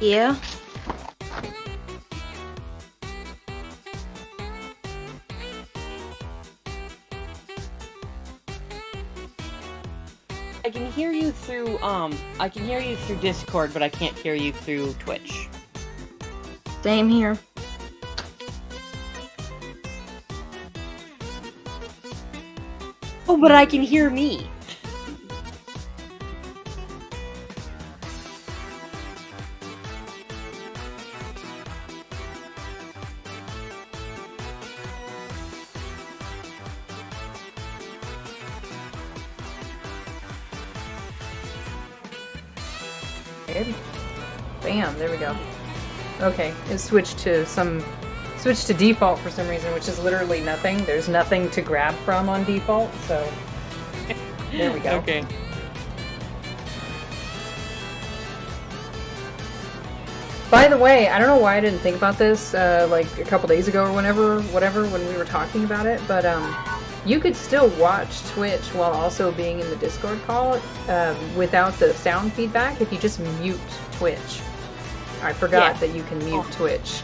Yeah. I can hear you through Discord, but I can't hear you through Twitch. Same here. Oh, but I can hear me. Bam, there we go. Okay, it switched to default for some reason, which is literally nothing. There's nothing to grab from on default, so there we go. Okay. By the way, I don't know why I didn't think about this like a couple days ago or whatever when we were talking about it, but you could still watch Twitch while also being in the Discord call without the sound feedback if you just mute Twitch. I forgot that you can mute Twitch.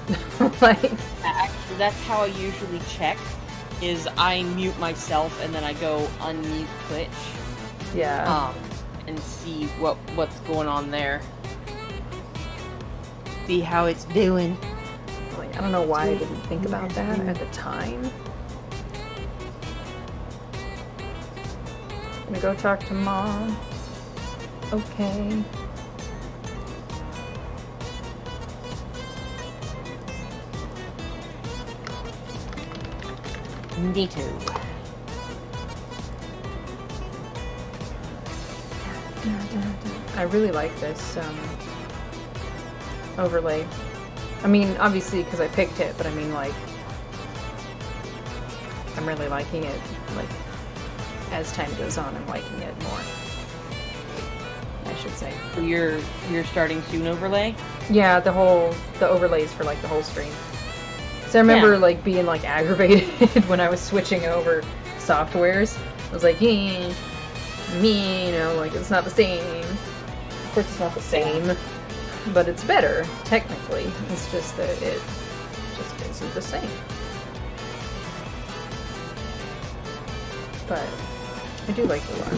Like, actually, that's how I usually check. Is I mute myself and then I go unmute Twitch. Yeah. And see what's going on there. See how it's doing. Like, I don't know why I didn't think about that at the time. I'm gonna go talk to Mom. Okay. Me too. I really like this overlay. I mean, obviously because I picked it, but I mean, like, I'm really liking it. Like, as time goes on, I'm liking it more. I should say. You're starting soon overlay? Yeah, the overlays for like the whole stream. So I remember like being like aggravated when I was switching over softwares. I was like, me, you know, like it's not the same. Of course it's not the same, but it's better, technically. It's just that it just isn't the same. But I do like the lot.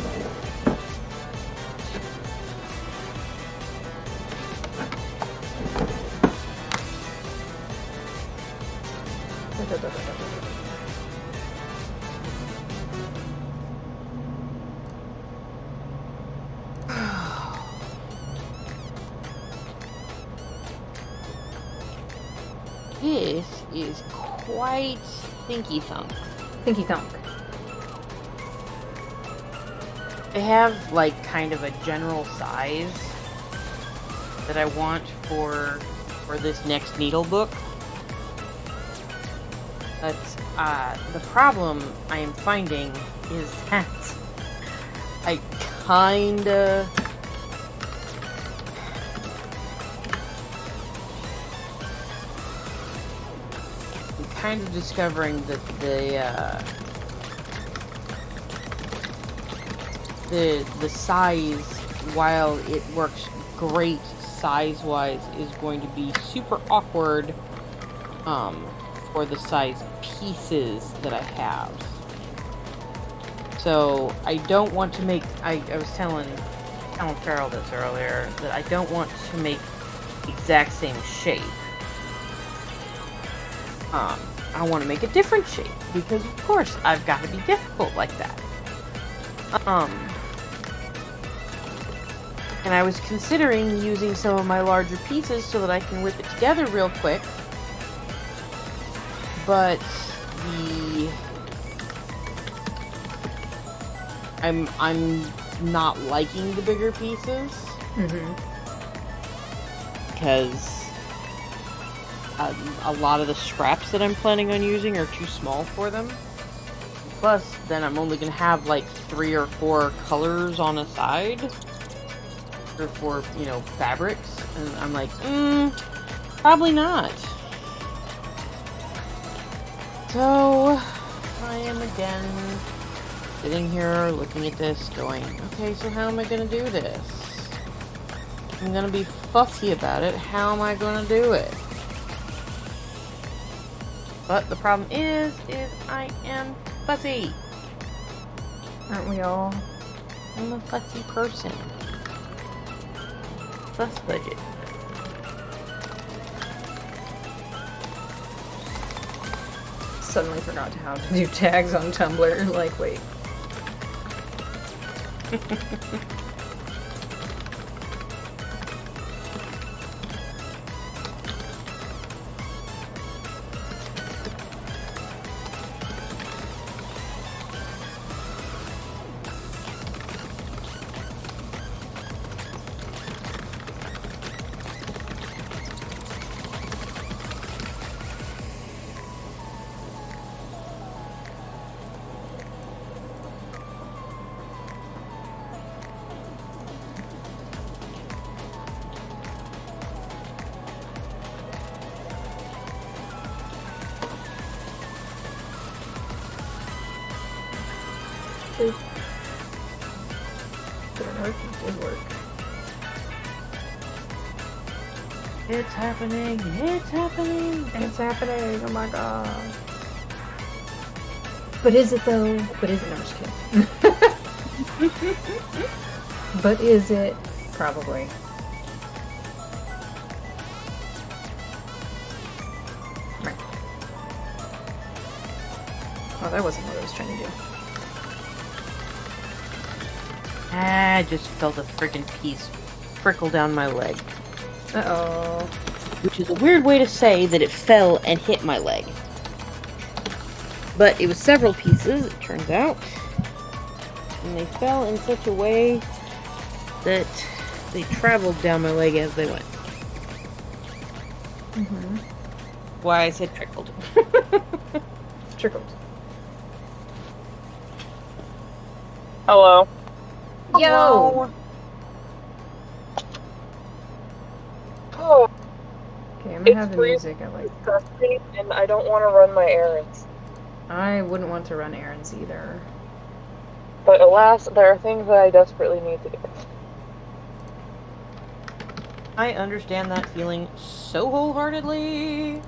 This is quite thinky thunk. Thinky thunk. I have like kind of a general size that I want for this next needle book. But the problem I am finding is that I kinda I'm kind of discovering that the size, while it works great size-wise, is going to be super awkward for the size pieces that I have. So I don't want to make. I was telling Farrell this earlier, that I don't want to make the exact same shape. I want to make a different shape, because of course I've got to be difficult like that. And I was considering using some of my larger pieces so that I can whip it together real quick. But I'm not liking the bigger pieces. Because a lot of the scraps that I'm planning on using are too small for them. Plus, then I'm only going to have like 3 or 4 colors on a side. Or 4, you know, fabrics. And I'm like, probably not. So, I am again sitting here looking at this going, okay, so how am I going to do this? I'm gonna be fussy about it. How am I gonna do it? But the problem is I am fussy. Aren't we all? I'm a fussy person. Fuss budget. Suddenly forgot how to do tags on Tumblr. Like, wait. Didn't work. It did work. It's happening. It's happening. It's happening. Oh my god. But is it though? But is it? No, I'm just kidding. But is it? Probably. Right. Oh, that wasn't what I was trying to do. I just felt a freaking piece trickle down my leg. Uh-oh. Which is a weird way to say that it fell and hit my leg. But it was several pieces, it turns out. And they fell in such a way that they traveled down my leg as they went. Mm-hmm. Why I said trickled. Trickled. Hello. Yo! Oh, Okay, I'm gonna have the freezing. music I like. Disgusting, and I don't want to run my errands. I wouldn't want to run errands either. But alas, there are things that I desperately need to do. I understand that feeling so wholeheartedly.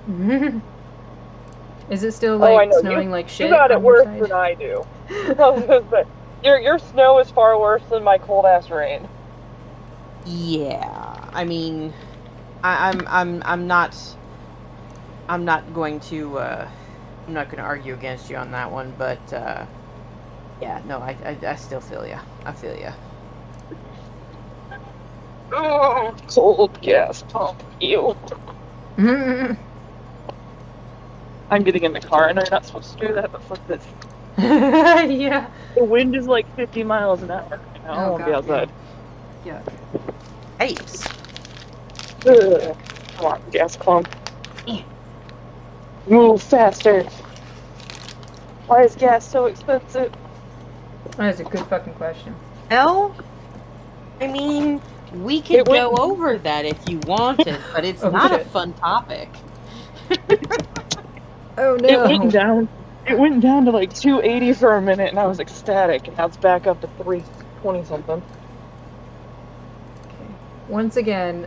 Is it still I like know. snowing like shit? You got it on your worse side? than I do. I was gonna say, your snow is far worse than my cold ass rain. Yeah, I mean, I'm not going to I'm not going to argue against you on that one, but yeah, no, I still feel ya. I feel ya. Oh, cold gas pump. Ew. Mhm. I'm getting in the car, and I'm not supposed to do that, but fuck this. Yeah. The wind is like 50 miles an hour. I don't Oh, want to be God, outside. Yeah. Apes. Ugh. Come on, gas pump. Move faster. Why is gas so expensive? That's a good fucking question. Well, I mean, we could It went- go over that if you wanted, but it's Oh, not a shit. fun topic. Oh no. It went down. It went down to like 280 for a minute, and I was ecstatic. And now it's back up to 320 something. Okay. Once again,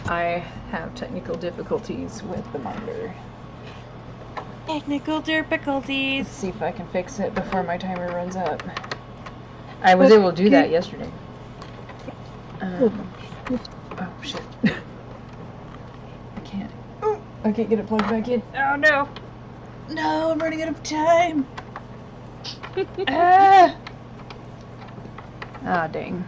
I have technical difficulties with the monitor. Technical Let's difficulties. see if I can fix it before my timer runs up. I was able to do that yesterday. Oh shit. I can't. Oh, I can't get it plugged back in. Oh no! No, I'm running out of time! Ah! Ah, dang.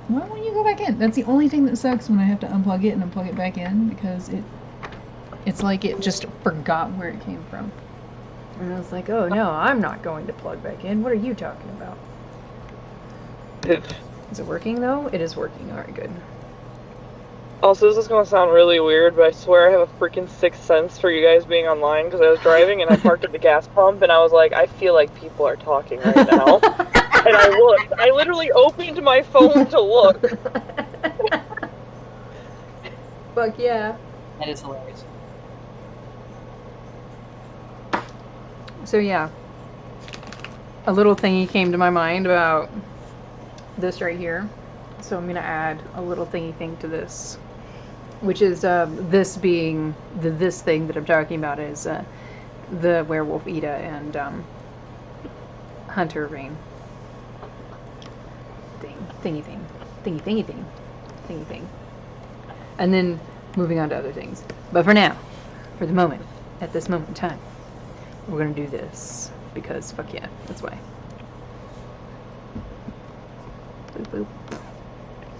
Why won't you go back in? That's the only thing that sucks when I have to unplug it and then plug it back in, because it's like it just forgot where it came from. And I was like, oh no, I'm not going to plug back in. What are you talking about? Is it working though? It is working. Alright, good. Also, this is gonna sound really weird, but I swear I have a freaking sixth sense for you guys being online, because I was driving and I parked at the gas pump and I was like, I feel like people are talking right now. And I looked. I literally opened my phone to look. Fuck yeah. That is hilarious. So yeah, a little thingy came to my mind about this right here. So I'm gonna add a little thingy thing to this, which is this being this thing that I'm talking about is the werewolf Ida and Hunter Rain thingy thing, and then moving on to other things. But for now, for the moment, at this moment in time, we're gonna do this because fuck yeah, that's why. Boop, boop.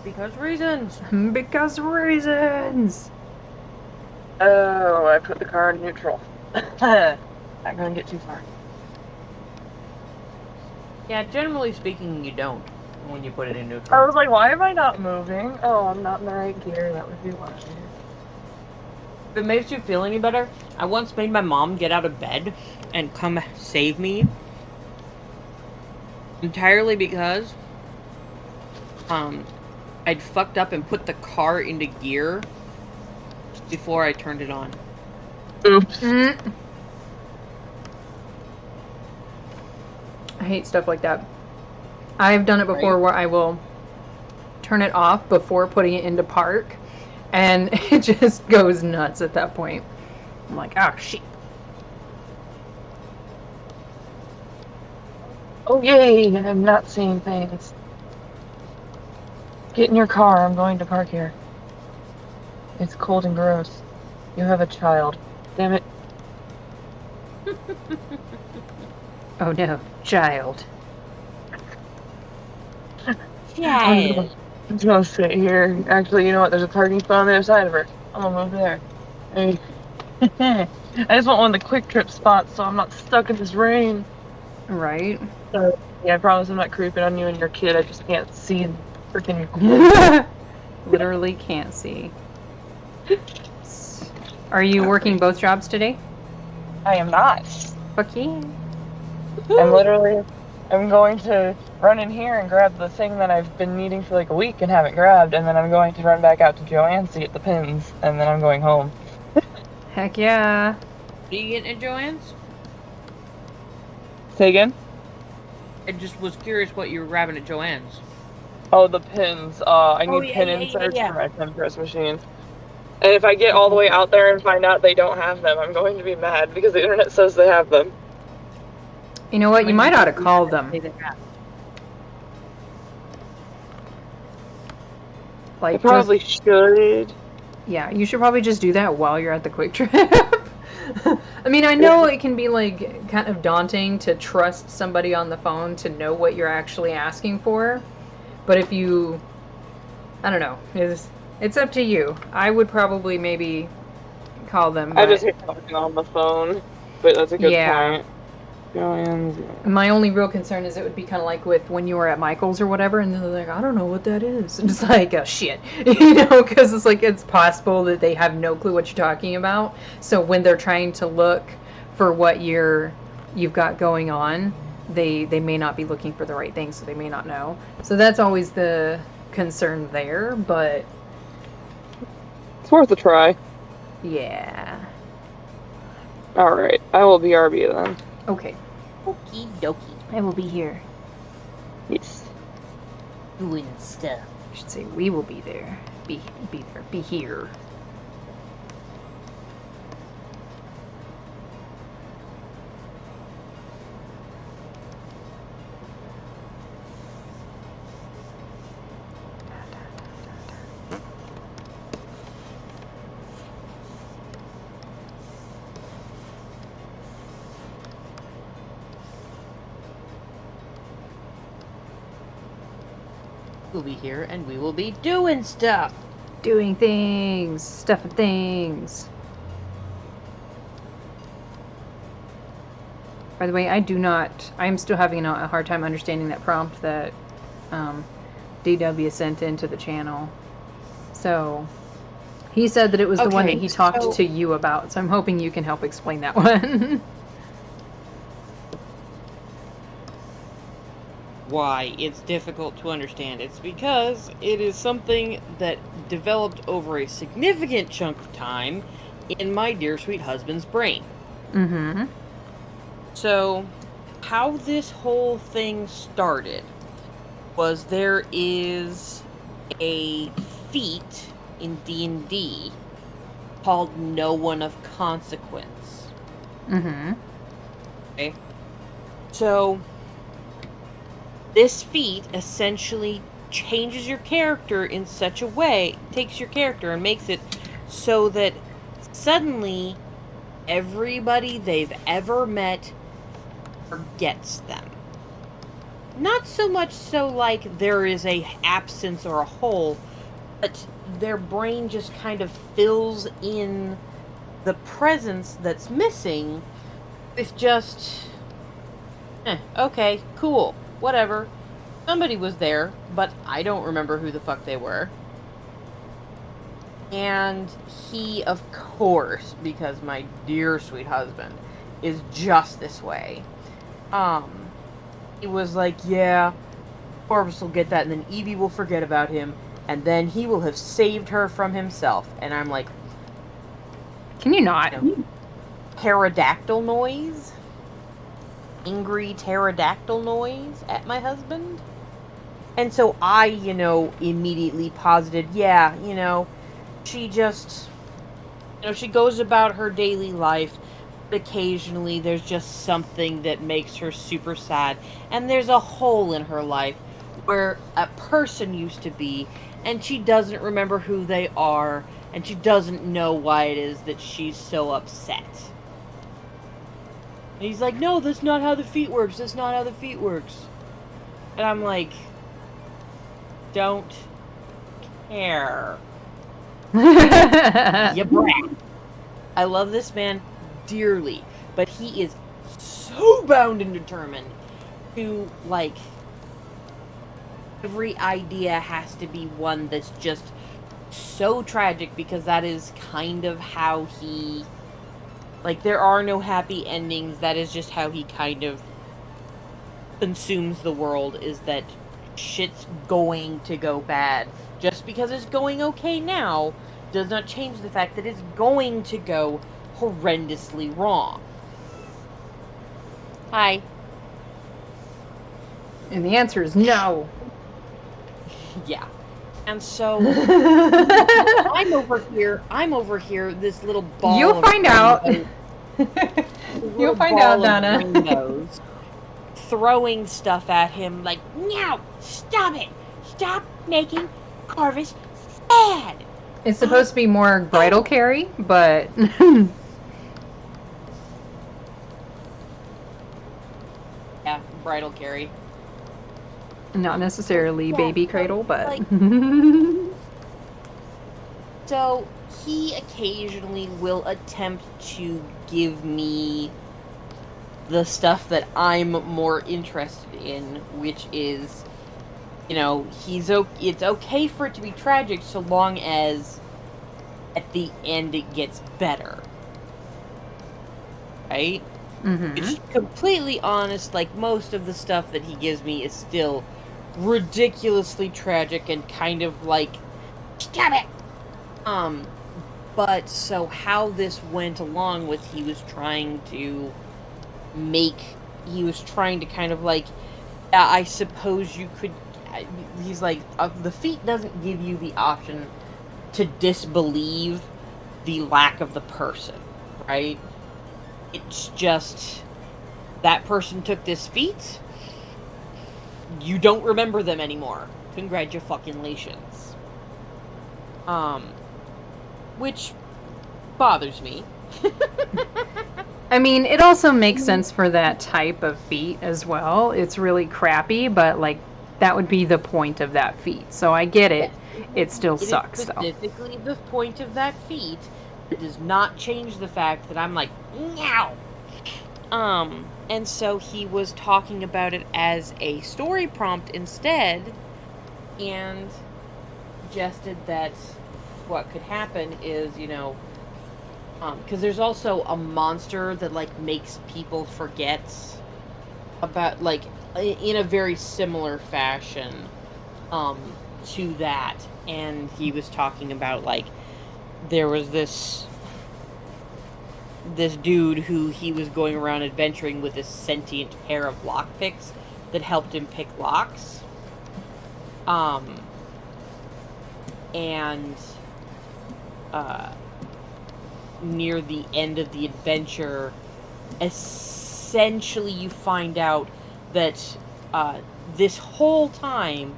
Because reasons. Because reasons. Oh, I put the car in neutral. Not gonna get too far. Yeah, generally speaking, you don't when you put it in I neutral. was like, why am I not moving? Oh, I'm not in the right gear. That would be why. If it makes you feel any better, I once made my mom get out of bed and come save me. Entirely because I'd fucked up and put the car into gear before I turned it on. Oops. I hate stuff like that. I've done it before, Right. where I will turn it off before putting it into park, and it just goes nuts at that point. I'm like, oh shit. Oh yay! I'm not seeing things. Get in your car. I'm going to park here. It's cold and gross. You have a child. Damn it. Oh no, child. Yeah. I'm just gonna sit here. Actually, you know what? There's a parking spot on the other side of her. I'm gonna move there. Hey. I just want one of the quick trip spots so I'm not stuck in this rain. Right? Yeah, I promise I'm not creeping on you and your kid. I just can't see freaking. Literally can't see. Are you working both jobs today? I am not. Fuck yeah. I'm going to run in here and grab the thing that I've been needing for like a week and haven't grabbed, and then I'm going to run back out to Joanne's to get the pins, and then I'm going home. Heck yeah. What are you getting at Joanne's? Say again? I just was curious what you were grabbing at Joanne's. Oh, the pins. I need pin inserts for my pin press machine. And if I get all the way out there and find out they don't have them, I'm going to be mad because the internet says they have them. You know what? You might ought to call them. I Like, probably should. yeah, you should probably just do that while you're at the Quick Trip. I mean, I know it can be like kind of daunting to trust somebody on the phone to know what you're actually asking for, but if you, I don't know, it's up to you. I would probably maybe call them. I just hate talking on the phone, but that's a good point. Joanne's. My only real concern is it would be kind of like with when you were at Michael's or whatever, and they're like, I don't know what that is. And it's like, oh shit, you know, because it's like it's possible that they have no clue what you're talking about. So when they're trying to look for what you've got going on, they may not be looking for the right thing, so they may not know. So that's always the concern there, but It's worth a try. yeah. Alright, I will BRB then. Okay, Okie dokie. I will be here. Yes. Doing stuff. I should say we will be there. Be there. Be here. We'll be here and we will be doing stuff. Doing things, stuff and things. By the way, I'm still having a hard time understanding that prompt that DW sent into the channel. So, he said that it was the one that he talked to you about, so I'm hoping you can help explain that one. Why it's difficult to understand. It's because it is something that developed over a significant chunk of time in my dear sweet husband's brain. Mm-hmm. So, how this whole thing started was there is a feat in D&D called No One of Consequence. Mm-hmm. Okay. So, this feat essentially changes your character in such a way, takes your character and makes it so that suddenly everybody they've ever met forgets them. Not so much so like there is a absence or a hole, but their brain just kind of fills in the presence that's missing with just, okay, cool, whatever. Somebody was there, but I don't remember who the fuck they were. And he, of course, because my dear sweet husband is just this way, he was like, yeah, Corvus will get that, and then Evie will forget about him, and then he will have saved her from himself. And I'm like, Can you not? pterodactyl noise? Angry pterodactyl noise at my husband? And so I, immediately posited, yeah, she just, she goes about her daily life, but occasionally there's just something that makes her super sad, and there's a hole in her life where a person used to be, and she doesn't remember who they are, and she doesn't know why it is that she's so upset. And he's like, no, that's not how the feat works, that's not how the feat works. And I'm like, don't care. You brat. I love this man dearly, but he is so bound and determined to, every idea has to be one that's just so tragic, because that is kind of how he, there are no happy endings. That is just how he kind of consumes the world, is that shit's going to go bad. Just because it's going okay now does not change the fact that it's going to go horrendously wrong. Hi. And the answer is no. Yeah. And so I'm over here, this little ball You'll of find out. You'll find out, Donna. Rainbows, throwing stuff at him like, no, stop it. Stop making Corvus sad. It's supposed to be more bridal carry, but yeah, bridal carry. not necessarily baby cradle, but so he occasionally will attempt to give me the stuff that I'm more interested in, which is, it's okay for it to be tragic so long as at the end it gets better. Right? Mm-hmm. Which, completely honest, most of the stuff that he gives me is still ridiculously tragic and kind of stop it! But so how this went along was he was trying to kind of I suppose you could, he's like, the feat doesn't give you the option to disbelieve the lack of the person, right? It's just, that person took this feat, you don't remember them anymore. Congratulations. Which bothers me. I mean, it also makes sense for that type of feat as well. It's really crappy, but that would be the point of that feat. So I get it. It still sucks, though. Specifically the point of that feat. It does not change the fact that I'm like, meow. And so he was talking about it as a story prompt instead, and suggested that what could happen is, because there's also a monster that makes people forget about, in a very similar fashion to that. And he was talking about there was this dude who he was going around adventuring with this sentient pair of lockpicks that helped him pick locks. And near the end of the adventure, essentially you find out that this whole time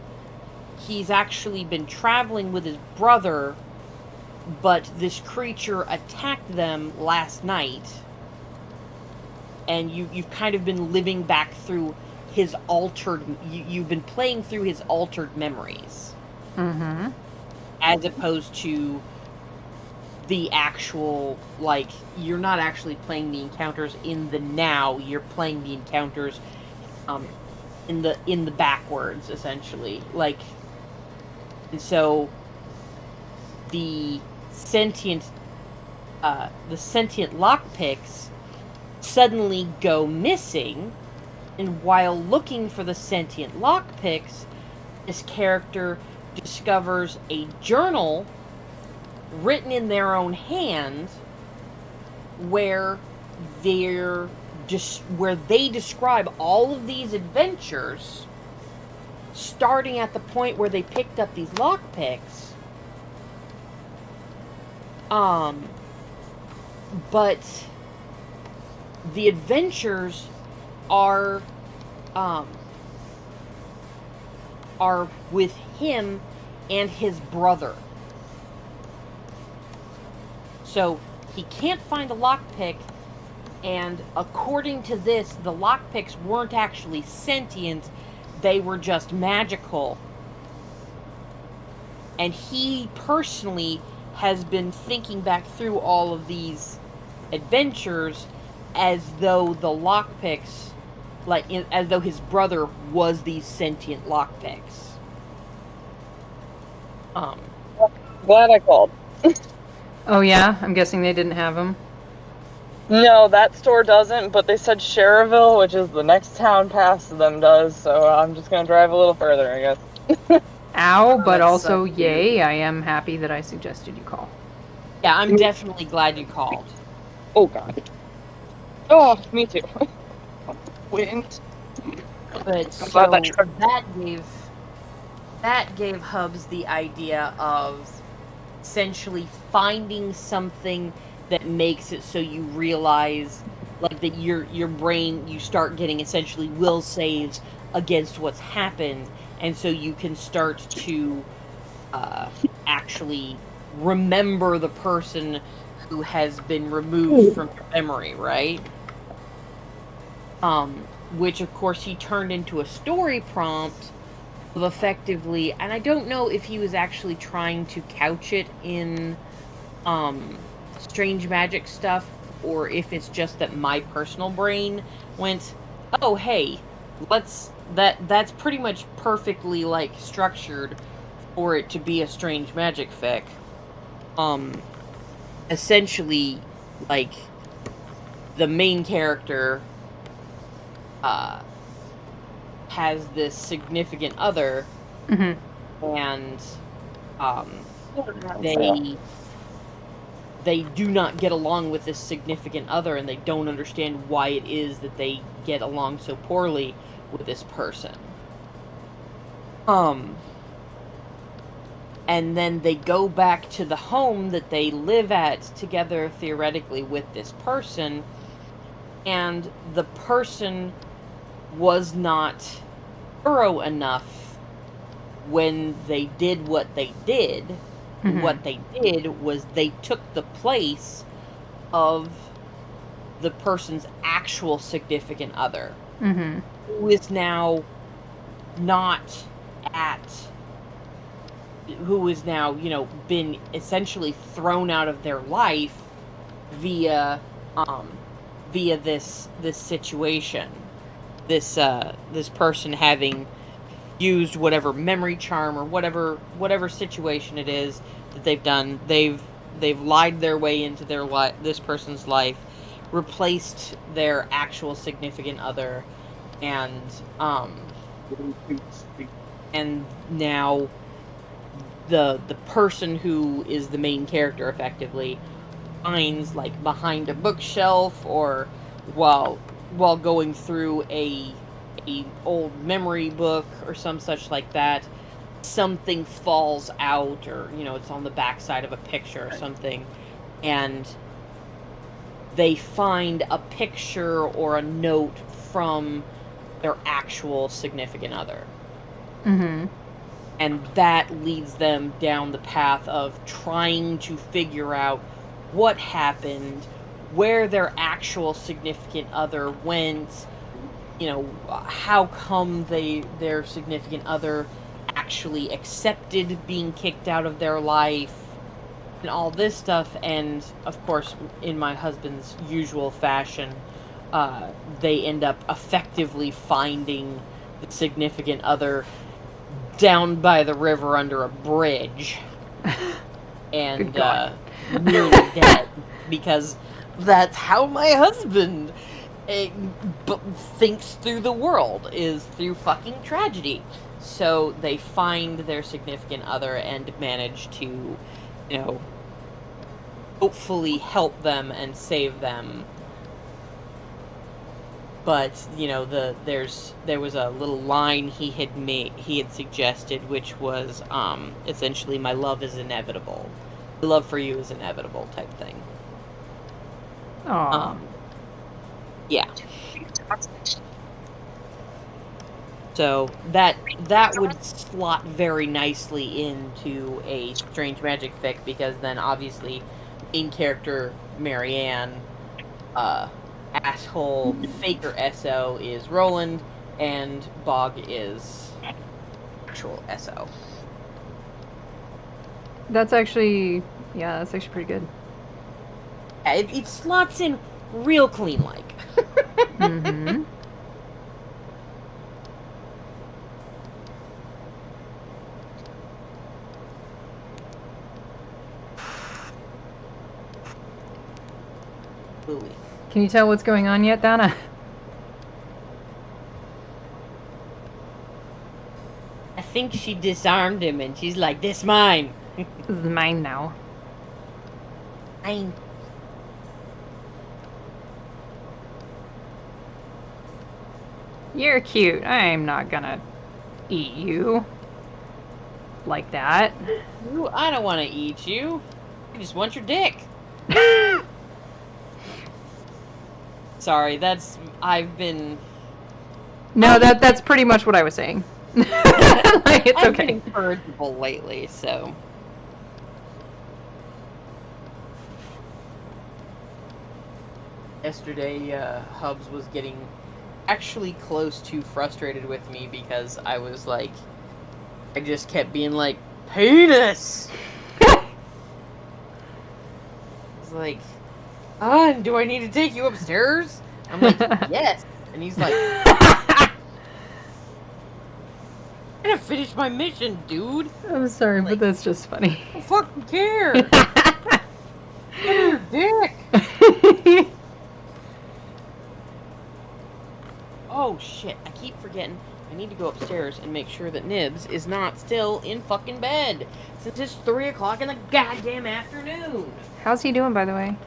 he's actually been traveling with his brother, but this creature attacked them last night, and you've kind of been living back through his altered... You've been playing through his altered memories. Mm-hmm. As opposed to the actual, like, you're not actually playing the encounters in the now, you're playing the encounters in the backwards, essentially. Like, and so the sentient lockpicks suddenly go missing, and while looking for the sentient lockpicks, this character discovers a journal written in their own hand where they describe all of these adventures, starting at the point where they picked up these lockpicks. But the adventures are with him and his brother. So he can't find a lockpick, and according to this, the lockpicks weren't actually sentient, they were just magical. And he personally has been thinking back through all of these adventures as though the lockpicks, as though his brother was these sentient lockpicks. Glad I called. Oh yeah? I'm guessing they didn't have them? No, that store doesn't, but they said Cherville, which is the next town past them, does, so I'm just gonna drive a little further, I guess. Ow, but That also sucks, yay, I am happy that I suggested you call. Yeah, I'm definitely glad you called. Oh god. Oh, me too. Wind. But so glad that truck- that gave Hubs the idea of essentially finding something that makes it so you realize, like, that your brain, you start getting essentially will saves against what's happened, and so you can start to actually remember the person who has been removed from your memory, right? Which of course he turned into a story prompt of effectively, and I don't know if he was actually trying to couch it in strange magic stuff, or if it's just that my personal brain went, oh hey, that's pretty much perfectly, like, structured for it to be a strange magic fic. Essentially, like, the main character has this significant other, Mm-hmm. and they do not get along with this significant other, and they don't understand why it is that they get along so poorly with this person. And then they go back to the home that they live at together, theoretically, with this person, and the person was not thorough enough when they did what they did. Mm-hmm. What they did was they took the place of the person's actual significant other, Mm-hmm. who is now been essentially thrown out of their life via this situation. This person having used whatever memory charm or whatever situation it is that they've done, they've lied their way into this person's life, replaced their actual significant other, and now the person who is the main character effectively finds, like, behind a bookshelf, or while going through a old memory book or some such like that, something falls out, or, you know, it's on the backside of a picture or something, and they find a picture or a note from their actual significant other. Mm-hmm. And that leads them down the path of trying to figure out what happened, where their actual significant other went, you know, how come their significant other actually accepted being kicked out of their life, and all this stuff. And of course, in my husband's usual fashion, they end up effectively finding the significant other down by the river under a bridge, and nearly dead, because that's how my husband thinks through the world, is through fucking tragedy. So they find their significant other and manage to, you know, hopefully help them and save them. But, you know, there was a little line he had suggested, which was essentially, my love is inevitable. My love for you is inevitable type thing. Aww. Yeah. So that would slot very nicely into a Strange Magic fic, because then obviously main character Marianne, asshole faker SO is Roland, and Bog is actual SO. That's actually pretty good. Yeah, it slots in real clean like. Mm-hmm. Louis. Can you tell what's going on yet, Donna? I think she disarmed him, and she's like, "This mine." This is mine now. Mine. You're cute. I'm not gonna eat you like that. Ooh, I don't want to eat you. I just want your dick. Sorry, I've been... No, that's pretty much what I was saying. Like, it's I've okay. been incorrigible lately, so... Yesterday, Hubs was getting actually close to frustrated with me, because I was like... I just kept being like, penis! I was like, do I need to take you upstairs? I'm like, yes. And he's like, I'm gonna finish my mission, dude. I'm sorry, Like, but that's just funny. I don't fucking care. Give me your dick. Oh shit, I keep forgetting. I need to go upstairs and make sure that Nibs is not still in fucking bed, since it's 3 o'clock in the goddamn afternoon. How's he doing, by the way?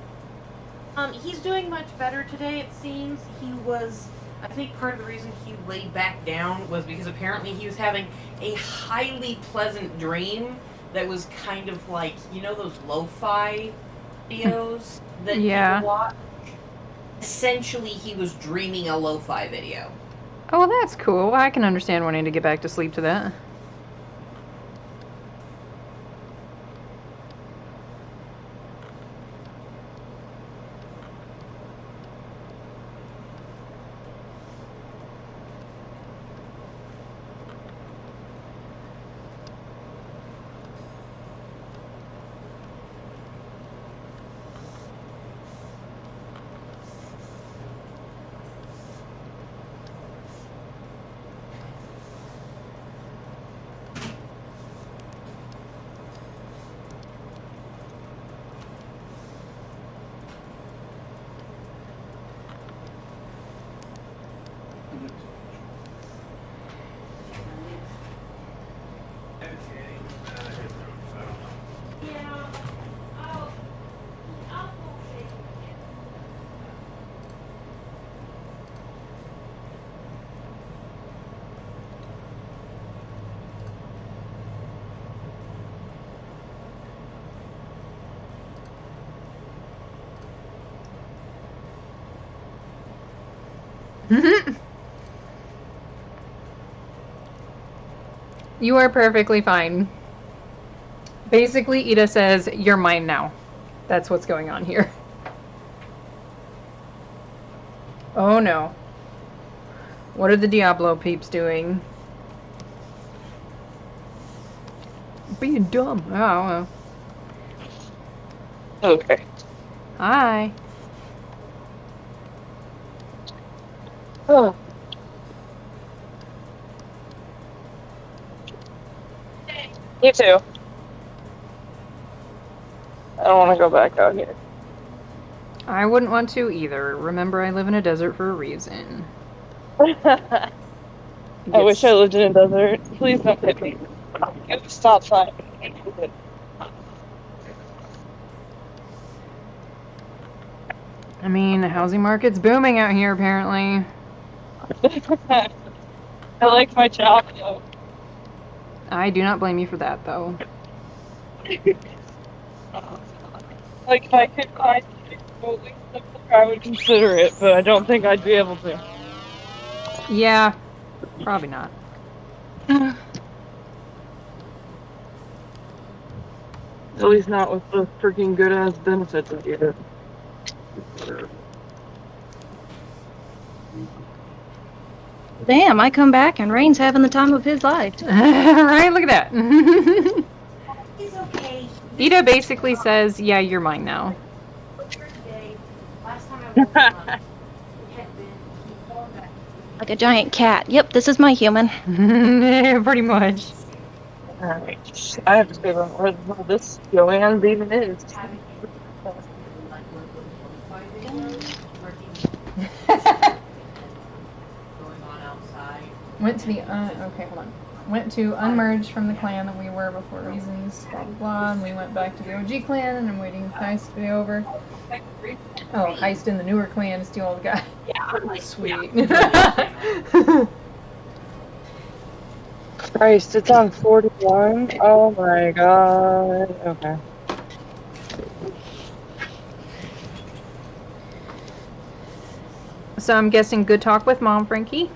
He's doing much better today, it seems. I think part of the reason he laid back down was because apparently he was having a highly pleasant dream that was kind of like, you know those lo-fi videos that people watch? Essentially, he was dreaming a lo-fi video. Oh, well, that's cool. I can understand wanting to get back to sleep to that. You are perfectly fine. Basically, Ida says, "You're mine now." That's what's going on here. Oh no. What are the Diablo peeps doing? Being dumb. Oh, well. Okay. Hi. Oh. You too. I don't want to go back out here. I wouldn't want to either. Remember, I live in a desert for a reason. I wish I lived in a desert. Please don't hit me. Get the stop sign. I mean, the housing market's booming out here, apparently. I like my job, though. I do not blame you for that, though. Like, if I could find something, I would consider it, but I don't think I'd be able to. Yeah, probably not. At least not with the freaking good-ass benefits I get. Damn, I come back and Rain's having the time of his life. Right, look at that. It's okay. Ida basically says, "Yeah, you're mine now." Last time I worked on it had been before that. Like a giant cat. Yep, this is my human. Pretty much. Alright, I have to figure out where the hell this Joanne's even is. Went to the okay, hold on. Went to unmerge from the clan that we were before reasons, blah blah blah, and we went back to the OG clan, and I'm waiting for Heist to be over. Oh, Heist in the newer clan to steal all the guys. Yeah, sweet. Christ, it's on 41? Oh my god. Okay. So I'm guessing good talk with Mom, Frankie?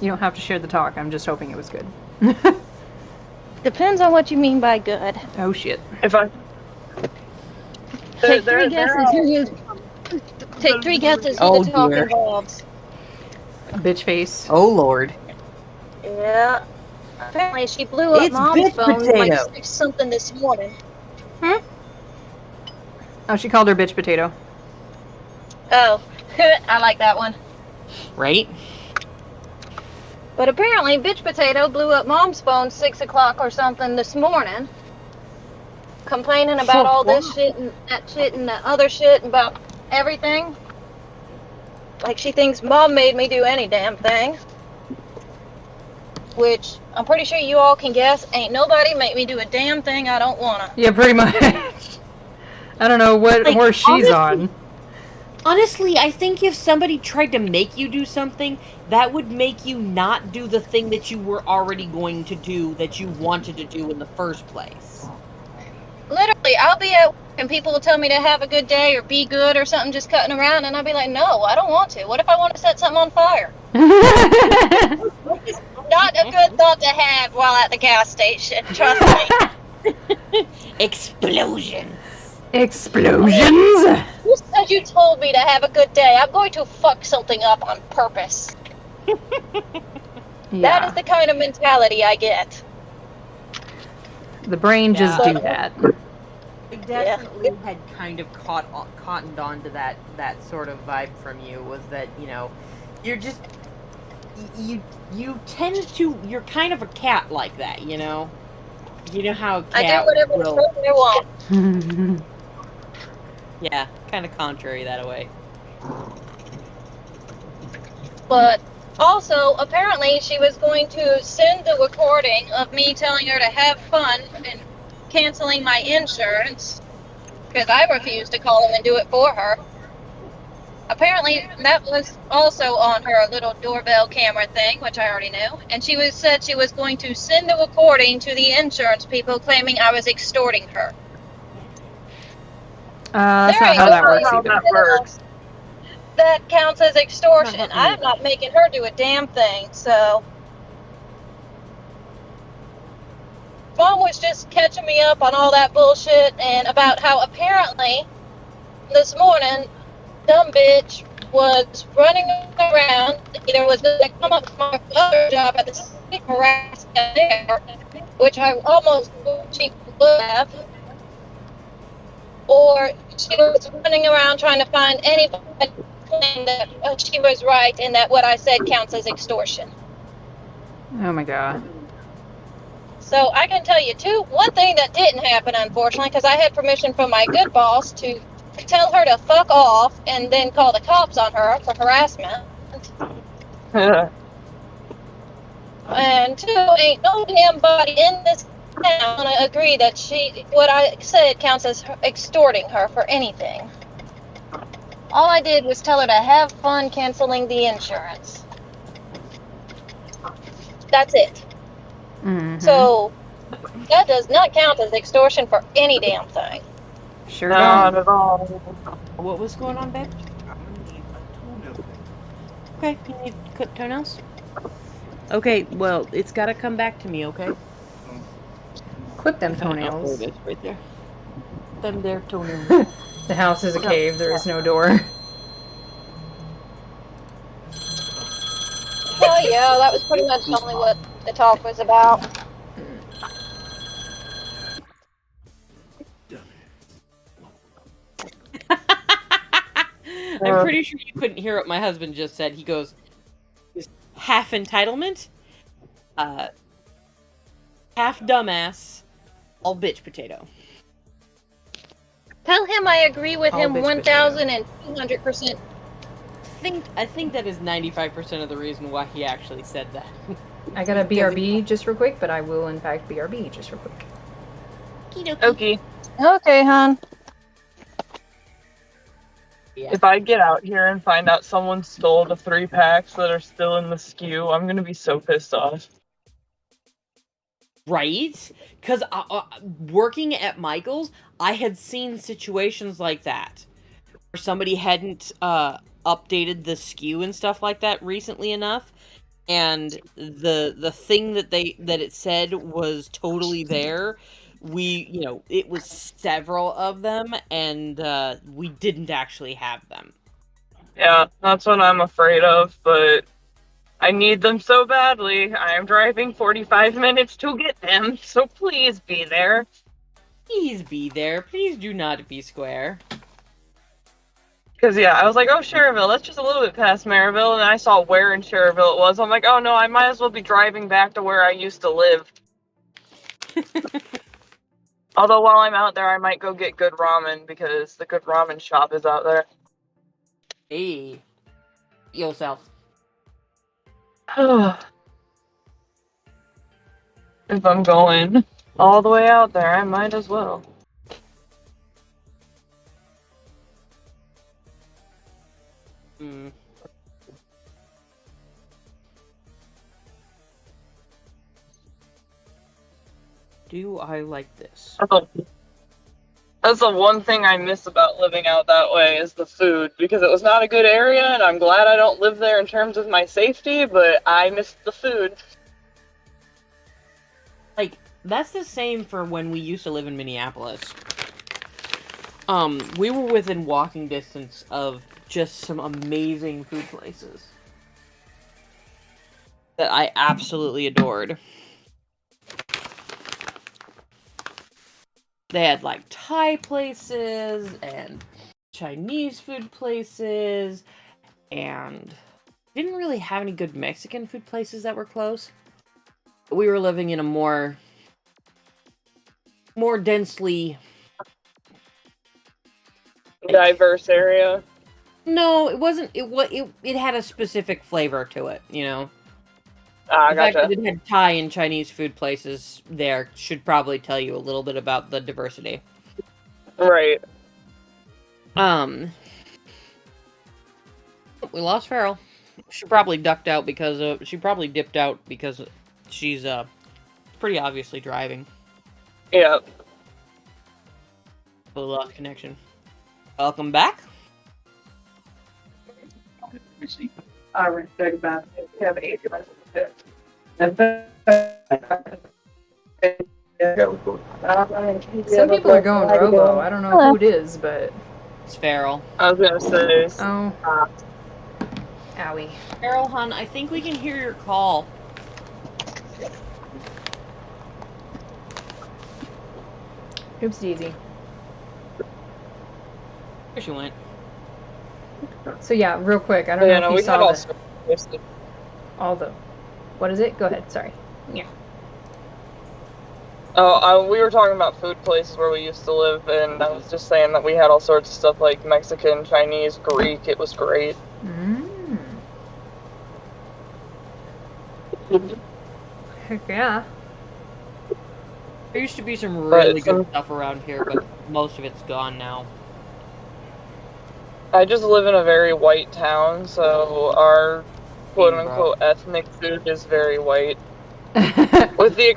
You don't have to share the talk, I'm just hoping it was good. Depends on what you mean by good. Oh shit. If I... Take three guesses who the talk dear. involves. Bitch face. Oh lord. Yeah. Apparently she blew up It's Mom's bitch phone like potato. 6 something this morning. Oh, she called her bitch potato. Oh, I like that one. Right? But apparently Bitch Potato blew up Mom's phone 6 o'clock or something this morning. Complaining about all this shit and that other shit about everything. Like she thinks Mom made me do any damn thing. Which, I'm pretty sure you all can guess, ain't nobody make me do a damn thing I don't wanna. Yeah, pretty much. I don't know what Like, horse she's on. Honestly, I think if somebody tried to make you do something, that would make you not do the thing that you were already going to do that you wanted to do in the first place. Literally, I'll be at work and people will tell me to have a good day or be good or something just cutting around and I'll be like, no, I don't want to. What if I want to set something on fire? Not a good thought to have while at the gas station, trust me. Explosions. Explosions! Just because you told me to have a good day, I'm going to fuck something up on purpose. That is the kind of mentality I get. The brain just Yeah. do that. I definitely had kind of cottoned on to that sort of vibe from you, was that, you know, you're just, you tend to, you're kind of a cat like that, you know? You know how a cat I do whatever the fuck I want. Yeah, kind of contrary that way. But also, apparently, she was going to send the recording of me telling her to have fun and canceling my insurance because I refused to call him and do it for her. Apparently, that was also on her little doorbell camera thing, which I already knew. And she said she was going to send the recording to the insurance people claiming I was extorting her. That's not how that works either. that counts as extortion. Not I'm not making her do a damn thing, so. Mom was just catching me up on all that bullshit and about how apparently this morning, dumb bitch was running around, either was going to come up to my other job at the same harassment there, which I almost wish she would have, or she was running around trying to find anybody claim that she was right and that what I said counts as extortion. Oh my god. So I can tell you one thing that didn't happen, unfortunately, because I had permission from my good boss to tell her to fuck off and then call the cops on her for harassment. And two, ain't no damn body in this town gonna agree that what I said counts as extorting her for anything. All I did was tell her to have fun canceling the insurance. That's it. Mm-hmm. So that does not count as extortion for any damn thing. Sure Not don't. at all. What was going on, babe? I'm gonna need a toenail clip. Okay, you need clip toenails? Okay, well, it's gotta come back to me, okay? Clip them Oh, there toenails. it is, right there. Them there toenails. The house is a cave, there is no door. Oh yeah, that was pretty much only what the talk was about. I'm pretty sure you couldn't hear what my husband just said. He goes, half entitlement, half dumbass, all bitch potato. Tell him I agree with All him bitch 1,200%. I think that is 95% of the reason why he actually said that. I got a BRB just real quick, but I will in fact BRB just real quick. Okay. Okay, hon. Yeah. If I get out here and find out someone stole the 3-packs that are still in the SKU, I'm gonna be so pissed off. Right? Because working at Michael's, I had seen situations like that where somebody hadn't updated the SKU and stuff like that recently enough, and the thing that it said was totally there. It was several of them, and we didn't actually have them. Yeah, that's what I'm afraid of, but I need them so badly. I am driving 45 minutes to get them, so please be there. Please be there. Please do not be square. Because, yeah, I was like, oh, Cherville, that's just a little bit past Maryville, and I saw where in Cherville it was. I'm like, oh, no, I might as well be driving back to where I used to live. Although, while I'm out there, I might go get good ramen, because the good ramen shop is out there. Hey. Yourself. If I'm going all the way out there, I might as well. Hmm. Do I like this? That's the one thing I miss about living out that way is the food, because it was not a good area, and I'm glad I don't live there in terms of my safety, but I miss the food. Like, that's the same for when we used to live in Minneapolis. We were within walking distance of just some amazing food places that I absolutely adored. They had, like, Thai places, and Chinese food places, and didn't really have any good Mexican food places that were close. We were living in a more densely... Diverse area. No, it wasn't. It had a specific flavor to it, you know? Ah, The fact gotcha. that it had Thai and Chinese food places there should probably tell you a little bit about the diversity. Right. We lost Farrell. She probably dipped out because she's pretty obviously driving. Yeah. We lost connection. Welcome back. I respect that. You have 8 months. Some people are going robo. I don't know Hello. who it is, but It's Farrell. I was gonna say. oh, owie. Farrell, hon, I think we can hear your call. Oops, daisy. There she went. So yeah, real quick. I don't Yeah, know no, if we you had saw all all the. What is it? Go ahead. Sorry. Yeah. Oh, we were talking about food places where we used to live, and I was just saying that we had all sorts of stuff like Mexican, Chinese, Greek. It was great. Mm. Heck yeah. There used to be some But really good stuff around here, but most of it's gone now. I just live in a very white town, so our quote Bro. unquote ethnic food is very white. With the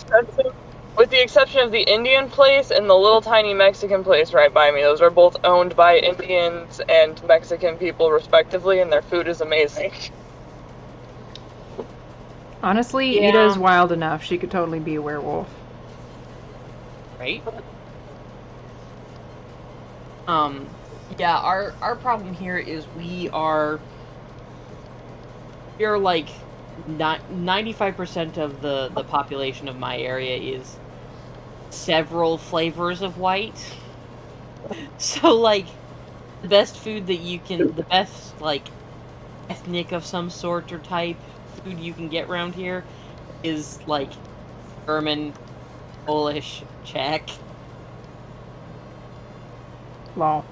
exception of the Indian place and the little tiny Mexican place right by me. Those are both owned by Indians and Mexican people respectively, and their food is amazing. Honestly, Yeah. Ida's wild enough. She could totally be a werewolf. Right? Yeah, our problem here is we're like 95% of the population of my area is several flavors of white. So like the best food that the best like ethnic of some sort or type food you can get around here is like German, Polish, Czech. Lol.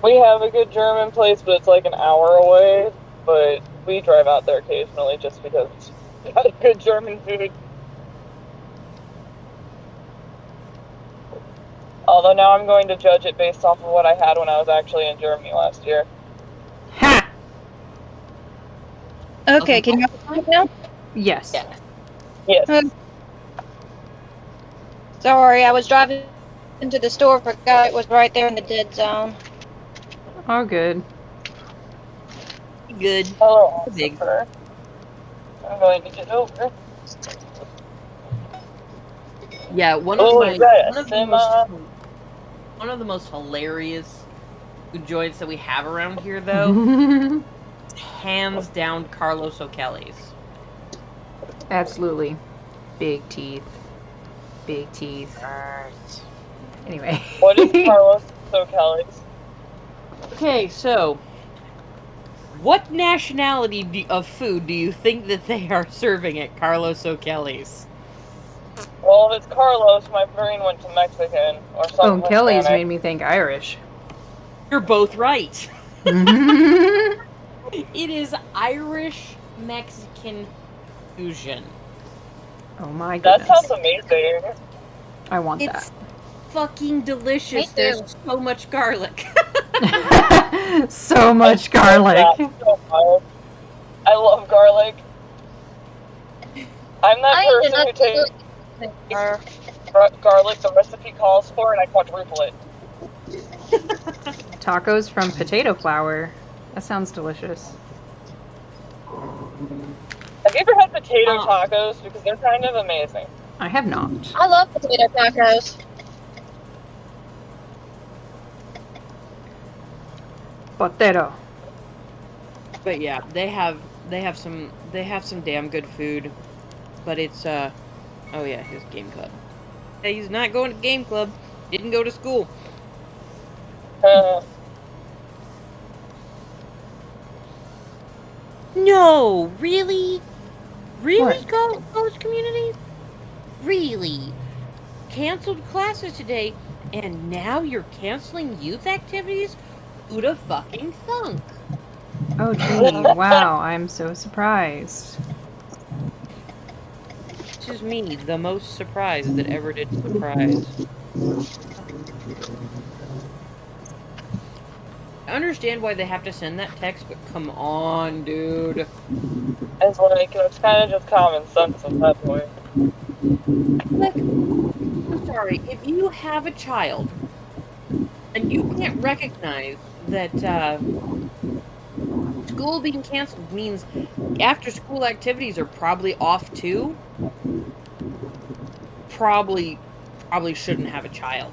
We have a good German place, but it's like an hour away. But we drive out there occasionally just because it's got good German food. Although now I'm going to judge it based off of what I had when I was actually in Germany last year. Ha! Okay, can you hear me now? Yes. Yeah. Yes. Sorry, I was driving into the store, forgot it was right there in the dead zone. All good. Good. Hello, Big. Oliver. I'm going to get over. Yeah, one Oh, of is that a one of the most hilarious food joints that we have around here, though, hands down Carlos O'Kelly's. Absolutely. Big teeth. Big teeth. Anyway. What is Carlos O'Kelly's? Okay, so what nationality of food do you think that they are serving at Carlos O'Kelly's? Well, if it's Carlos, my brain went to Mexican or something. Oh, Kelly's Hispanic. made me think Irish. You're both right. Oh It is Irish Mexican fusion. my That goodness. sounds amazing. I want It's fucking delicious. Me There's too. so much garlic. that. So much garlic. Yeah, so much. I love garlic. I'm that I person who did takes not garlic the recipe calls for and I quadruple it. Tacos from potato flour. That sounds delicious. Have you ever had potato tacos? Because they're kind of amazing. I have not. I love potato tacos. Potato. But yeah, they have some damn good food. But it's oh yeah, his game club. Hey, he's not going to game club. Didn't go to school. No, really? Really, What? college community? Really? Canceled classes today, and now you're canceling youth activities? Who'da fucking thunk? Oh gee, wow, I'm so surprised. This is me, the most surprised that ever did surprise. I understand why they have to send that text, but come on, dude. It's kind of just common sense at that point. Look, I'm sorry, if you have a child and you can't recognize that School being canceled means after school activities are probably off too. Probably shouldn't have a child.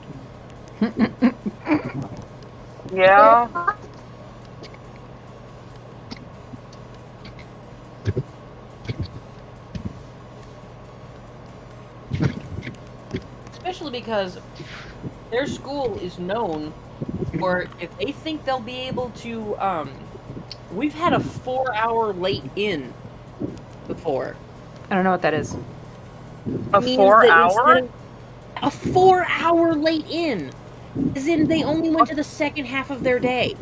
Yeah. Especially because their school is known for, if they think they'll be able to, we've had a 4-hour late in before. I don't know what that is. A Means 4 that hour? instead of a 4-hour late in, as in they only went to the second half of their day.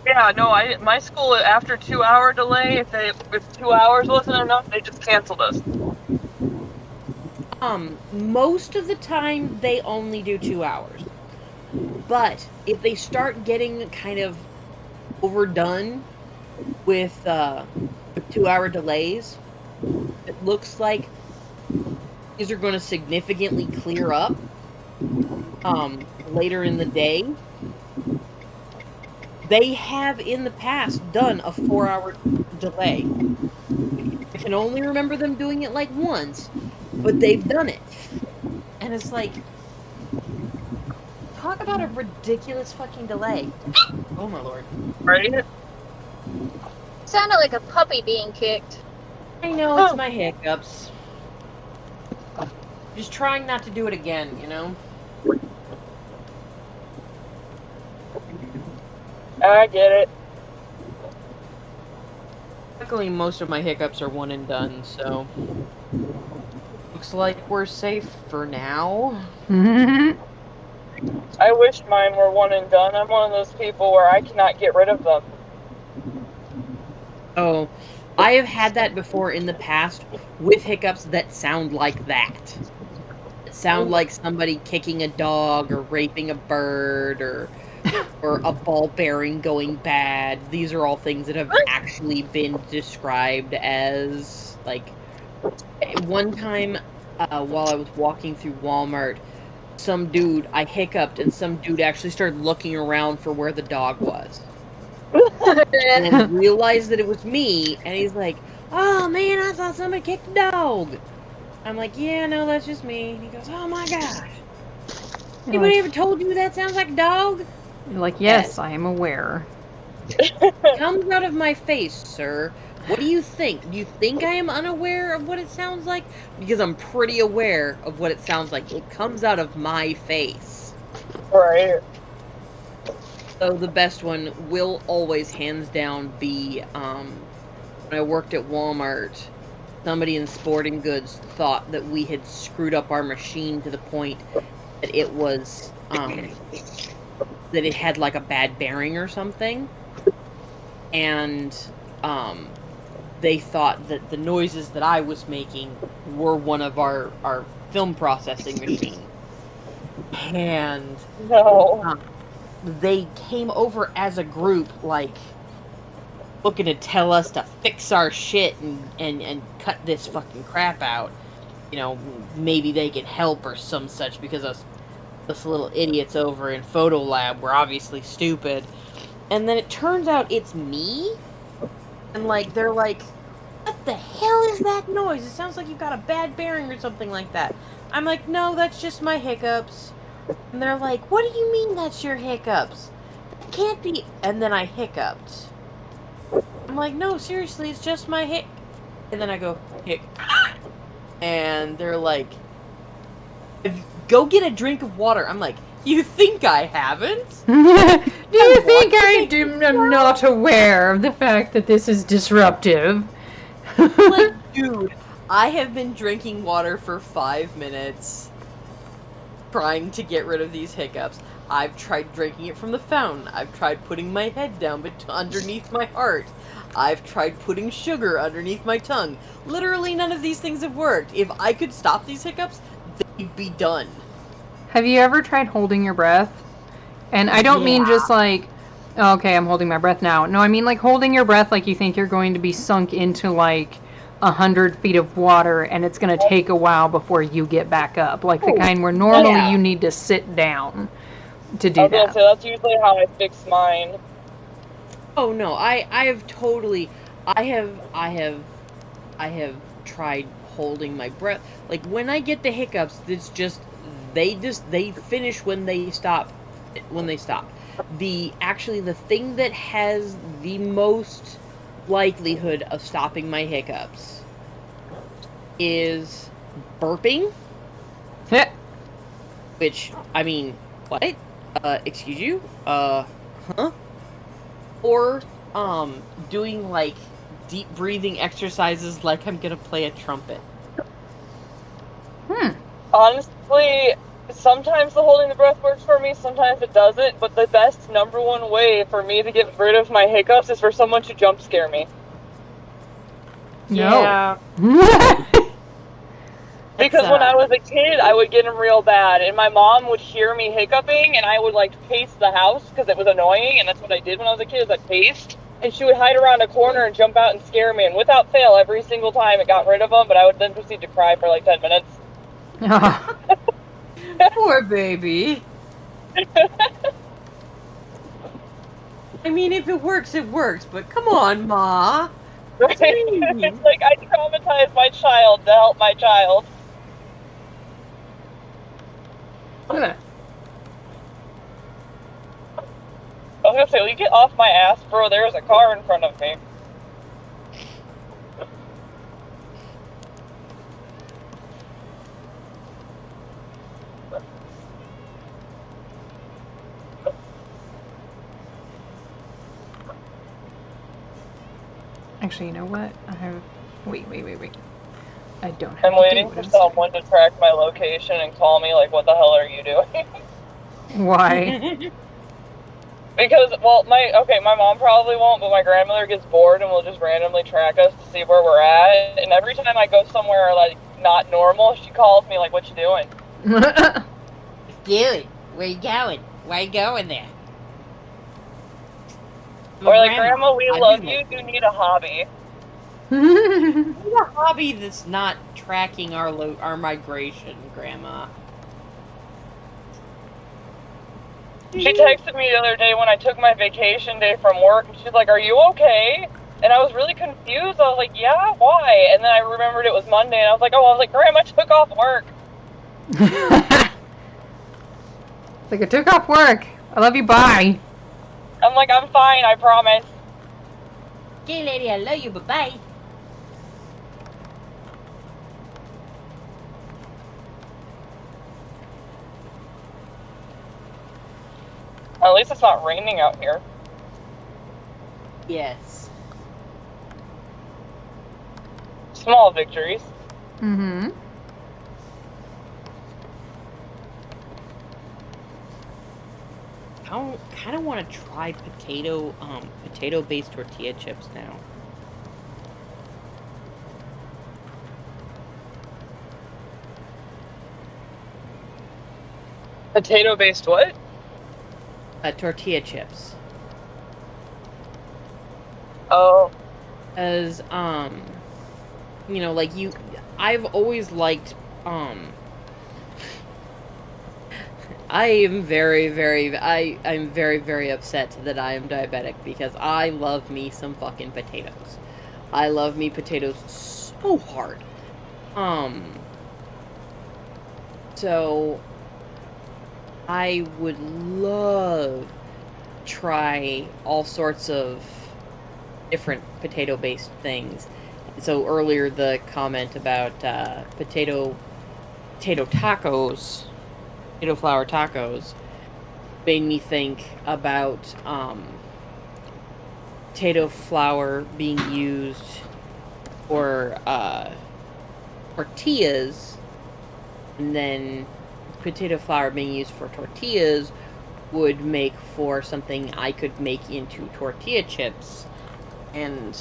Yeah, no, my school after 2-hour delay, if 2 hours wasn't enough, they just canceled us. Most of the time they only do 2 hours. But if they start getting kind of overdone with 2-hour delays, it looks like these are going to significantly clear up later in the day. They have in the past done a 4-hour delay. I can only remember them doing it like once, but they've done it. And it's like, talk about a ridiculous fucking delay. Oh my lord. Right? Sounded like a puppy being kicked. I know, it's my hiccups. Just trying not to do it again, you know? I get it. Luckily, most of my hiccups are one and done, so... Looks like we're safe for now. I wish mine were one and done. I'm one of those people where I cannot get rid of them. Oh, I have had that before in the past with hiccups that sound like that. That sound like somebody kicking a dog or raping a bird or a ball bearing going bad. These are all things that have actually been described as, like, one time while I was walking through Walmart, I hiccuped and some dude actually started looking around for where the dog was. And then realized that it was me, and he's like, "Oh man, I thought somebody kicked the dog." I'm like, "Yeah, no, that's just me." And he goes, "Oh my gosh. Anybody ever told you that sounds like a dog?" You're like, yes, I am aware. It comes out of my face, sir. What do you think? Do you think I am unaware of what it sounds like? Because I'm pretty aware of what it sounds like. It comes out of my face. Right. So the best one will always, hands down, be when I worked at Walmart, somebody in sporting goods thought that we had screwed up our machine to the point that it was that it had like a bad bearing or something, and they thought that the noises that I was making were one of our film processing machines. And No. they came over as a group, like, looking to tell us to fix our shit and cut this fucking crap out. You know, maybe they could help or some such, because us little idiots over in Photo Lab were obviously stupid. And then it turns out it's me. And, like, they're like, "What the hell is that noise? It sounds like you've got a bad bearing or something like that." I'm like, "No, that's just my hiccups." And they're like, "What do you mean that's your hiccups? That can't be..." And then I hiccuped. I'm like, "No, seriously, it's just my hic..." And then I go, hic. And they're like, "Go get a drink of water." I'm like, "You think I haven't?" Do you think I'm not aware of the fact that this is disruptive? Like, dude, I have been drinking water for 5 minutes, trying to get rid of these hiccups. I've tried drinking it from the fountain. I've tried putting my head down underneath my heart. I've tried putting sugar underneath my tongue. Literally none of these things have worked. If I could stop these hiccups, they'd be done. Have you ever tried holding your breath? And I don't mean just like, okay, I'm holding my breath now. No, I mean like holding your breath like you think you're going to be sunk into like 100 feet of water and it's going to take a while before you get back up. Like the kind where normally you need to sit down to do that. So that's usually how I fix mine. Oh no, I have totally, I have tried holding my breath. Like when I get the hiccups, it's just they finish when they stop. When they stop, the thing that has the most likelihood of stopping my hiccups is burping. Which, I mean, what? Excuse you? Huh? Or, doing, like, deep breathing exercises like I'm gonna play a trumpet. Honestly, sometimes the holding the breath works for me, sometimes it doesn't, but the best number one way for me to get rid of my hiccups is for someone to jump scare me. Yeah. Because when I was a kid, I would get them real bad, and my mom would hear me hiccuping, and I would, like, pace the house, because it was annoying, and that's what I did when I was a kid, is I paced, and she would hide around a corner and jump out and scare me, and without fail, every single time it got rid of them, but I would then proceed to cry for, like, 10 minutes. Poor baby. I mean, if it works, but come on, Ma. Right? It's like, I traumatized my child to help my child. I was gonna say, will you get off my ass, bro? There's a car in front of me. Actually, you know what? I have. Wait. I don't have. I'm to waiting do for what someone to track my location and call me, like, what the hell are you doing? Why? Because, well, my mom probably won't, but my grandmother gets bored and will just randomly track us to see where we're at, and every time I go somewhere, like, not normal, she calls me, like, what you doing? Dude, where you going? Why you going there? Or, like, Grandma, we love you, you need a hobby. Need a hobby that's not tracking our migration, Grandma. She texted me the other day when I took my vacation day from work, and she's like, are you okay? And I was really confused. I was like, yeah, why? And then I remembered it was Monday, and I was like, Grandma took off work. Like, I took off work. I love you, bye. I'm like, I'm fine, I promise. Okay, lady, I love you, bye-bye. At least it's not raining out here. Yes. Small victories. Mm-hmm. I kind of want to try potato-based tortilla chips now. Potato-based what? Tortilla chips. Oh. As, you know, like I've always liked, I'm very, very upset that I am diabetic because I love me some fucking potatoes. I love me potatoes so hard. So I would love to try all sorts of different potato-based things. So earlier the comment about potato tacos, potato flour tacos, made me think about potato flour being used for tortillas, and then potato flour being used for tortillas would make for something I could make into tortilla chips. And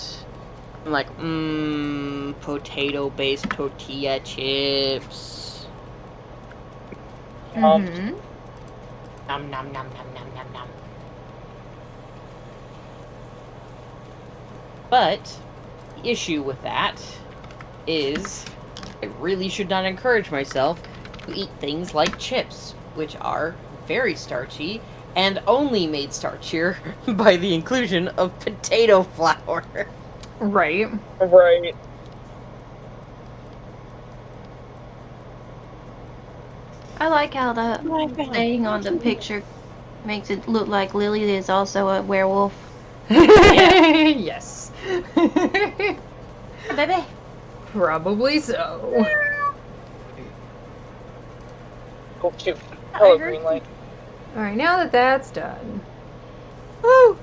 I'm like, potato-based tortilla chips. Mm-hmm. Nom nom nom nom nom nom nom. But the issue with that is I really should not encourage myself to eat things like chips, which are very starchy and only made starchier by the inclusion of potato flour. Right. Right. I like how the thing on the picture makes it look like Lily is also a werewolf. Yes. Baby. Probably so. Oh, shoot. Hello, green light. Alright, now that that's done. Woo!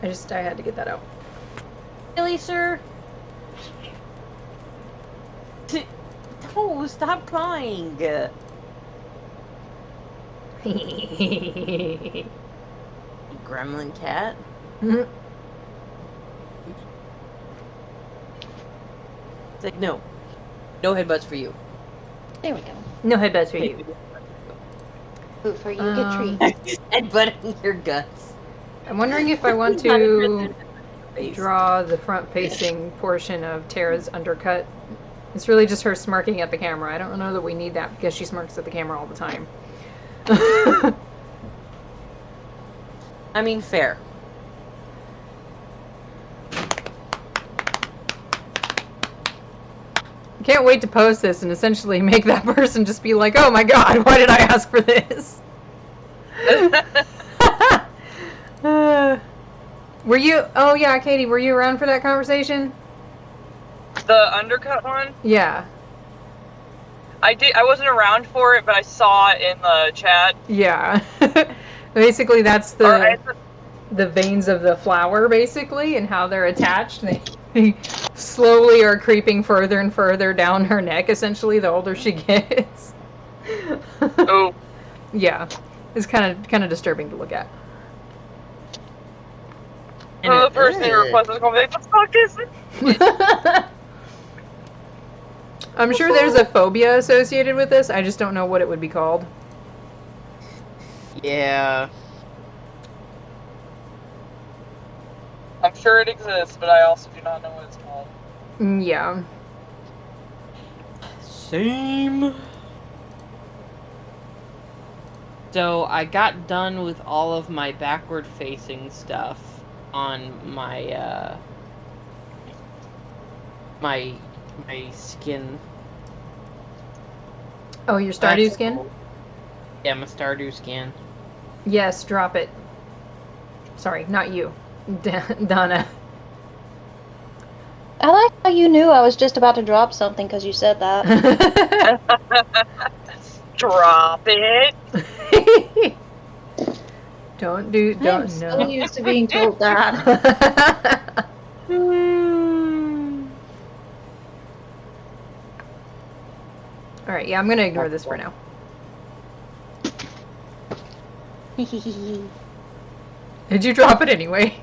I had to get that out. Really, sir? No, stop crying. Gremlin cat? It's like, no. No headbutts for you. There we go. No headbutts for you. Food for you, get treats. Headbutting your guts. I'm wondering if I want to draw the front-facing portion of Tara's undercut. It's really just her smirking at the camera. I don't know that we need that because she smirks at the camera all the time. I mean, fair. Can't wait to post this and essentially make that person just be like, oh my god, why did I ask for this? Were you, oh yeah, Katie, were you around for that conversation? The undercut one? Yeah. I wasn't around for it, but I saw it in the chat. Yeah. Basically, that's the veins of the flower, basically, and how they're attached. They slowly are creeping further and further down her neck, essentially, the older she gets. Oh. Yeah. It's kind of disturbing to look at. The person who requested the conversation, what the fuck is it? I'm sure there's a phobia associated with this. I just don't know what it would be called. Yeah. I'm sure it exists, but I also do not know what it's called. Yeah. Same. So I got done with all of my backward-facing stuff on my my skin. Oh, your Stardew skin? Yeah, my Stardew skin. Yes, drop it. Sorry, not you. Donna. I like how you knew I was just about to drop something because you said that. Drop it. Don't I'm so know. used to being told that. Alright, yeah, I'm gonna ignore this for now. Did you drop it anyway?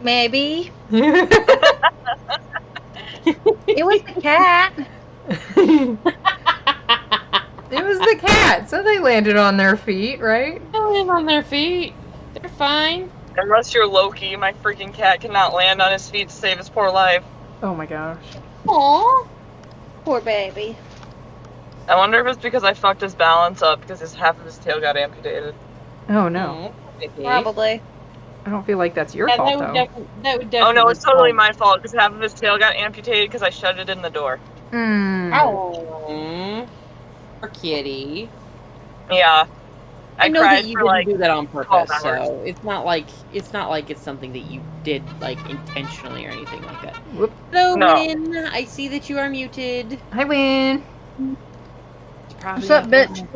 Maybe. It was the cat. It was the cat, so they landed on their feet, right? They land on their feet. They're fine. Unless you're Loki, my freaking cat cannot land on his feet to save his poor life. Oh my gosh. Aww. Poor baby. I wonder if it's because I fucked his balance up because half of his tail got amputated. Oh no. Probably. I don't feel like that's your Yeah, fault, that though. would definitely Oh no, it's totally fall. my fault because half of his tail got amputated because I shut it in the door. Oh. Poor kitty. Yeah. I know cried that you for didn't like do that on 12 purpose, hours. so it's not like it's something that you did like intentionally or anything like that. Whoop. Hello, No. Win. I see that you are muted. Hi, Win. Probably What's up, bitch?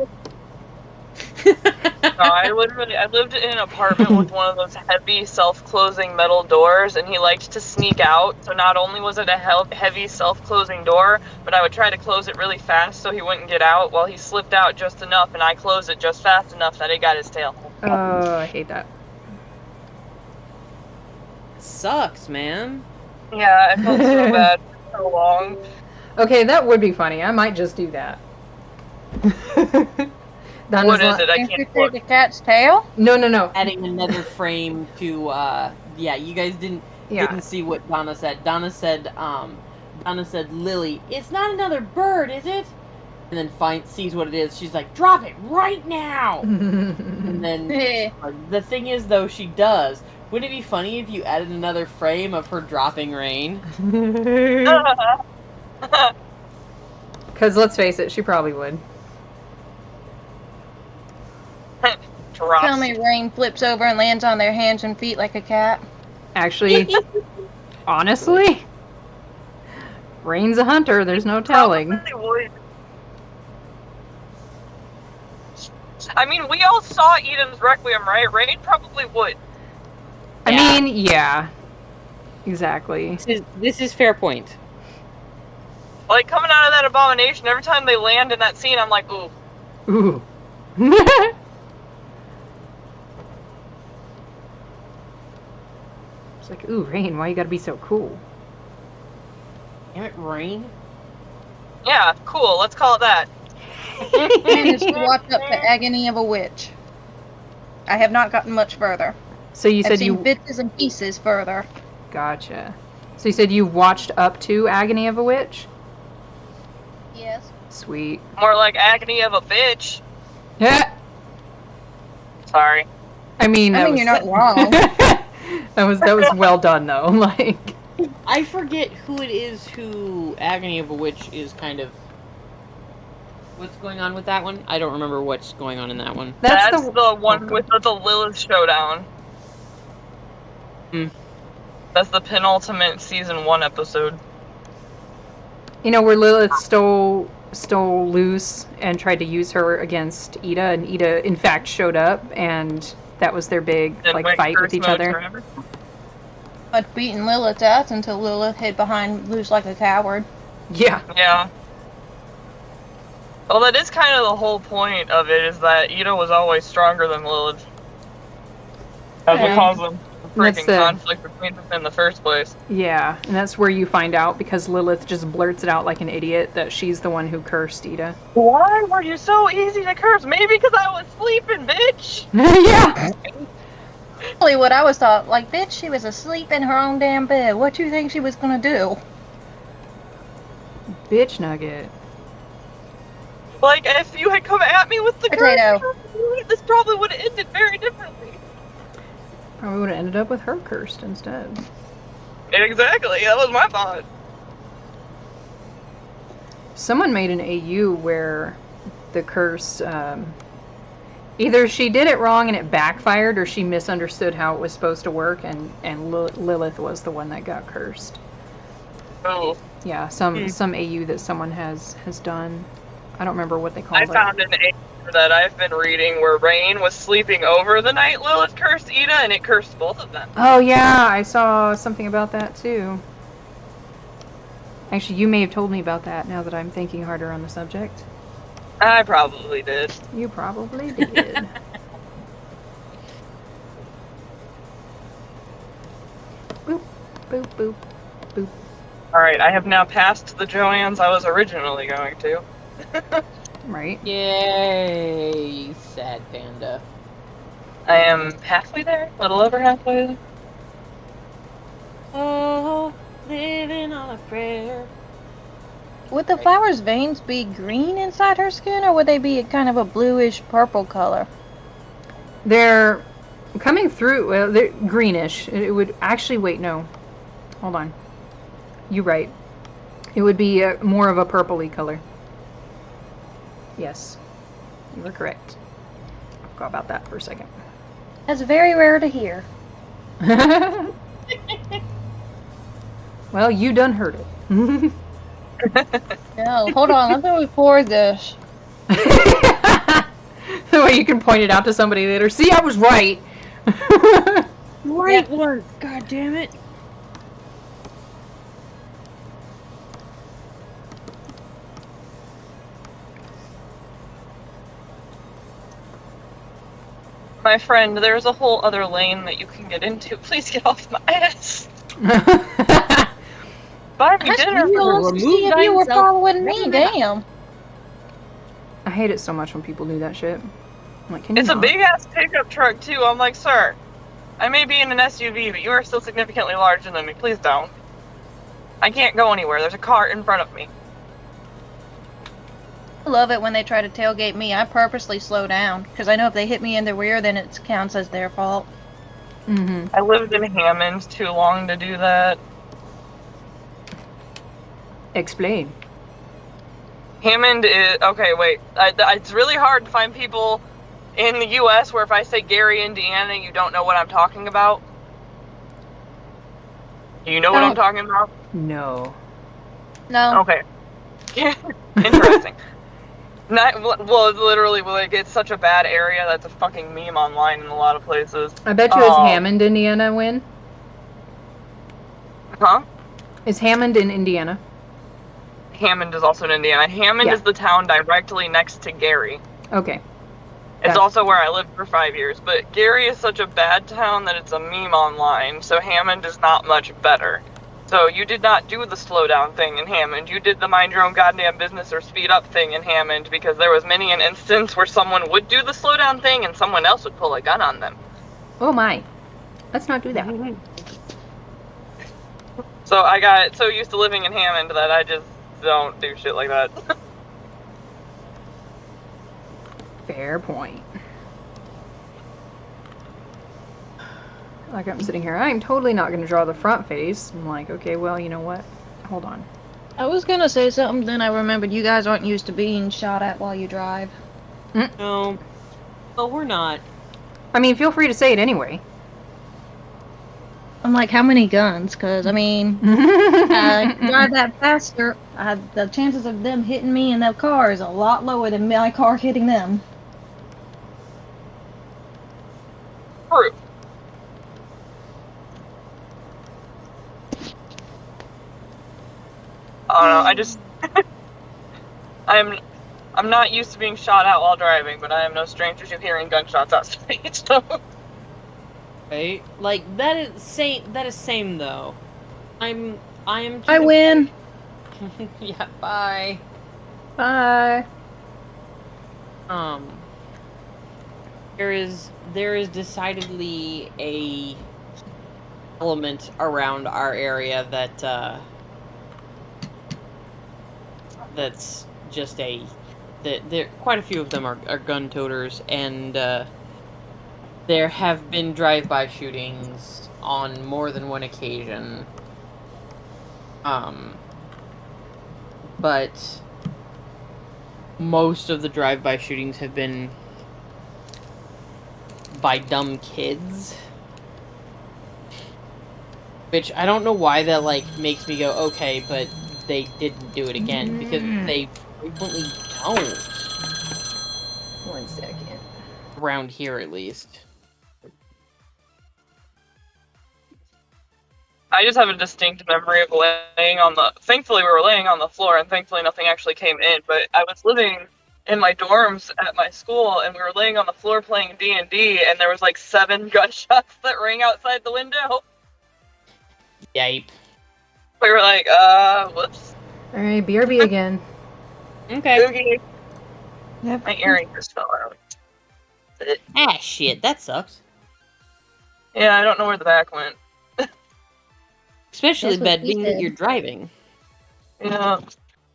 No, I lived in an apartment with one of those heavy self-closing metal doors, and he liked to sneak out. So not only was it a heavy self-closing door, but I would try to close it really fast so he wouldn't get out. Well, he slipped out just enough, and I closed it just fast enough that he got his tail. Oh, I hate that. Sucks, man. Yeah, I felt so bad for so long. Okay, that would be funny. I might just do that. Donna's What is li- it? I can't look. The cat's tail? No. Adding another frame to yeah, you guys didn't see what Donna said. Donna said Lily, it's not another bird, is it? and then sees what it is. She's like, "Drop it right now!" And then the thing is, though, she does. Wouldn't it be funny if you added another frame of her dropping rain? Because let's face it, she probably would. Drops. Tell me rain flips over and lands on their hands and feet like a cat. Actually, honestly, Rain's a hunter. There's no telling. Probably would. I mean, we all saw Eden's Requiem, right? Rain probably would. I Yeah. mean, yeah. Exactly. This is fair point. Like, coming out of that abomination, every time they land in that scene, I'm like, ooh. Ooh. It's like, ooh, Rain, why you gotta be so cool? Damn it, rain. Yeah, cool, let's call it that. Managed to watch up the agony of a witch. I have not gotten much further. So you I've said seen you... bits and pieces further. Gotcha. So you said you watched up to Agony of a Witch? Yes. Sweet. More like agony of a bitch. Yeah. Sorry. I mean, I mean, you're not wrong. that was well done though. Like, I forget who it is who Agony of a Witch is kind of... What's going on with that one? I don't remember what's going on in that one. That's the one with the Lilith showdown. Hmm. That's the penultimate season 1 episode. you know, where Lilith stole loose and tried to use her against Ida, and Ida in fact showed up, and that was their big And went fight with curse each mode other. forever. I'd beaten Lilith's ass until Lilith hid behind Luz like a coward. Yeah. Yeah. Well, that is kind of the whole point of it, is that Ida was always stronger than Lilith. That's what Yeah. caused them That's freaking the- conflict between them in the first place. Yeah, and that's where you find out, because Lilith just blurts it out like an idiot that she's the one who cursed Ida. Why were you so easy to curse? Maybe because I was sleeping, bitch! Yeah. Really, what I was thought, like, bitch, she was asleep in her own damn bed. What you think she was gonna do? Bitch nugget. Like, if you had come at me with the Potato. curse, this probably would have ended very differently. Probably would have ended up with her cursed instead. Exactly, that was my thought. Someone made an AU where the curse, either she did it wrong and it backfired, or she misunderstood how it was supposed to work, and Lilith was the one that got cursed. Oh. Yeah, some AU that someone has done. I don't remember what they called I it. found an answer that I've been reading where Rain was sleeping over the night Lilith cursed Ida, and it cursed both of them. Oh yeah, I saw something about that too. Actually, you may have told me about that now that I'm thinking harder on the subject. I probably did. You probably did. Boop, boop, boop, boop. Alright, I have now passed the Joannes I was originally going to. Right. Yay, sad panda. I am halfway there, a little over halfway there. Oh, living on a prayer. Would the flower's veins be green inside her skin, or would they be kind of a bluish purple color? They're coming through. Well, they're greenish. It would actually. Wait, no. Hold on. You're right. It would be more of a purpley color. Yes, you were correct. I forgot about that for a second. That's very rare to hear. Well, you done heard it. No, hold on, let me record this. That way you can point it out to somebody later. See, I was right. Right work, god damn it. My friend, there's a whole other lane that you can get into. Please get off my ass. Buy me dinner. To see if you were following me, damn. I hate it so much when people do that shit. I'm like, can you It's a not? big ass pickup truck too. I'm like, sir, I may be in an SUV, but you are still significantly larger than me. Please don't. I can't go anywhere. There's a car in front of me. I love it when they try to tailgate me. I purposely slow down because I know if they hit me in the rear, then it counts as their fault. Mm-hmm. I lived in Hammond too long to do that. Explain. Hammond is okay. Wait, it's really hard to find people in the U.S. where if I say Gary, Indiana, you don't know what I'm talking about. Do you know what I'm talking about? No. No. Okay. Interesting. Well, it's literally like it's such a bad area that's a fucking meme online in a lot of places. I bet you it's Hammond, Indiana, Win? Huh? Is Hammond in Indiana? Hammond is also in Indiana. Hammond Yeah. is the town directly next to Gary. Okay. It's Gotcha. also where I lived for 5 years, but Gary is such a bad town that it's a meme online, so Hammond is not much better. So you did not do the slow down thing in Hammond. You did the mind your own goddamn business or speed up thing in Hammond, because there was many an instance where someone would do the slow down thing and someone else would pull a gun on them. Oh my. Let's not do that. So I got so used to living in Hammond that I just don't do shit like that. Fair point. Like I'm sitting here, I'm totally not going to draw the front face. I'm like, okay, well, you know what? Hold on. I was gonna say something, then I remembered you guys aren't used to being shot at while you drive. No. Well, we're not. I mean, feel free to say it anyway. I'm like, how many guns? Because, I mean, drive that faster, the chances of them hitting me in that car is a lot lower than my car hitting them. True. I don't know, I just I'm not used to being shot at while driving, but I am no stranger to hearing gunshots outside, so Right? Like that is same though. I am I win. Yeah, bye. Bye. There is decidedly a element around our area that that's just there quite a few of them are gun toters, and there have been drive-by shootings on more than one occasion. But most of the drive-by shootings have been by dumb kids. Which I don't know why that like makes me go, okay, but they didn't do it again, because they frequently don't. 1 second. Around here at least. I just have a distinct memory of laying on the thankfully we were laying on the floor and thankfully nothing actually came in, but I was living in my dorms at my school and we were laying on the floor playing D&D and there was like 7 gunshots that rang outside the window. Yipe. We were like, whoops. Alright, BRB again. Okay. Okay. Yep. My earring just fell out. Ah, shit, that sucks. Yeah, I don't know where the back went. Especially That's what bad he being that said. you're driving. Yeah.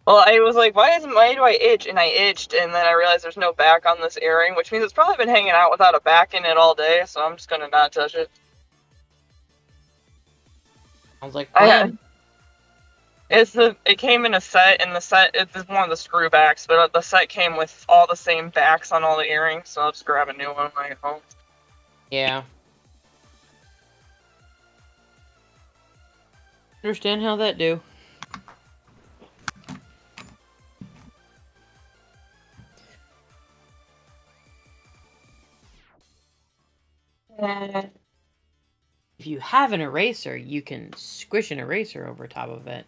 Well, I was like, why do I itch? And I itched, and then I realized there's no back on this earring, which means it's probably been hanging out without a back in it all day, so I'm just gonna not touch it. I was like, It came in a set, and the set it's one of the screw backs, but the set came with all the same backs on all the earrings, so I'll just grab a new one when I get home. yeah. Understand how that do. If you have an eraser, you can squish an eraser over top of it,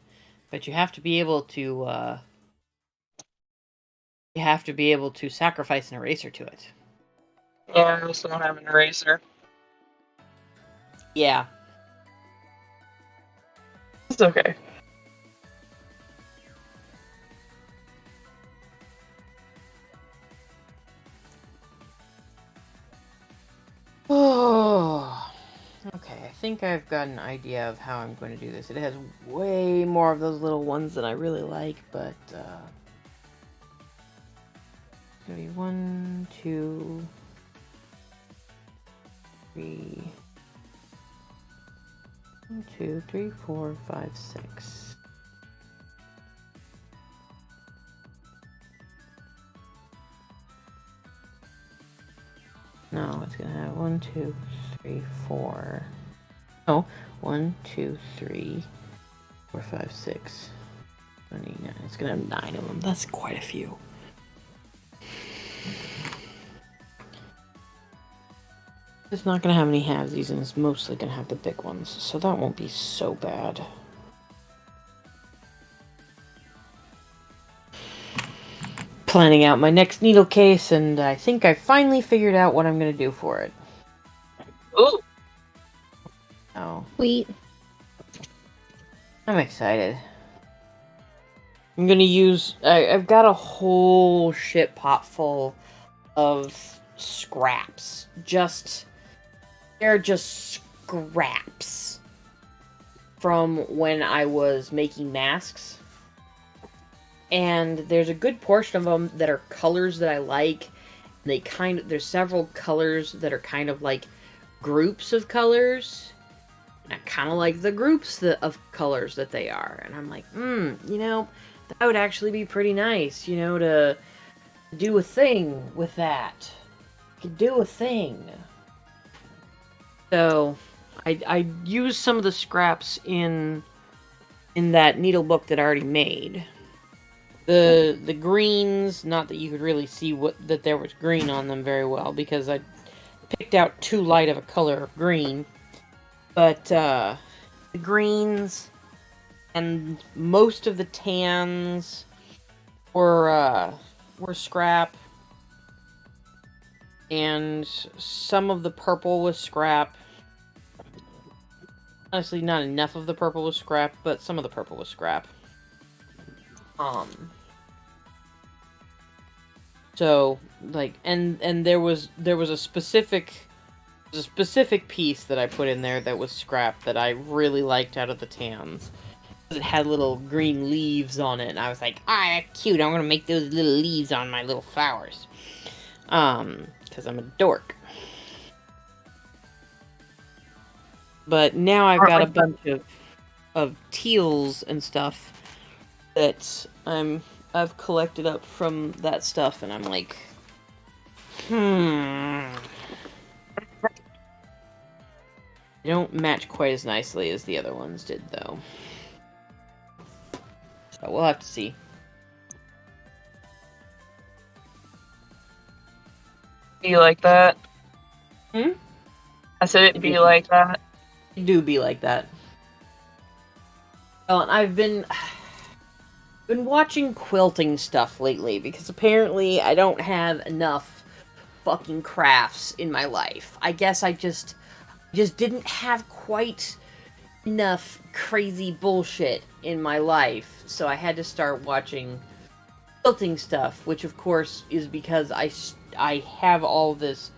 but you have to be able to sacrifice an eraser to it. Yeah, I also don't have an eraser. Yeah. It's okay. Oh. Okay, I think I've got an idea of how I'm going to do this. It has way more of those little ones than I really like, but gonna be 1, 2, 3. 1, 2, 3, 4, 5, 6. No, it's gonna have 1, 2, 3, 4. No, 1, 2, 3, 4, 5, 6. 29. It's gonna have 9 of them. That's quite a few. It's not gonna have any halvesies, and it's mostly gonna have the big ones, so that won't be so bad. Planning out my next needle case, and I think I finally figured out what I'm gonna do for it. Ooh. Oh, Sweet. I'm excited. I'm gonna use. I've got a whole shit pot full of scraps. They're just scraps from when I was making masks. And there's a good portion of them that are colors that I like. There's several colors that are kind of like groups of colors. And I kind of like the groups of colors that they are. And I'm like, that would actually be pretty nice, to do a thing with that. Could do a thing. So, I used some of the scraps in that needle book that I already made. The greens, not that you could really see that there was green on them very well, because I picked out too light of a color of green. But the greens and most of the tans were scrap, and some of the purple was scrap. Honestly, not enough of the purple was scrap, but some of the purple was scrap. So, like, and there was a specific piece that I put in there that was scrap that I really liked out of the tans. It had little green leaves on it, and I was like, that's cute, I'm gonna make those little leaves on my little flowers. Because I'm a dork. But now I've got a bunch of teals and stuff that I've collected up from that stuff, and I'm like, They don't match quite as nicely as the other ones did, though. So we'll have to see. Be like that. Hmm? I said it'd be like that. It do be like that. Well, and I've been watching quilting stuff lately, because apparently I don't have enough fucking crafts in my life. I guess I just didn't have quite enough crazy bullshit in my life, so I had to start watching quilting stuff, which of course is because I have all this,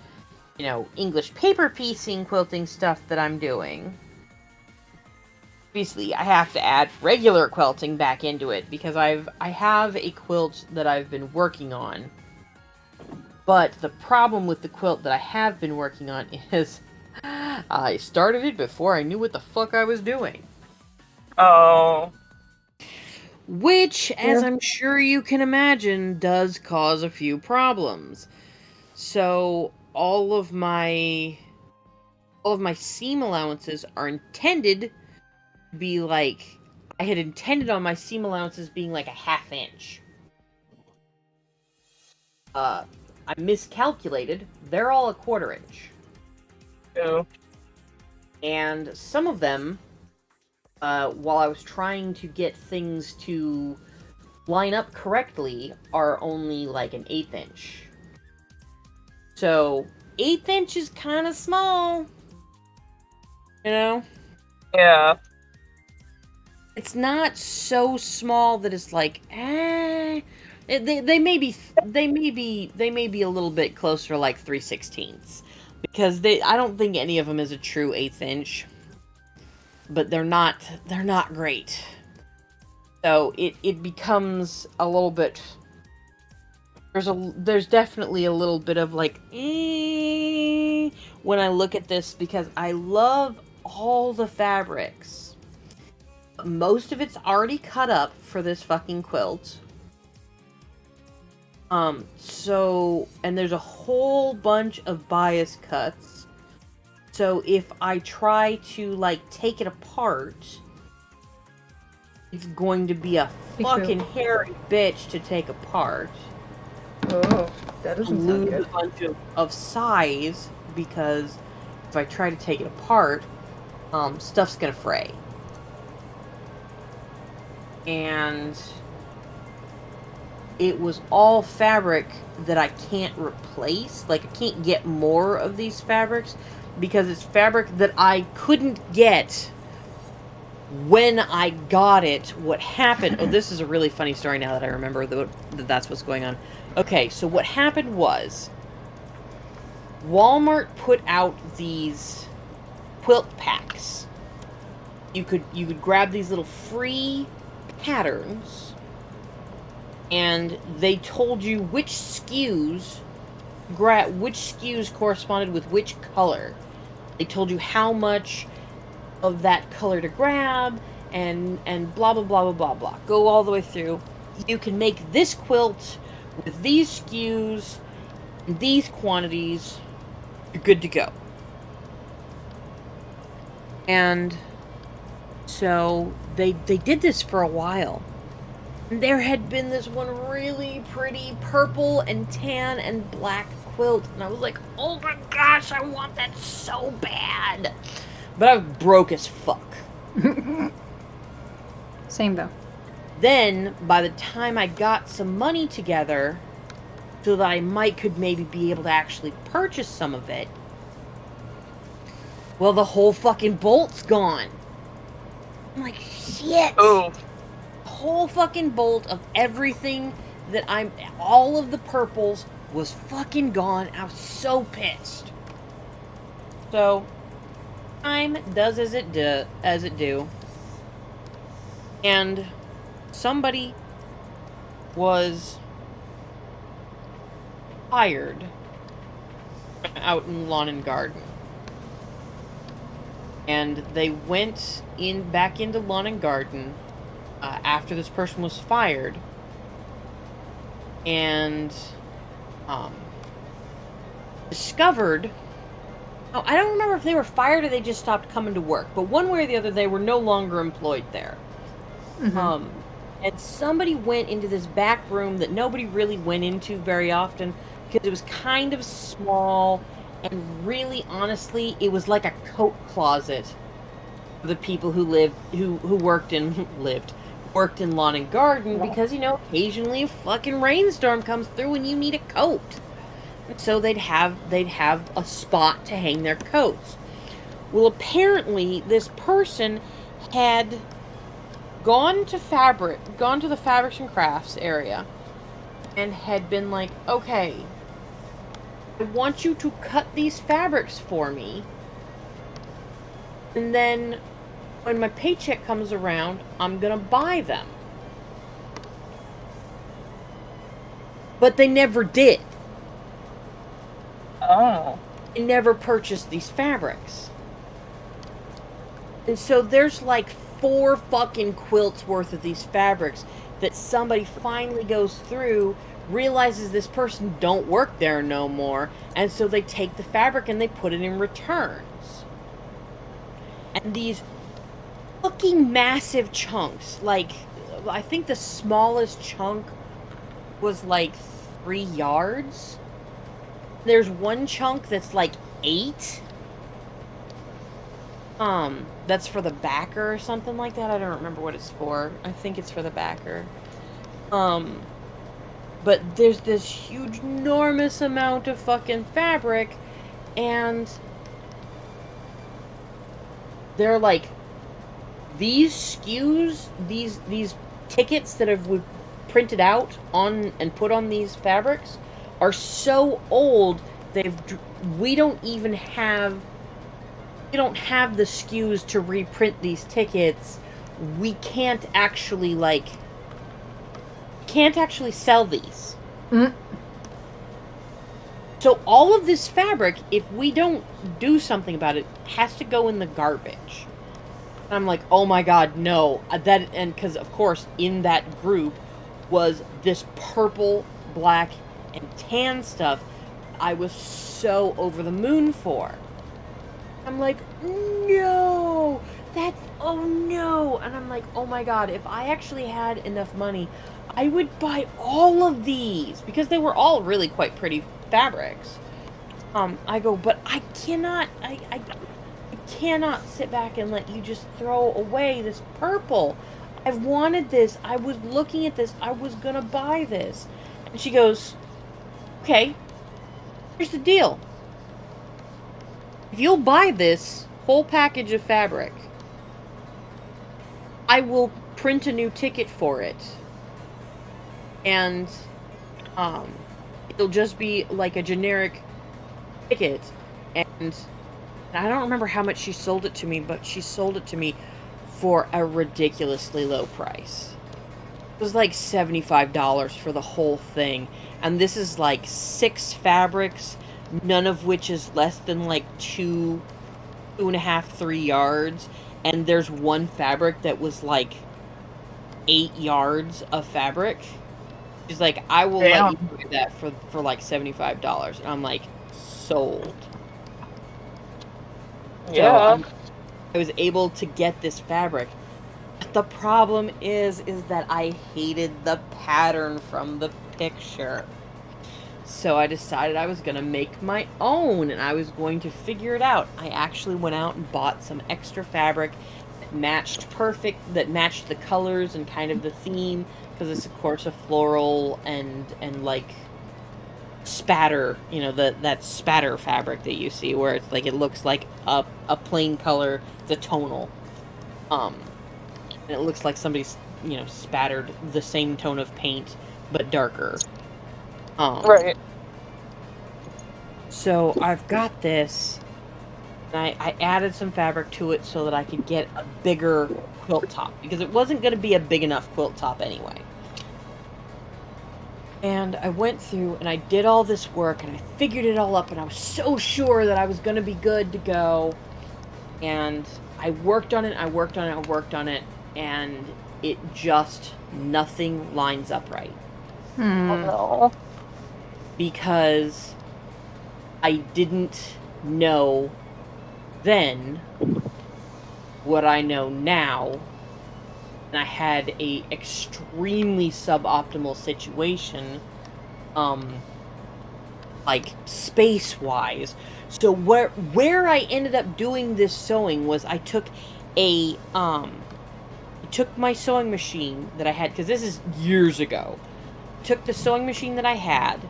English paper piecing quilting stuff that I'm doing. Obviously, I have to add regular quilting back into it, because I have a quilt that I've been working on. But the problem with the quilt that I have been working on is I started it before I knew what the fuck I was doing. Oh. Which, as I'm sure you can imagine, does cause a few problems. So, all of my seam allowances are intended to be like, I had intended on my seam allowances being like a 1/2 inch. I miscalculated. They're all a 1/4 inch. Ew. And some of them, while I was trying to get things to line up correctly, are only like an 1/8 inch. So, 1/8 inch is kind of small. Yeah. It's not so small that it's like, They may be a little bit closer to like 3/16, because I don't think any of them is a true 1/8 inch, but they're not great. So it becomes a little bit there's definitely a little bit of like when I look at this, because I love all the fabrics. Most of it's already cut up for this fucking quilt. So, and there's a whole bunch of bias cuts. So if I try to, like, take it apart, it's going to be a fucking hairy bitch to take apart. Oh, that doesn't sound Lose good. a bunch of size, because if I try to take it apart, stuff's gonna fray. And it was all fabric that I can't replace. Like, I can't get more of these fabrics because it's fabric that I couldn't get when I got it. What happened... Oh, this is a really funny story now that I remember that's what's going on. Okay, so what happened was Walmart put out these quilt packs. You could grab these little free patterns, and they told you which SKUs corresponded with which color. They told you how much of that color to grab, and blah blah blah blah blah blah. Go all the way through. You can make this quilt with these SKUs, these quantities. You're good to go. And so they did this for a while. There had been this one really pretty purple and tan and black quilt, and I was like, oh my gosh, I want that so bad. But I was broke as fuck. Same though. Then, by the time I got some money together, so that I could maybe be able to actually purchase some of it, well, the whole fucking bolt's gone. I'm like, shit. Oh. Whole fucking bolt of everything that all of the purples was fucking gone. I was so pissed. So, time does as it do. And somebody was fired out in lawn and garden. And they went back into lawn and garden after this person was fired, and discovered... Oh, I don't remember if they were fired or they just stopped coming to work, but one way or the other, they were no longer employed there. Mm-hmm. And somebody went into this back room that nobody really went into very often, because it was kind of small, and really, honestly, it was like a coat closet for the people who worked in lawn and garden, because, occasionally a fucking rainstorm comes through and you need a coat. So they'd have a spot to hang their coats. Well, apparently this person had gone to the fabrics and crafts area, and had been like, okay, I want you to cut these fabrics for me, and then when my paycheck comes around, I'm gonna buy them. But they never did. Oh. They never purchased these fabrics. And so there's like 4 fucking quilts worth of these fabrics that somebody finally goes through, realizes this person don't work there no more, and so they take the fabric and they put it in returns. And these fucking massive chunks, like, I think the smallest chunk was like 3 yards. There's one chunk that's like 8. That's for the backer or something like that. I don't remember what it's for. I think it's for the backer. But there's this huge, enormous amount of fucking fabric, and they're like, these SKUs, these tickets that have printed out on and put on these fabrics are so old, we don't have the SKUs to reprint these tickets. We can't actually sell these. So all of this fabric, if we don't do something about it, has to go in the garbage. And I'm like, oh my god, no. And because, of course, in that group was this purple, black, and tan stuff I was so over the moon for. I'm like, no! Oh no! And I'm like, oh my god, if I actually had enough money, I would buy all of these, because they were all really quite pretty fabrics. I go, but I cannot sit back and let you just throw away this purple. I've wanted this. I was looking at this. I was gonna buy this. And she goes, okay, here's the deal. If you'll buy this whole package of fabric, I will print a new ticket for it. And it'll just be like a generic ticket. And I don't remember how much she sold it to me, but she sold it to me for a ridiculously low price. It was like $75 for the whole thing. And this is like 6 fabrics, none of which is less than like 2.5, 3 yards. And there's one fabric that was like 8 yards of fabric. She's like, I will let you do that for like $75. And I'm like, sold. Yeah. So I was able to get this fabric. But the problem is that I hated the pattern from the picture. So I decided I was going to make my own, and I was going to figure it out. I actually went out and bought some extra fabric that matched the colors and kind of the theme, because it's of course a floral and like spatter, that spatter fabric that you see, where it's like it looks like a plain color, it's a tonal, and it looks like somebody's spattered the same tone of paint but darker. Right. So I've got this, and I added some fabric to it so that I could get a bigger quilt top, because it wasn't going to be a big enough quilt top anyway. And I went through and I did all this work and I figured it all up, and I was so sure that I was going to be good to go. And I worked on it, and it just, nothing lines up right. Oh no. Because I didn't know then what I know now. And I had a extremely suboptimal situation, like space-wise. So where I ended up doing this sewing was I took my sewing machine that I had, because this is years ago. Took the sewing machine that I had,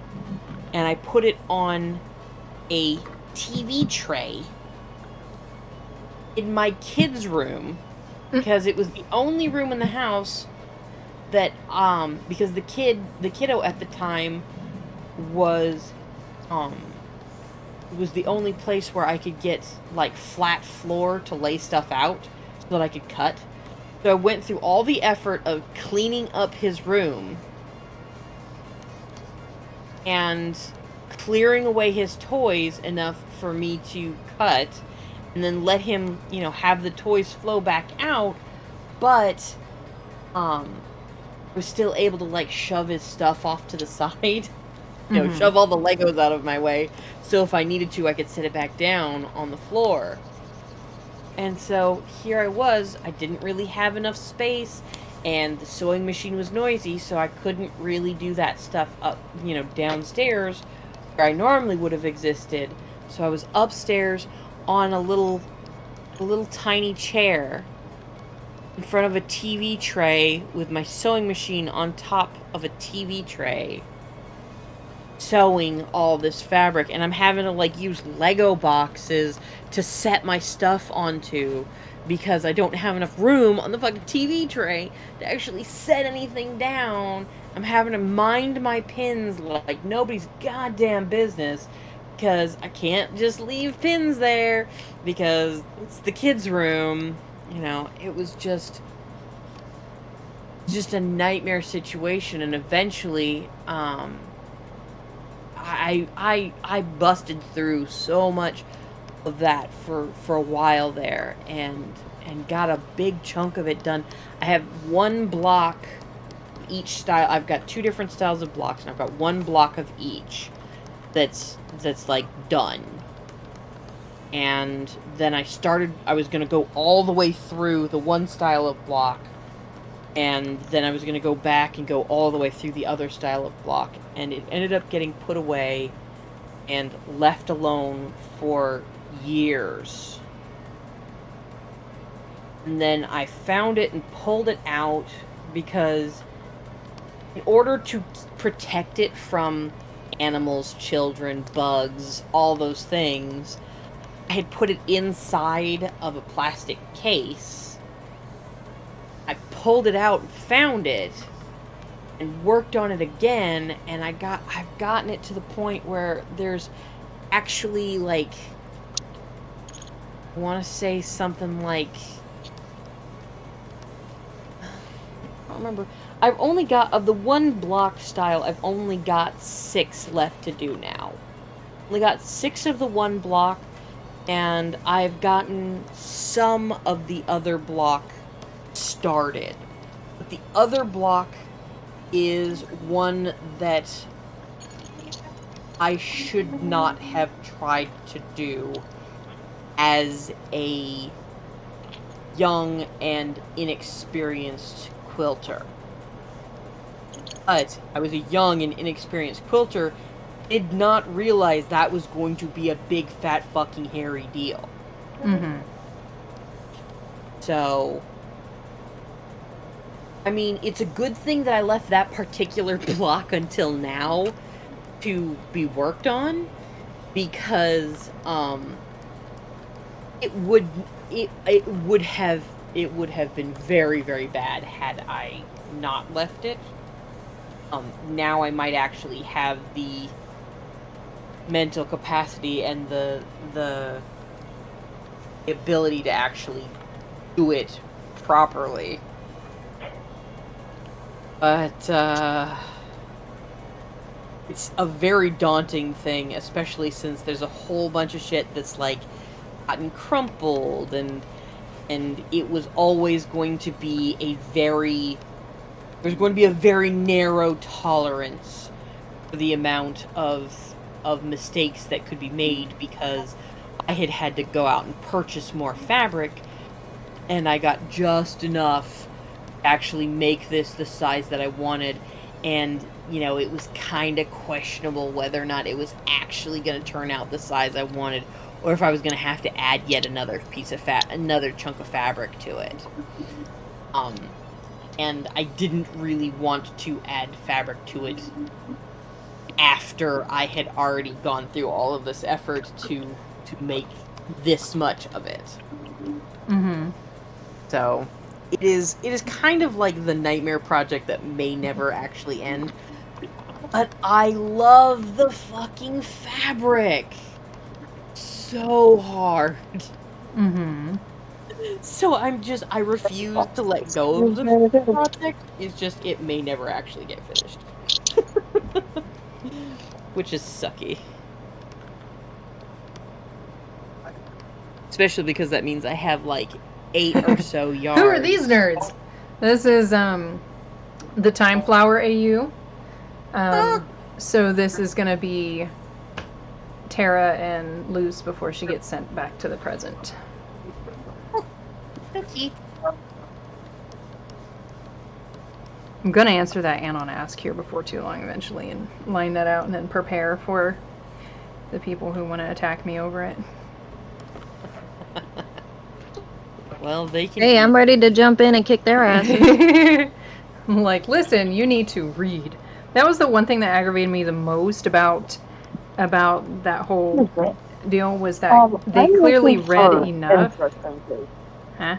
and I put it on a TV tray in my kids' room, because it was the only room in the house that, because the kiddo at the time was the only place where I could get like flat floor to lay stuff out so that I could cut. So I went through all the effort of cleaning up his room and clearing away his toys enough for me to cut, and then let him, have the toys flow back out, but was still able to like shove his stuff off to the side, shove all the Legos out of my way, so if I needed to, I could set it back down on the floor. And so here I didn't really have enough space, and the sewing machine was noisy, so I couldn't really do that stuff up, downstairs where I normally would have existed. So I was upstairs on a little tiny chair in front of a TV tray with my sewing machine on top of a TV tray, sewing all this fabric, and I'm having to like use Lego boxes to set my stuff onto, because I don't have enough room on the fucking TV tray to actually set anything down. I'm having to mind my pins like nobody's goddamn business, because I can't just leave pins there because it's the kids' room. It was just a nightmare situation, and eventually I I busted through so much of that for a while there, and got a big chunk of it done. I have one block of each style. I've got 2 different styles of blocks, and I've got one block of each that's like done. And then I was going to go all the way through the one style of block, and then I was going to go back and go all the way through the other style of block, and it ended up getting put away and left alone for years. And then I found it and pulled it out because in order to protect it from animals, children, bugs, all those things, I had put it inside of a plastic case. I pulled it out and found it and worked on it again, and I've gotten it to the point where there's actually, like, I want to say something like, I don't remember. I've only got, of the one block style, I've only got 6 left to do now. Only got 6 of the one block, and I've gotten some of the other block started. But the other block is one that I should not have tried to do as a young and inexperienced quilter. But I was a young and inexperienced quilter, did not realize that was going to be a big, fat, fucking hairy deal. Mm-hmm. So, I mean, it's a good thing that I left that particular block until now to be worked on, because it would have been very, very bad had I not left it. Now I might actually have the mental capacity and the ability to actually do it properly. But it's a very daunting thing, especially since there's a whole bunch of shit that's like gotten crumpled, and it was always going to be there's going to be a very narrow tolerance for the amount of mistakes that could be made, because I had to go out and purchase more fabric, and I got just enough to actually make this the size that I wanted, and it was kind of questionable whether or not it was actually going to turn out the size I wanted, or if I was going to have to add yet another another chunk of fabric to it. And I didn't really want to add fabric to it after I had already gone through all of this effort to make this much of it. Mm-hmm. So it is kind of like the nightmare project that may never actually end. But I love the fucking fabric so hard. Mm-hmm. So I refuse to let go of the project. It's just, it may never actually get finished. Which is sucky. Especially because that means I have like 8 or so yards. Who are these nerds? This is the Time Flower AU. So this is gonna be Tara and Luce before she gets sent back to the present. Okay. I'm gonna answer that Anon Ask here before too long eventually, and line that out and then prepare for the people who want to attack me over it. Well, they can. Hey, I'm ready to jump in and kick their ass. I'm like, listen, you need to read. That was the one thing that aggravated me the most about that whole deal, was that they clearly read enough. Huh?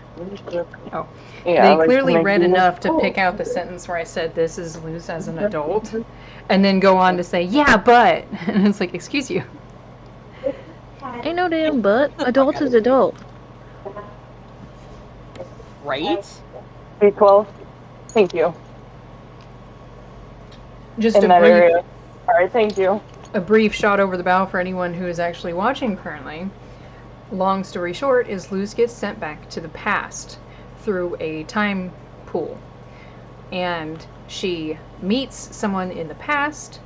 Oh. Yeah, they clearly read enough to pick out the sentence where I said this is Luce as an adult, and then go on to say, yeah, but. And it's like, excuse you. Ain't no damn but. Adult is adult. Right? B12. Thank you. Just In a that brief, area. Alright, thank you. a brief shot over the bow for anyone who is actually watching currently. Long story short is Luz gets sent back to the past through a time pool. And she meets someone in the past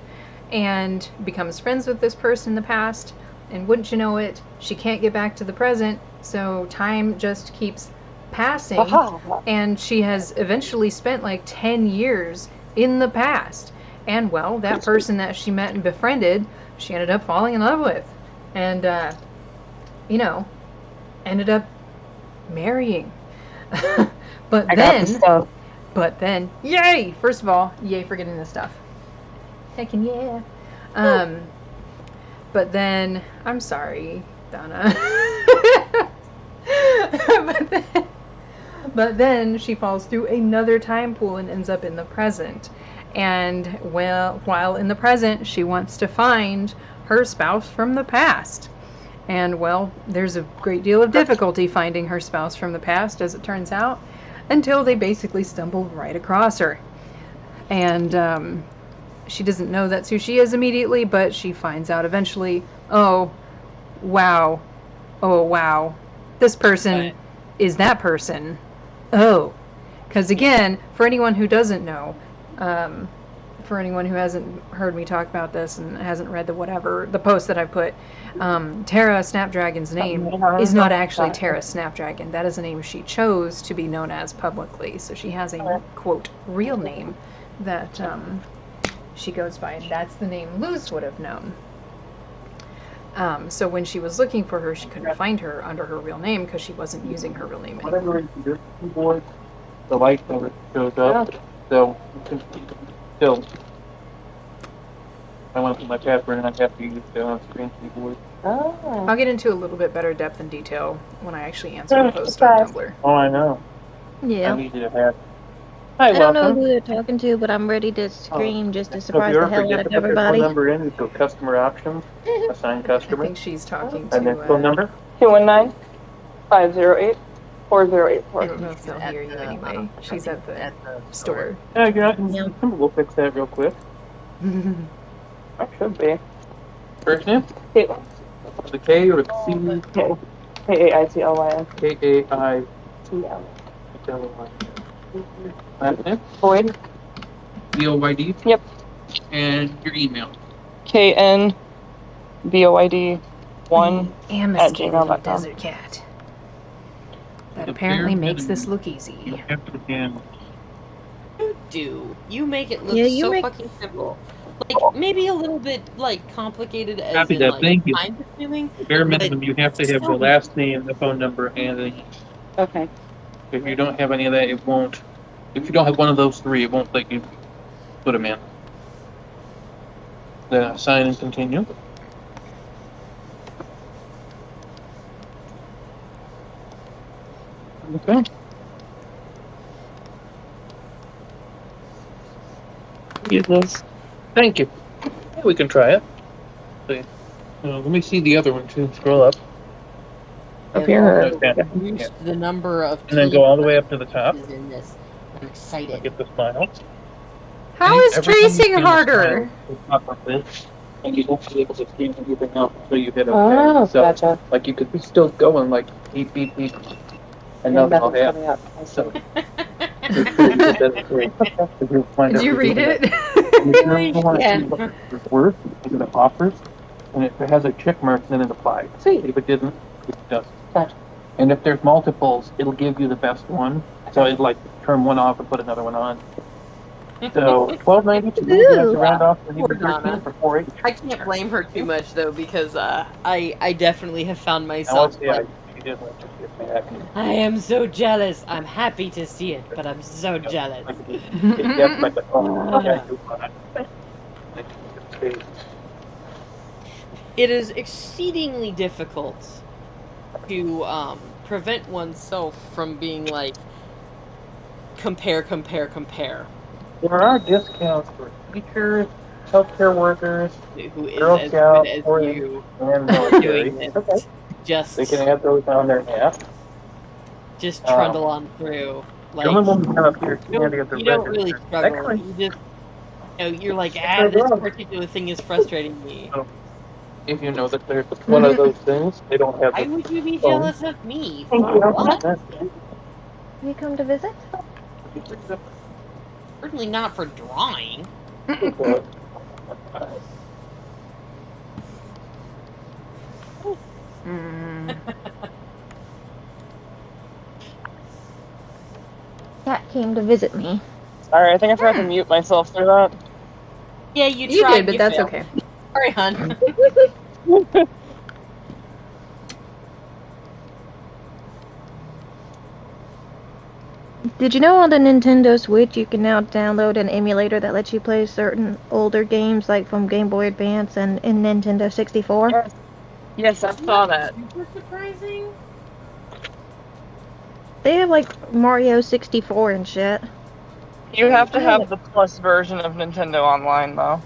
and becomes friends with this person in the past. And wouldn't you know it, she can't get back to the present, so time just keeps passing. And she has eventually spent like 10 years in the past. And well, that person that she met and befriended, she ended up falling in love with. And, you know, ended up marrying. But then, yay! First of all, yay for getting this stuff. Heckin' yeah. But then, I'm sorry, Donna. but then she falls through another time pool and ends up in the present. And well, while in the present, she wants to find her spouse from the past. And well, there's a great deal of difficulty finding her spouse from the past, as it turns out, until they basically stumble right across her. And she doesn't know that's who she is immediately, but she finds out eventually, oh wow, this person is that person. Oh, because again, for anyone who doesn't know, for anyone who hasn't heard me talk about this and hasn't read the post that I put, Terra Snapdragon's name is not actually Terra Snapdragon. That is a name she chose to be known as publicly. So she has a, quote, real name that she goes by, and that's the name Luz would have known. So when she was looking for her, she couldn't find her under her real name because she wasn't using her real name anymore. Whatever your keyboard, the light never shows up, so you can still. I want to put my password and I have to use the on-screen keyboard. Oh. I'll get into a little bit better depth and detail when I actually answer the post on Tumblr. Oh, I know. Yeah. I need you to have. Hi, I don't know welcome. who they're talking to, but I'm ready to scream just to So if surprise you the ever hell forget out to of put your phone everybody. number in, you go customer options, assign I customer, think she's talking and then to. phone number. 219-508-4084. I don't know if they'll hear you anyway. She's at the store. Yeah, we'll fix that real quick. I should be. First name? Caitlin. The K or the C? K-A-I-T-L-Y-N. K-A-I-T-L-Y. Last name? Boyd. B-O-Y-D? Yep. And your email? KNBOYD1 Ambuscade @gmail.com. Desert Cat. That apparently makes this look easy. You have to again. You make it look Yeah, you so make- fucking simple. Like, maybe a little bit, like, complicated as Copy in, that, like, thank you. time consuming. Bare minimum, you have to have So- the last name, the phone number, and the. Okay. If you don't have any of that, it won't. If you don't have one of those three, it won't let you put them in. Then sign and continue. Okay. Get this. Thank you. Yeah, we can try it. See. Let me see the other one too. Scroll up. Up here. Okay. Reduce the number of And then go all the way up to the top. is in this. I'm excited. Get the smile. How is Every time you tracing scan the harder? smile, it'll pop up this, and you won't be able to scan anything else until you hit OK. Oh, So, gotcha. like, you could be still going, like, beep, beep, beep, and nothing will happen. Coming up. I see. So, make sure you get that straight. If you find Did out you you're read doing it? If you want to Yeah. see what it's worth, look at the offers, and if it has a check mark, then it applies. Sweet. If it didn't, it doesn't. Gotcha. And if there's multiples, it'll give you the best one. So it'd like turn one off and put another one on. So $12.92. You have to round off and Poor even 13 Donna. for 4H. I can't blame her too much though, because I definitely have found Now, myself yeah, like, you did like just get back. I am so jealous. I'm happy to see it, but I'm so jealous. Like, it's like a, oh, yeah, you want it. Like, it's- It is exceedingly difficult to prevent oneself from being like compare. There are discounts for teachers, healthcare workers, Who is Girl as Scout, good as or you and military. doing this? Okay. Just They can add those on their app. trundle on through. Like The only one we have up here is you don't, Candy at the you don't really register. struggle. Actually, You just You know, you're like, this particular thing is frustrating me. If you know that there's one of those things, they don't have Why the would you be phone. jealous of me? For what? You come to visit? Certainly not for drawing. Cat came to visit me. Sorry, I think I forgot to mute myself through that. Yeah, you You tried. did, but you that's failed. okay. Sorry, hon. Did you know on the Nintendo Switch you can now download an emulator that lets you play certain older games like from Game Boy Advance and Nintendo 64? Yes, yes, I saw that. Super surprising. They have like Mario 64 and shit. You have to have the Plus version of Nintendo Online, though.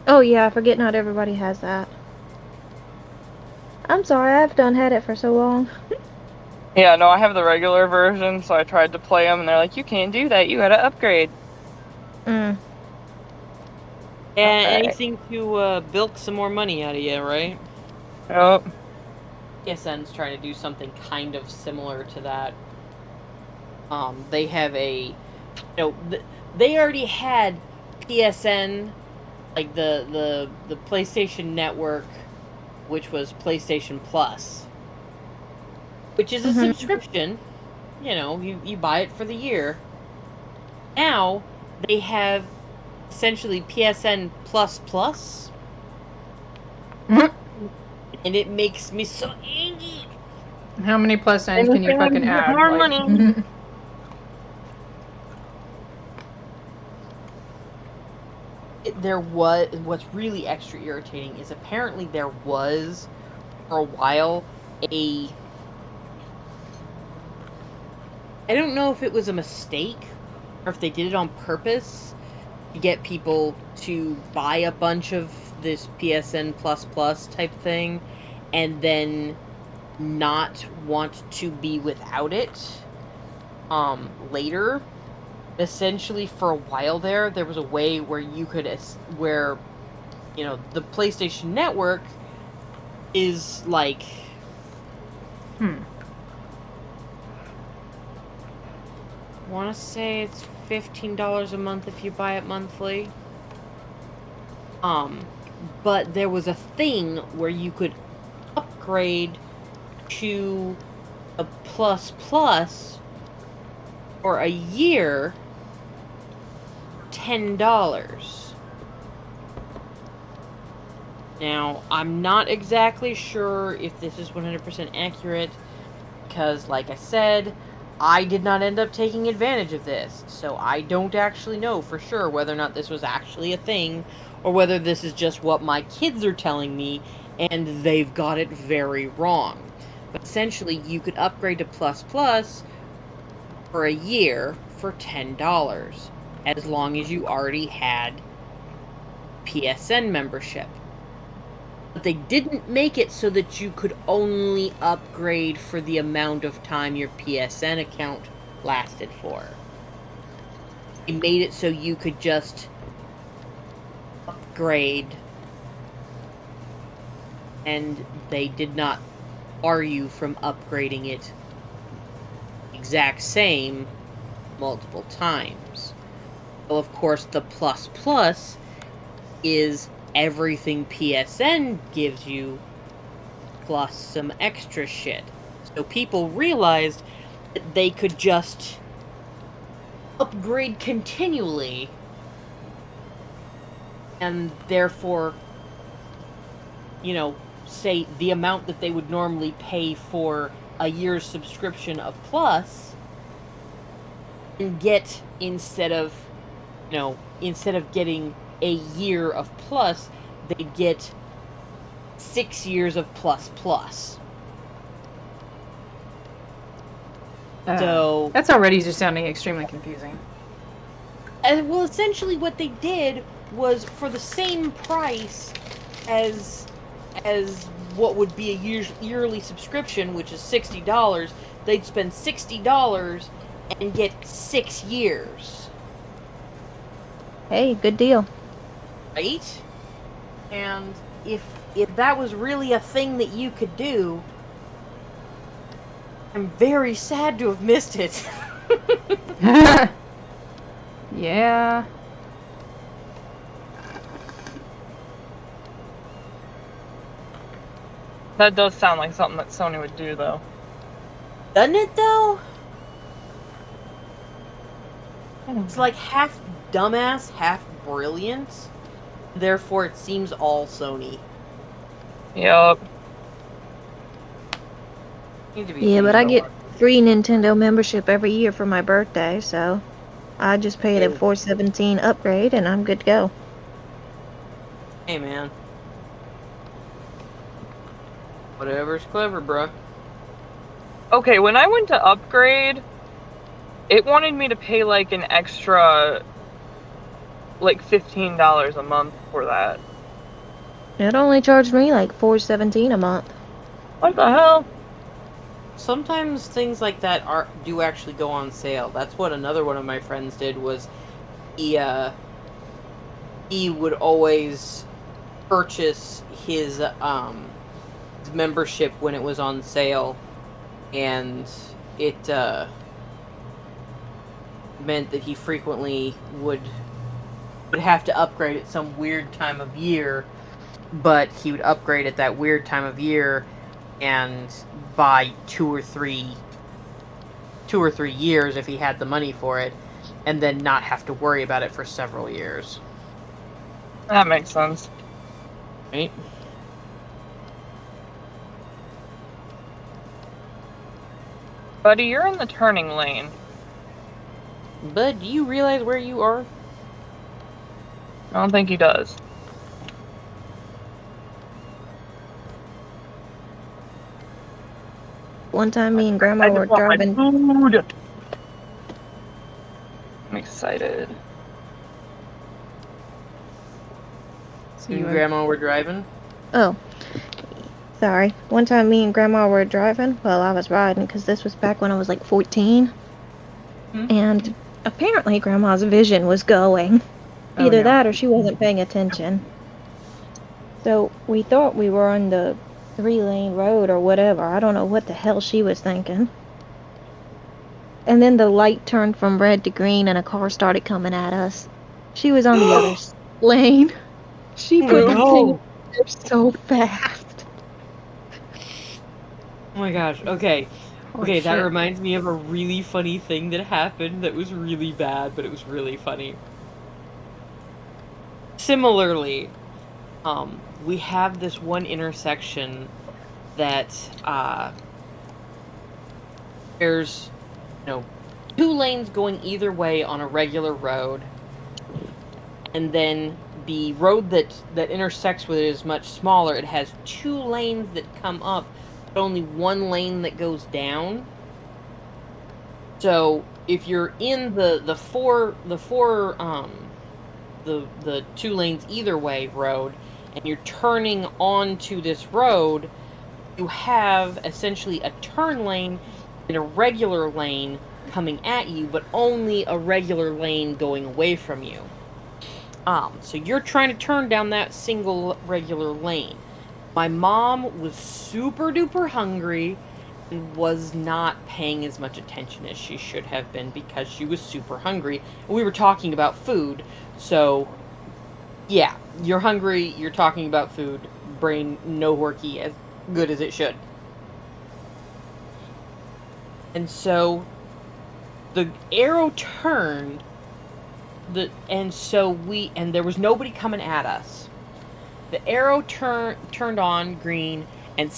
Oh yeah, I forget not everybody has that. I'm sorry, I've done had it for so long. Yeah, no, I have the regular version, so I tried to play them, and they're like, you can't do that, you gotta upgrade. Mm. Yeah, Okay. anything to bilk some more money out of you, right? Yep. PSN's trying to do something kind of similar to that. They have they already had PSN, like the PlayStation Network, which was PlayStation Plus, which is a subscription. You know, you buy it for the year. Now they have essentially PSN Plus Plus, and it makes me so angry. How many plus signs can you Anything fucking to get add? more Like- money. What's really extra irritating is apparently there was for a while I don't know if it was a mistake or if they did it on purpose to get people to buy a bunch of this PSN Plus Plus type thing and then not want to be without it later. Essentially, for a while there was a way where you could the PlayStation Network is like I want to say it's $15 a month if you buy it monthly. But there was a thing where you could upgrade to a Plus Plus for a year, $10. Now, I'm not exactly sure if this is 100% accurate, because, like I said, I did not end up taking advantage of this, so I don't actually know for sure whether or not this was actually a thing, or whether this is just what my kids are telling me, and they've got it very wrong. But essentially, you could upgrade to Plus Plus for a year for $10, as long as you already had PSN membership. But they didn't make it so that you could only upgrade for the amount of time your PSN account lasted for. They made it so you could just upgrade, and they did not bar you from upgrading it exact same multiple times. Well, of course, the Plus Plus is everything PSN gives you, plus some extra shit. So people realized that they could just upgrade continually, and therefore, say the amount that they would normally pay for a year's subscription of Plus, and get, instead of getting a year of Plus, they get 6 years of Plus Plus. So that's already just sounding extremely confusing. well, essentially what they did was, for the same price as what would be a yearly subscription, which is $60, they'd spend $60 and get 6 years. Hey, good deal. Right? And if that was really a thing that you could do, I'm very sad to have missed it. Yeah. That does sound like something that Sony would do, though. Doesn't it, though? It's like half dumbass, half brilliant. Therefore, it seems all Sony. Yup. Need to be Yeah, but thinking I about get what- free Nintendo membership every year for my birthday, so I just paid a Yeah. 417 upgrade and I'm good to go. Hey, man. Whatever's clever, bruh. Okay, when I went to upgrade, it wanted me to pay like an extra, like $15 a month for that. It only charged me like 417 a month. What the hell? Sometimes things like that do actually go on sale. That's what another one of my friends did. Was he would always purchase his membership when it was on sale, and it meant that he frequently would have to upgrade at some weird time of year, but he would upgrade at that weird time of year and buy 2 or 3 years if he had the money for it, and then not have to worry about it for several years. That makes sense. Right? Buddy, you're in the turning lane. Bud, do you realize where you are? I don't think he does. One time me and Grandma I were just want my driving. food. I'm excited. So You you and Grandma were driving? Oh, sorry. One time me and Grandma were driving. Well, I was riding because this was back when I was like 14. And apparently Grandma's vision was going. Oh, Either no. that or she wasn't paying attention. So we thought we were on the 3-lane road or whatever. I don't know what the hell she was thinking. And then the light turned from red to green and a car started coming at us. She was on the other lane. She put the thing in there so fast. Oh my gosh, okay. Holy Okay, that shit. reminds me of a really funny thing that happened that was really bad, but it was really funny. Similarly, we have this one intersection that there's, 2 lanes going either way on a regular road, and then the road that intersects with it is much smaller. It has 2 lanes that come up, but only 1 lane that goes down. So if you're in the 2 lanes either way road, and you're turning onto this road, you have essentially a turn lane and a regular lane coming at you, but only a regular lane going away from you. So you're trying to turn down that single regular lane. My mom was super duper hungry and was not paying as much attention as she should have been because she was super hungry. And we were talking about food, so yeah, you're hungry, you're talking about food, brain no worky as good as it should. And so the arrow turned, and there was nobody coming at us. The arrow turned on green, and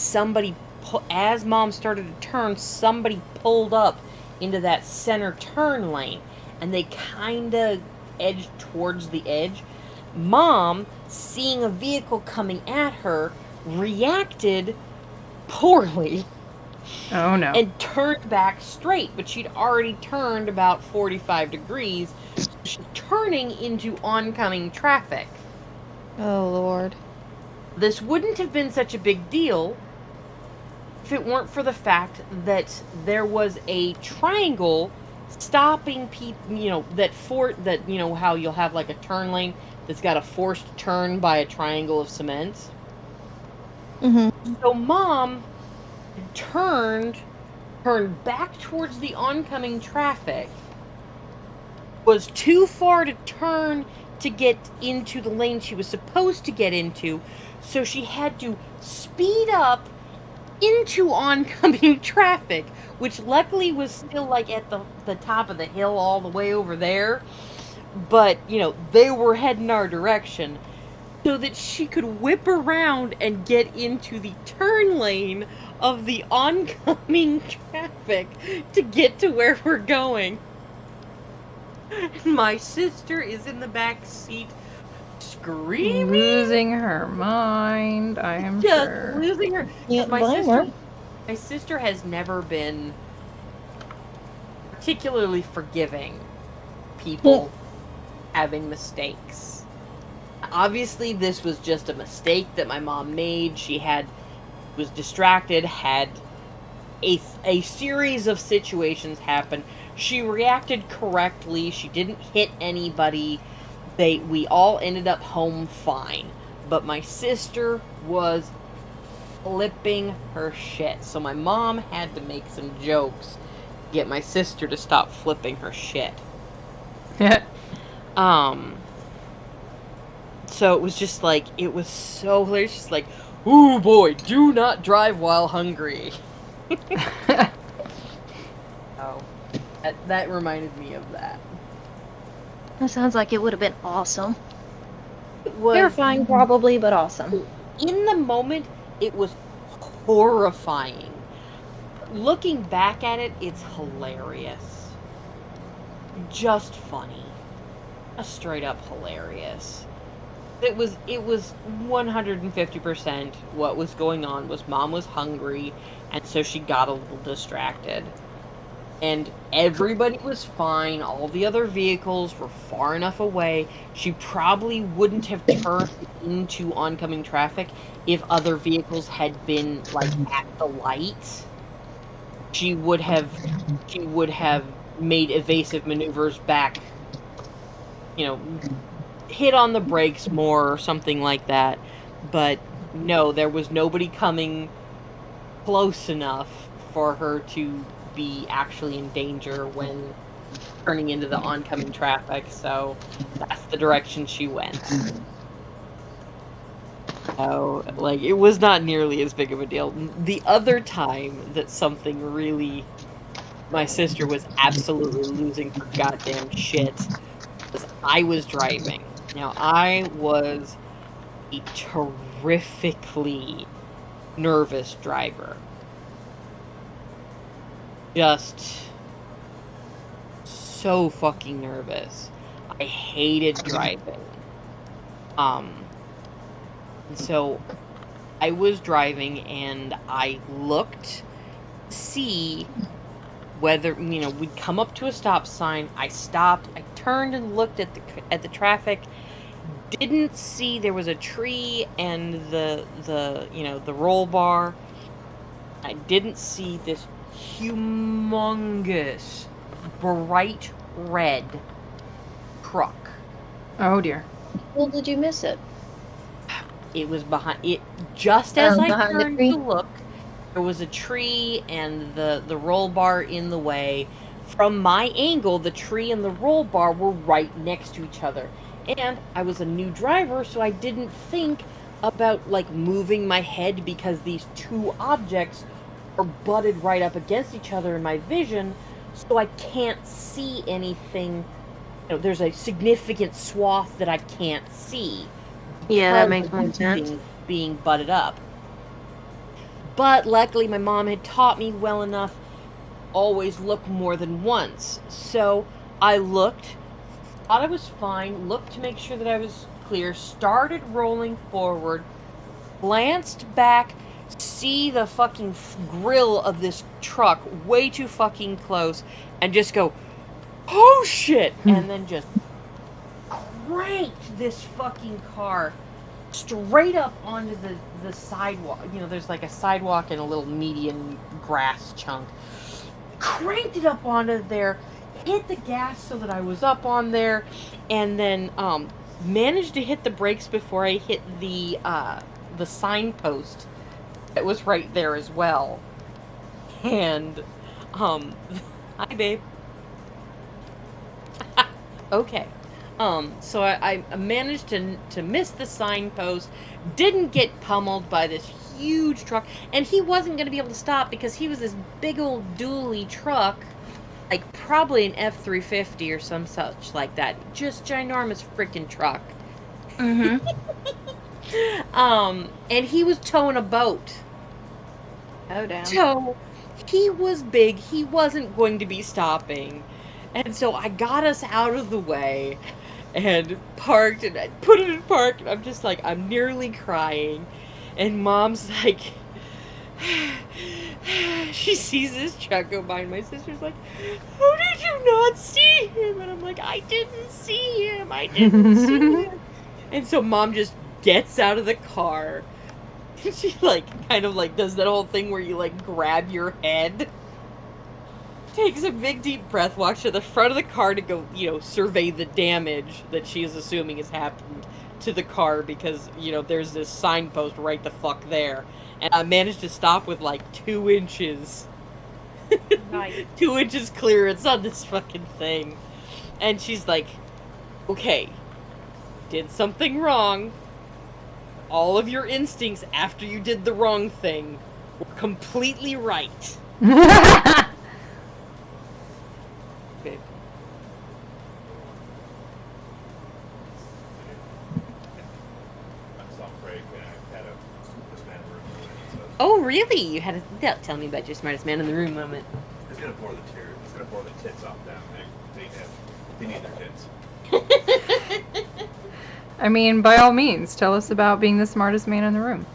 as Mom started to turn, somebody pulled up into that center turn lane, and they kind of edged towards the edge. Mom, seeing a vehicle coming at her, reacted poorly. Oh no. And turned back straight, but she'd already turned about 45 degrees. So she's turning into oncoming traffic. Oh, Lord. This wouldn't have been such a big deal if it weren't for the fact that there was a triangle stopping people, that how you'll have like a turn lane that's got a forced turn by a triangle of cement. Mm-hmm. So Mom turned back towards the oncoming traffic, was too far to turn to get into the lane she was supposed to get into, so she had to speed up into oncoming traffic, which luckily was still like at the top of the hill all the way over there. But, they were heading our direction, so that she could whip around and get into the turn lane of the oncoming traffic to get to where we're going. My sister is in the back seat screaming, Losing her mind, I am just sure. losing her. Can't My blame sister, her. my sister has never been particularly forgiving people having mistakes. Obviously, this was just a mistake that my mom made. She was distracted, had a series of situations happen. She reacted correctly. She didn't hit anybody. We all ended up home fine. But my sister was flipping her shit. So my mom had to make some jokes to get my sister to stop flipping her shit. So it was just like, it was so hilarious. She's like, "Ooh boy, do not drive while hungry." Oh, that reminded me of that. That sounds like it would have been awesome. It was, Terrifying, probably, but awesome. in the moment, it was horrifying. Looking back at it, it's hilarious. Just funny. Straight up hilarious. It was 150% what was going on was Mom was hungry, and so she got a little distracted. And everybody was fine. All the other vehicles were far enough away. She probably wouldn't have turned into oncoming traffic if other vehicles had been like at the light. She would have made evasive maneuvers back, hit on the brakes more or something like that. But no, there was nobody coming close enough for her to be actually in danger when turning into the oncoming traffic, so that's the direction she went. So, like, it was not nearly as big of a deal. The other time that something really... my sister was absolutely losing her goddamn shit was I was driving. Now, I was a terrifically nervous driver. Just so fucking nervous. I hated driving. So I was driving and I looked to see whether, we'd come up to a stop sign. I stopped. I turned and looked at the traffic. Didn't see there was a tree and the roll bar. I didn't see this humongous bright red truck. Oh dear. Well, did you miss it? It was behind it. Just as I behind the turned tree? to look, there was a tree and the roll bar in the way. From my angle, the tree and the roll bar were right next to each other. And I was a new driver, so I didn't think about, like, moving my head because these two objects are butted right up against each other in my vision, so I can't see anything. There's a significant swath that I can't see. Yeah, that makes because more sense. being butted up. But luckily my mom had taught me well enough always look more than once. So I looked, thought I was fine, looked to make sure that I was clear, started rolling forward, glanced back, see the fucking grill of this truck way too fucking close, and just go, "Oh shit!" And then just cranked this fucking car straight up onto the sidewalk. There's like a sidewalk and a little median grass chunk. Cranked it up onto there, hit the gas so that I was up on there, and then managed to hit the brakes before I hit the signpost that was right there as well. And hi babe. Okay. So I managed to miss the signpost, didn't get pummeled by this huge truck, and he wasn't going to be able to stop because he was this big old dually truck, like probably an F-350 or some such like that. Just ginormous freaking truck. Mm-hmm. And he was towing a boat. Oh, damn. So he was big, he wasn't going to be stopping. And so I got us out of the way and parked, and I put it in park, and I'm just like, I'm nearly crying. And Mom's like, she sees this truck go by, and my sister's like, how did you not see him? And I'm like, I didn't see him, I didn't see him. And so Mom just gets out of the car, and she like, kind of like does that whole thing where you like grab your head, takes a big deep breath, walks to the front of the car to go, survey the damage that she is assuming has happened to the car, because, there's this signpost right the fuck there. And I managed to stop with like 2 inches. Nice. 2 inches clearance on this fucking thing. And she's like, okay, did something wrong. All of your instincts after you did the wrong thing were completely right. Babe. Oh, really? You had a... Tell me about your smartest man in the room moment. It's gonna pour the tears. It's gonna pour the tits off down. They need their tits. I mean, by all means, tell us about being the smartest man in the room.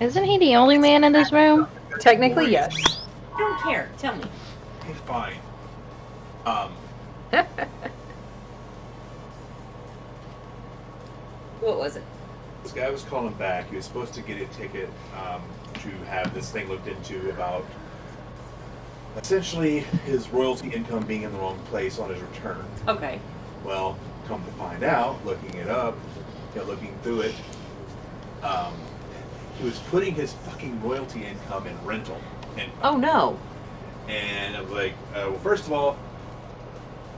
Isn't he the only man in this room? Technically, yes. I don't care. Tell me. Okay, fine. What was it? This guy was calling back. He was supposed to get a ticket to have this thing looked into about essentially his royalty income being in the wrong place on his return. Okay. Well, come to find out, looking it up, looking through it, he was putting his fucking royalty income in rental income. Oh, no. And I was like, well, first of all,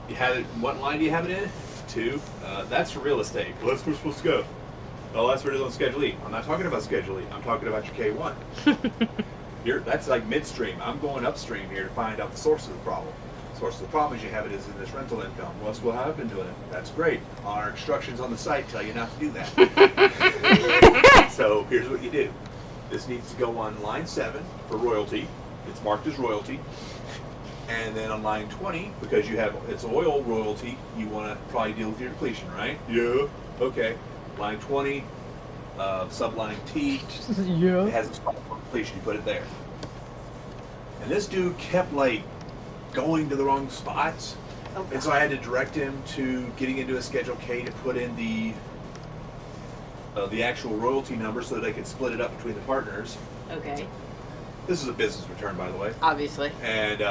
you have it. What line do you have it in? 2. That's for real estate. Well, that's where we're supposed to go. Oh, that's where it is on Schedule E. I'm not talking about Schedule E. I'm talking about your K1. That's like midstream. I'm going upstream here to find out the source of the problem. The source of the problem is you have it is in this rental income. Well, that's what I've been doing it. That's great. Our instructions on the site tell you not to do that. So here's what you do. This needs to go on line 7 for royalty. It's marked as royalty. And then on line 20, because you have it's oil royalty, you want to probably deal with your depletion, right? Yeah. Okay. Line 20, subline T. Yeah. It has a spot for depletion. You put it there. And this dude kept like going to the wrong spots, and so I had to direct him to getting into a Schedule K to put in the actual royalty number so that they could split it up between the partners. Okay. This is a business return, by the way. Obviously. And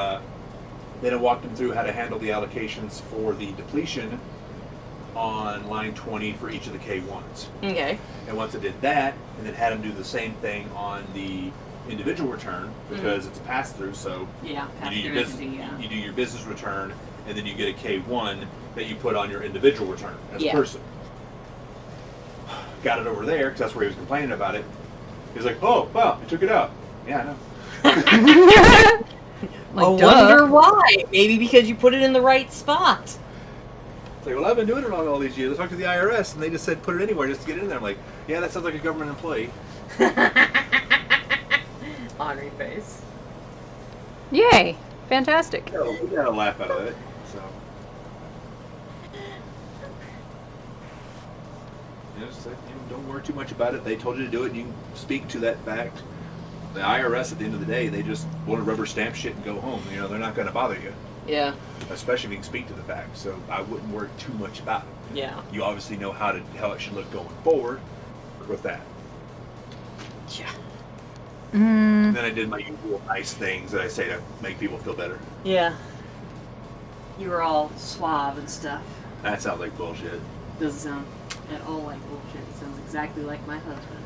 then I walked him through how to handle the allocations for the depletion on line 20 for each of the K1s. Okay. And once I did that, and then had him do the same thing on the individual return, because it's a pass-through, so Yeah. you do your business return, and then you get a K1 that you put on your individual return as a person. Got it over there, because that's where he was complaining about it. He's like, oh, wow, you took it out. Yeah, I know. I wonder why. Maybe because you put it in the right spot. It's like, well, I've been doing it wrong all these years. I talked to the IRS, and they just said put it anywhere just to get it in there. I'm like, yeah, that sounds like a government employee. Ornery face. Yay! Fantastic. Yeah, we got a laugh out of it. So, just like, don't worry too much about it. They told you to do it, and you can speak to that fact. The IRS, at the end of the day, they just want to rubber stamp shit and go home. They're not going to bother you. Yeah. Especially if you can speak to the fact. So I wouldn't worry too much about it. Yeah. You obviously know how it should look going forward with that. Yeah. And then I did my usual nice things that I say to make people feel better. Yeah. you were all suave and stuff. That sounds like bullshit. Doesn't sound at all like bullshit. It sounds exactly like my husband.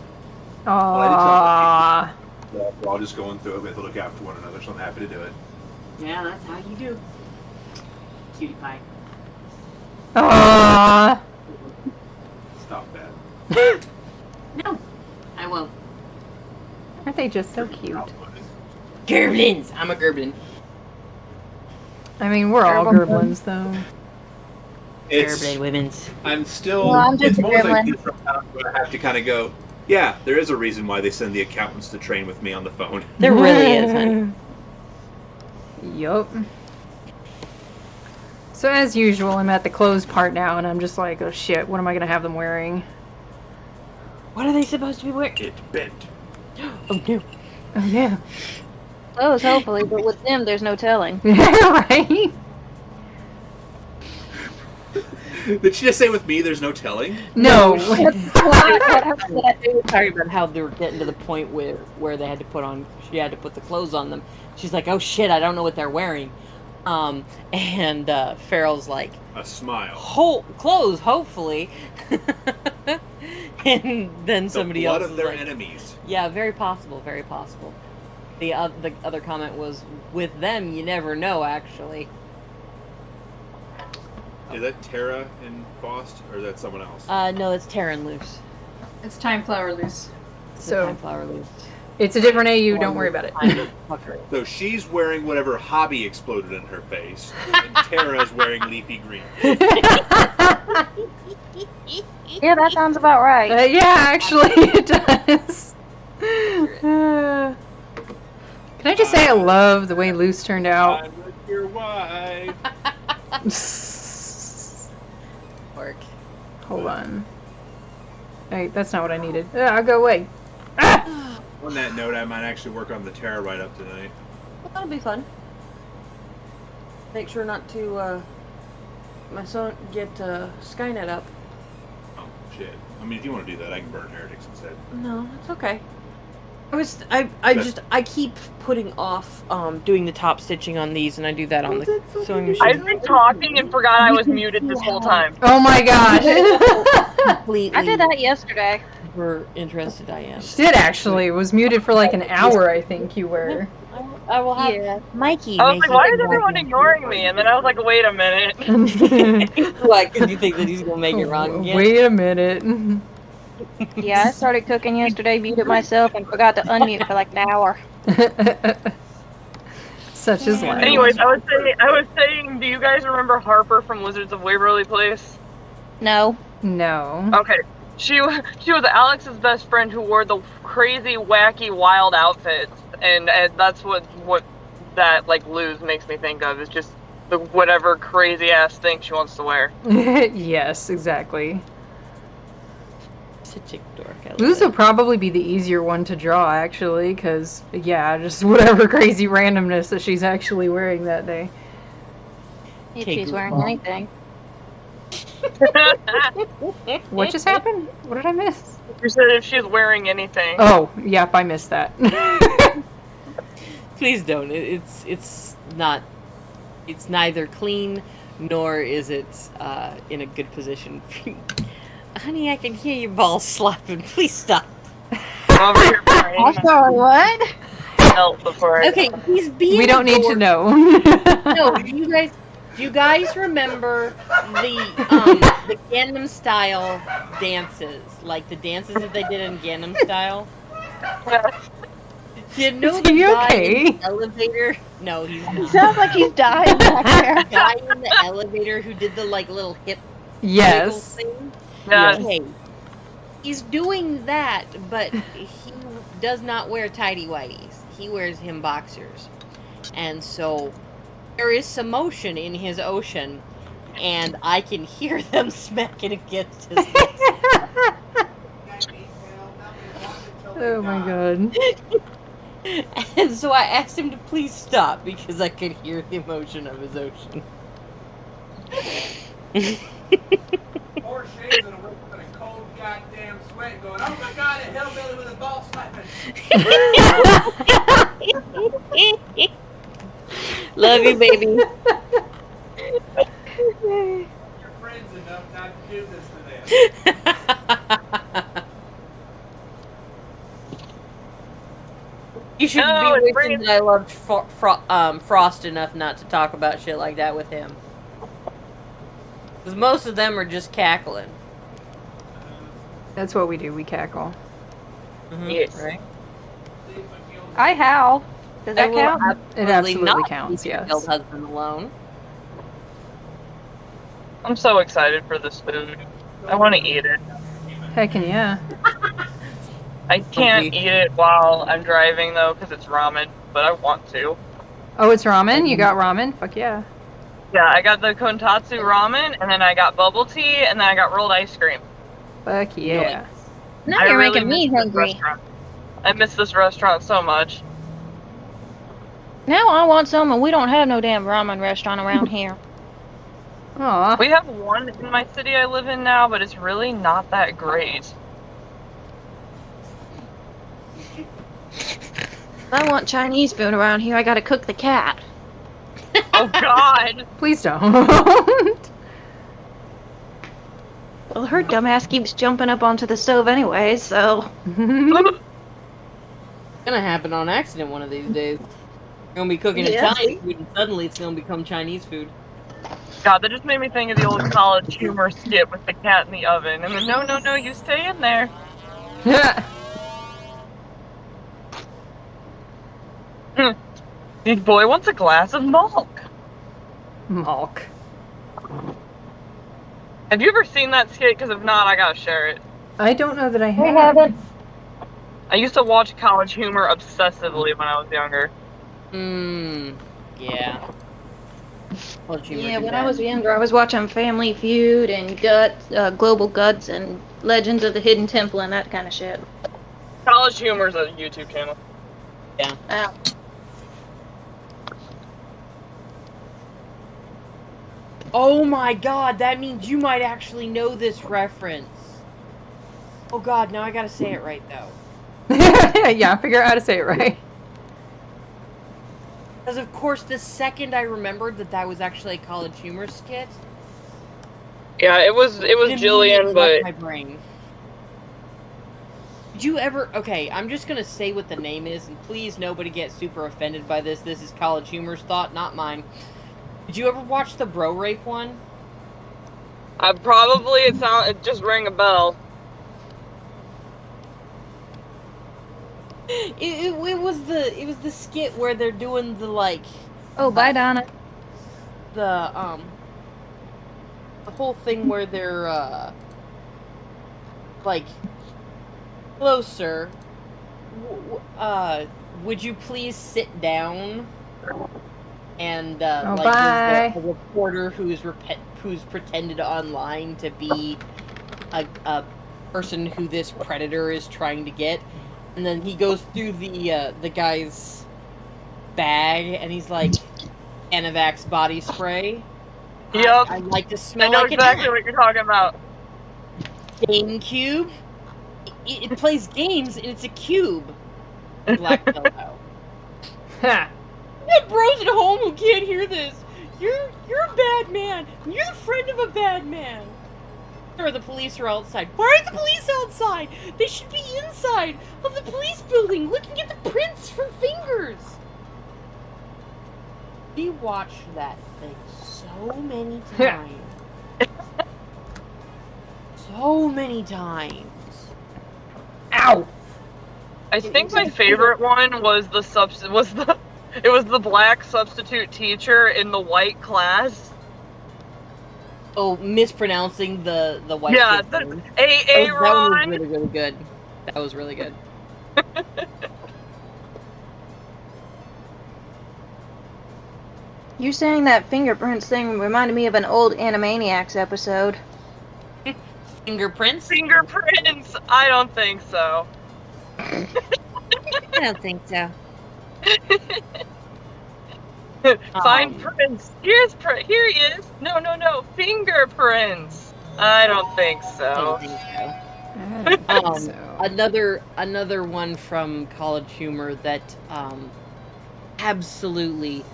Aww. Yeah, we're all just going through it. We have to look after one another, so I'm happy to do it. Yeah, that's how you do. Cutie pie. Aww. Stop that. No, I won't. Aren't they just so cute? Gerblins! I'm a gerblin. I mean, we're all gerblins, though. Gerblin women's. I'm still. Well, I'm just it's more like gremlin. from time where I have to kind of go. Yeah, there is a reason why they send the accountants to train with me on the phone. There really is, honey. Yup. So as usual, I'm at the clothes part now, and I'm just like, oh shit, what am I gonna have them wearing? What are they supposed to be wearing? It bent. Oh no. Oh yeah. Close, hopefully, but with them, there's no telling. Right? Did she just say with me there's no telling? No. Sorry about how they were getting to the point where they had to she had to put the clothes on them. She's like, oh shit, I don't know what they're wearing. And Farrell's like, A smile. Clothes, hopefully. And then somebody the blood else of their like, enemies. yeah, very possible, very possible. The other comment was, with them, you never know, actually. Is that Tara and Faust, or is that someone else? No, it's Terran Loose. It's Time Flower Loose. It's So- Time Flower Loose. It's a different AU, don't worry about it. So she's wearing whatever hobby exploded in her face, and Tara's wearing leafy green. Yeah, that sounds about right. Yeah, actually, it does. Can I just say I love the way Loose turned out? I'm with your wife. Work. Hold on. Wait, that's not what I needed. I'll go away. Ah! On that note, I might actually work on the Tara write-up tonight. Well, that'll be fun. Make sure not to, my son get, Skynet up. Oh, shit. I mean, if you want to do that, I can burn Heretics instead. No, it's okay. I keep putting off, doing the top stitching on these, and I do that on the sewing machine. I've been talking and forgot I was muted this whole time. Oh my gosh. Completely. I did that yesterday. Super interested I am. She did actually. It was muted for like an hour, I think you were. I will have Yeah. Mikey. I was make like, why it is everyone ignoring me? And then I was like, wait a minute. Like, because you think that he's gonna make it wrong again? Wait a minute. Yeah, I started cooking yesterday, muted myself, and forgot to unmute for like an hour. Such is life. Anyways, I was saying, do you guys remember Harper from Wizards of Waverly Place? No. No. Okay. She was Alex's best friend who wore the crazy, wacky, wild outfits, and that's what that like Luz makes me think of. Is just the whatever crazy ass thing she wants to wear. Yes, exactly. Such a dork. I love Luz it. will probably be the easier one to draw, actually, because, yeah, just whatever crazy randomness that she's actually wearing that day. If Okay, she's good. wearing anything. What just happened? What did I miss? You said if she's wearing anything. Oh, yep, I missed that. Please don't. It's not. It's neither clean nor is it in a good position. Honey, I can hear your balls slapping. Please stop. I'm over here praying I'm sorry, what? help before I. Okay, he's being. We don't need to adorable. know. No, do you guys remember the Gangnam Style dances? Like the dances that they did in Gangnam Style? You know Is the he guy okay? in the elevator? No, he's He not. sounds like he's dying back there. The guy in the elevator who did the like little hip wiggle Yes. thing? Yeah. Okay. He's doing that, but he does not wear tighty whities. He wears him boxers. And so there is some motion in his ocean, and I can hear them smacking against his legs. Oh my god. And so I asked him to please stop because I could hear the emotion of his ocean. Four shades and a whip and a cold goddamn sweat going, oh my god, a hillbilly with a ball slapping. Love you, baby. should No, it's be wishing bringing- that I loved Frost enough not to talk about shit like that with him. Because most of them are just cackling. That's what we do. We cackle. Yes. Right? I howl. Does that count? It absolutely counts, Leave your yes. husband alone. I'm so excited for this food. I want to eat it. Heck yeah. I can't eat it while I'm driving though, because it's ramen. But I want to. Oh, it's ramen? You got ramen? Fuck yeah. Yeah, I got the kontatsu ramen, and then I got bubble tea, and then I got rolled ice cream. Fuck yeah. Now I you're really making me miss this hungry. restaurant. I miss this restaurant so much. Now I want some, and we don't have no damn ramen restaurant around here. Aw. We have one in my city I live in now, but it's really not that great. If I want Chinese food around here, I gotta cook the cat. Oh God! Please don't. Well, her dumbass keeps jumping up onto the stove anyway, so... It's gonna happen on accident one of these days. You're gonna be cooking Yeah. Italian food, and suddenly it's gonna become Chinese food. God, that just made me think of the old College Humor skit with the cat in the oven. And then, no, you stay in there. Big boy wants a glass of milk. Malk. Have you ever seen that skit? Because if not, I gotta share it. I don't know that I I have. haven't. I used to watch College Humor obsessively when I was younger. Yeah. Yeah, when I was younger, I was watching Family Feud and Global Guts and Legends of the Hidden Temple and that kind of shit. College Humor is a YouTube channel. Yeah. Ow. Oh my god, that means you might actually know this reference. Oh god, now I gotta say it right though. Yeah, figure out how to say it right. Because of course, the second I remembered that was actually a College Humor skit, Yeah, it was Jillian, immediately left my but brain. Did you ever? Okay, I'm just gonna say what the name is, and please nobody get super offended by this. This is College Humor's thought, not mine. Did you ever watch the bro rape one? it just rang a bell. It was the skit where they're doing the like Oh, bye, Donna. the whole thing where they're like, hello sir, would you please sit down? And Oh, like bye. there's a reporter who's pretended online to be a person who this predator is trying to get, and then he goes through the guy's bag and he's like, Anavax body spray. Yep. I like to I smell know like exactly an what you're talking about. GameCube. It plays games and it's a cube. Black Pillow. Ha. You have bros at home who can't hear this. You're a bad man. You're the friend of a bad man. Or the police are outside. Why are the police outside? They should be inside of the police building looking at the prints from fingers. We watched that thing so many times. So many times. Ow! I think my favorite one was it was the black substitute teacher in the white class. Oh, mispronouncing the white. Yeah, kid's the name. Aaron. That was really, really good. That was really good. You saying that fingerprints thing reminded me of an old Animaniacs episode. Fingerprints? Fingerprints? I don't think so. I don't think so. Find prints. Here he is. No. Fingerprints. I don't think I so. don't think so. I don't think so. Another one from College Humor that absolutely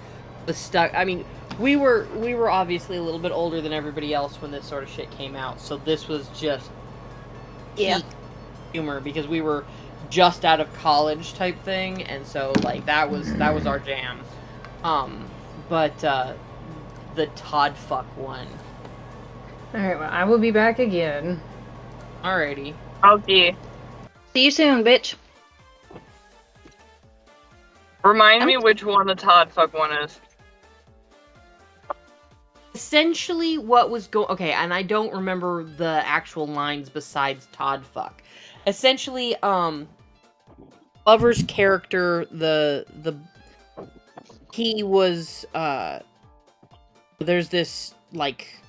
was stuck. I mean, we were obviously a little bit older than everybody else when this sort of shit came out, so this was just peak humor because we were just out of college type thing, and so like that was our jam. But the Todd fuck one. Alright, well, I will be back again. Alrighty. Okay. See you soon, bitch. Remind me which one the Todd fuck one is. Essentially, what was going... Okay, and I don't remember the actual lines besides Todd fuck. Essentially, Lover's character, he was, there's this, like,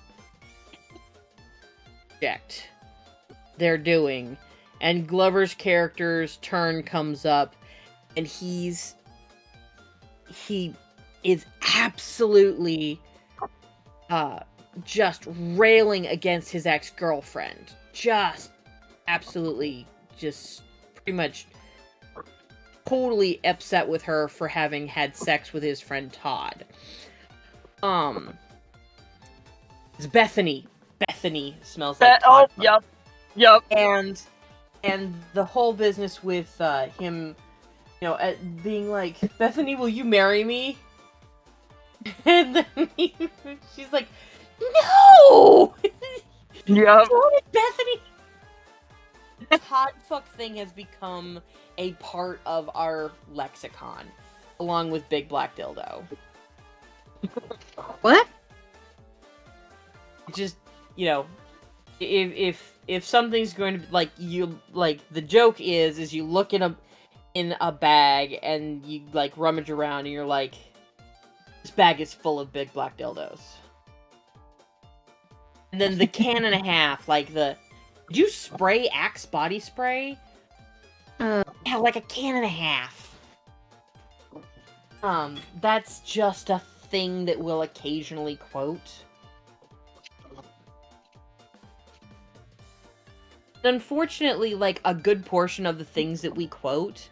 project they're doing, and Glover's character's turn comes up, and he is absolutely just railing against his ex-girlfriend. Just absolutely, just pretty much totally upset with her for having had sex with his friend Todd. It's Bethany. Bethany smells like Todd. Oh, yep. And the whole business with him, you know, being like, Bethany, will you marry me? And then she's like, no! Yep. Bethany! The Todd fuck thing has become a part of our lexicon, along with Big Black Dildo. What? Just, you know, if something's going to be, like, you, like, the joke is you look in a bag and you, like, rummage around and you're like, this bag is full of Big Black Dildos. And then the can and a half, like did you spray Axe body spray? Yeah, like a can and a half. That's just a thing that we'll occasionally quote. Unfortunately, like, a good portion of the things that we quote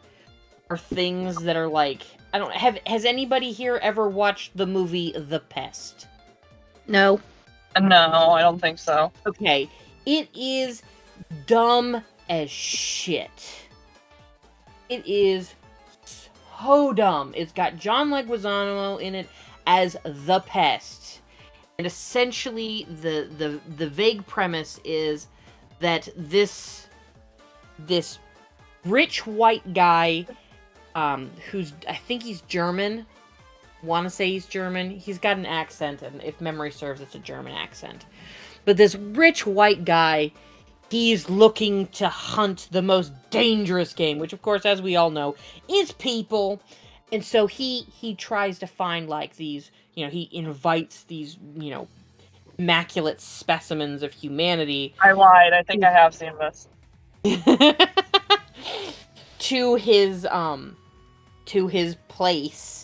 are things that are like, I don't has anybody here ever watched the movie The Pest? No. No, I don't think so. Okay, it is dumb as shit. It is so dumb. It's got John Leguizamo in it as the Pest, and essentially the vague premise is that this rich white guy, who's, I think he's German. Want to say he's German. He's got an accent, and if memory serves, it's a German accent. But this rich white guy, he's looking to hunt the most dangerous game, which, of course, as we all know, is people. And so he tries to find, like, these, you know, he invites these, you know, immaculate specimens of humanity. I lied. I think I have seen this. to his place.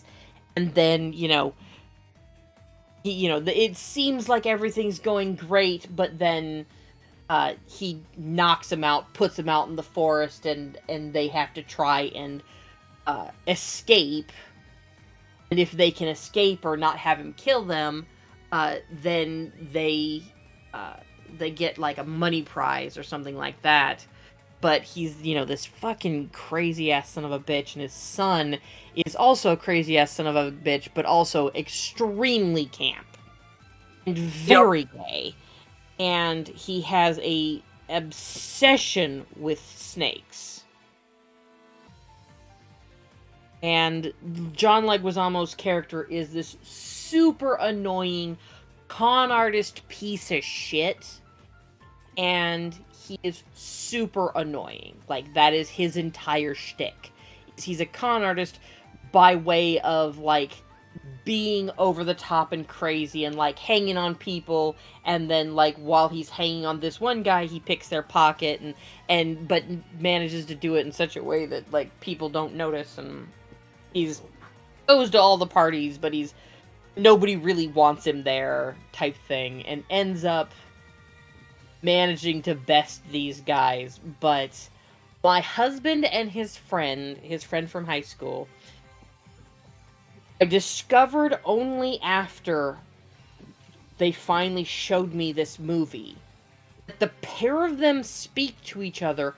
And then, you know, it seems like everything's going great, but then he knocks him out, puts him out in the forest, and they have to try and escape. And if they can escape or not have him kill them, then they get, like, a money prize or something like that. But he's, you know, this fucking crazy-ass son of a bitch, and his son is also a crazy-ass son of a bitch, but also extremely camp. And very gay. And he has a obsession with snakes. And John Leguizamo's character is this super annoying con artist piece of shit. And he is super annoying. Like, that is his entire shtick. He's a con artist by way of, like, being over the top and crazy and, like, hanging on people, and then, like, while he's hanging on this one guy, he picks their pocket but manages to do it in such a way that, like, people don't notice, and he's goes to all the parties, but nobody really wants him there type thing, and ends up managing to best these guys. But my husband and his friend from high school, I discovered only after they finally showed me this movie that the pair of them speak to each other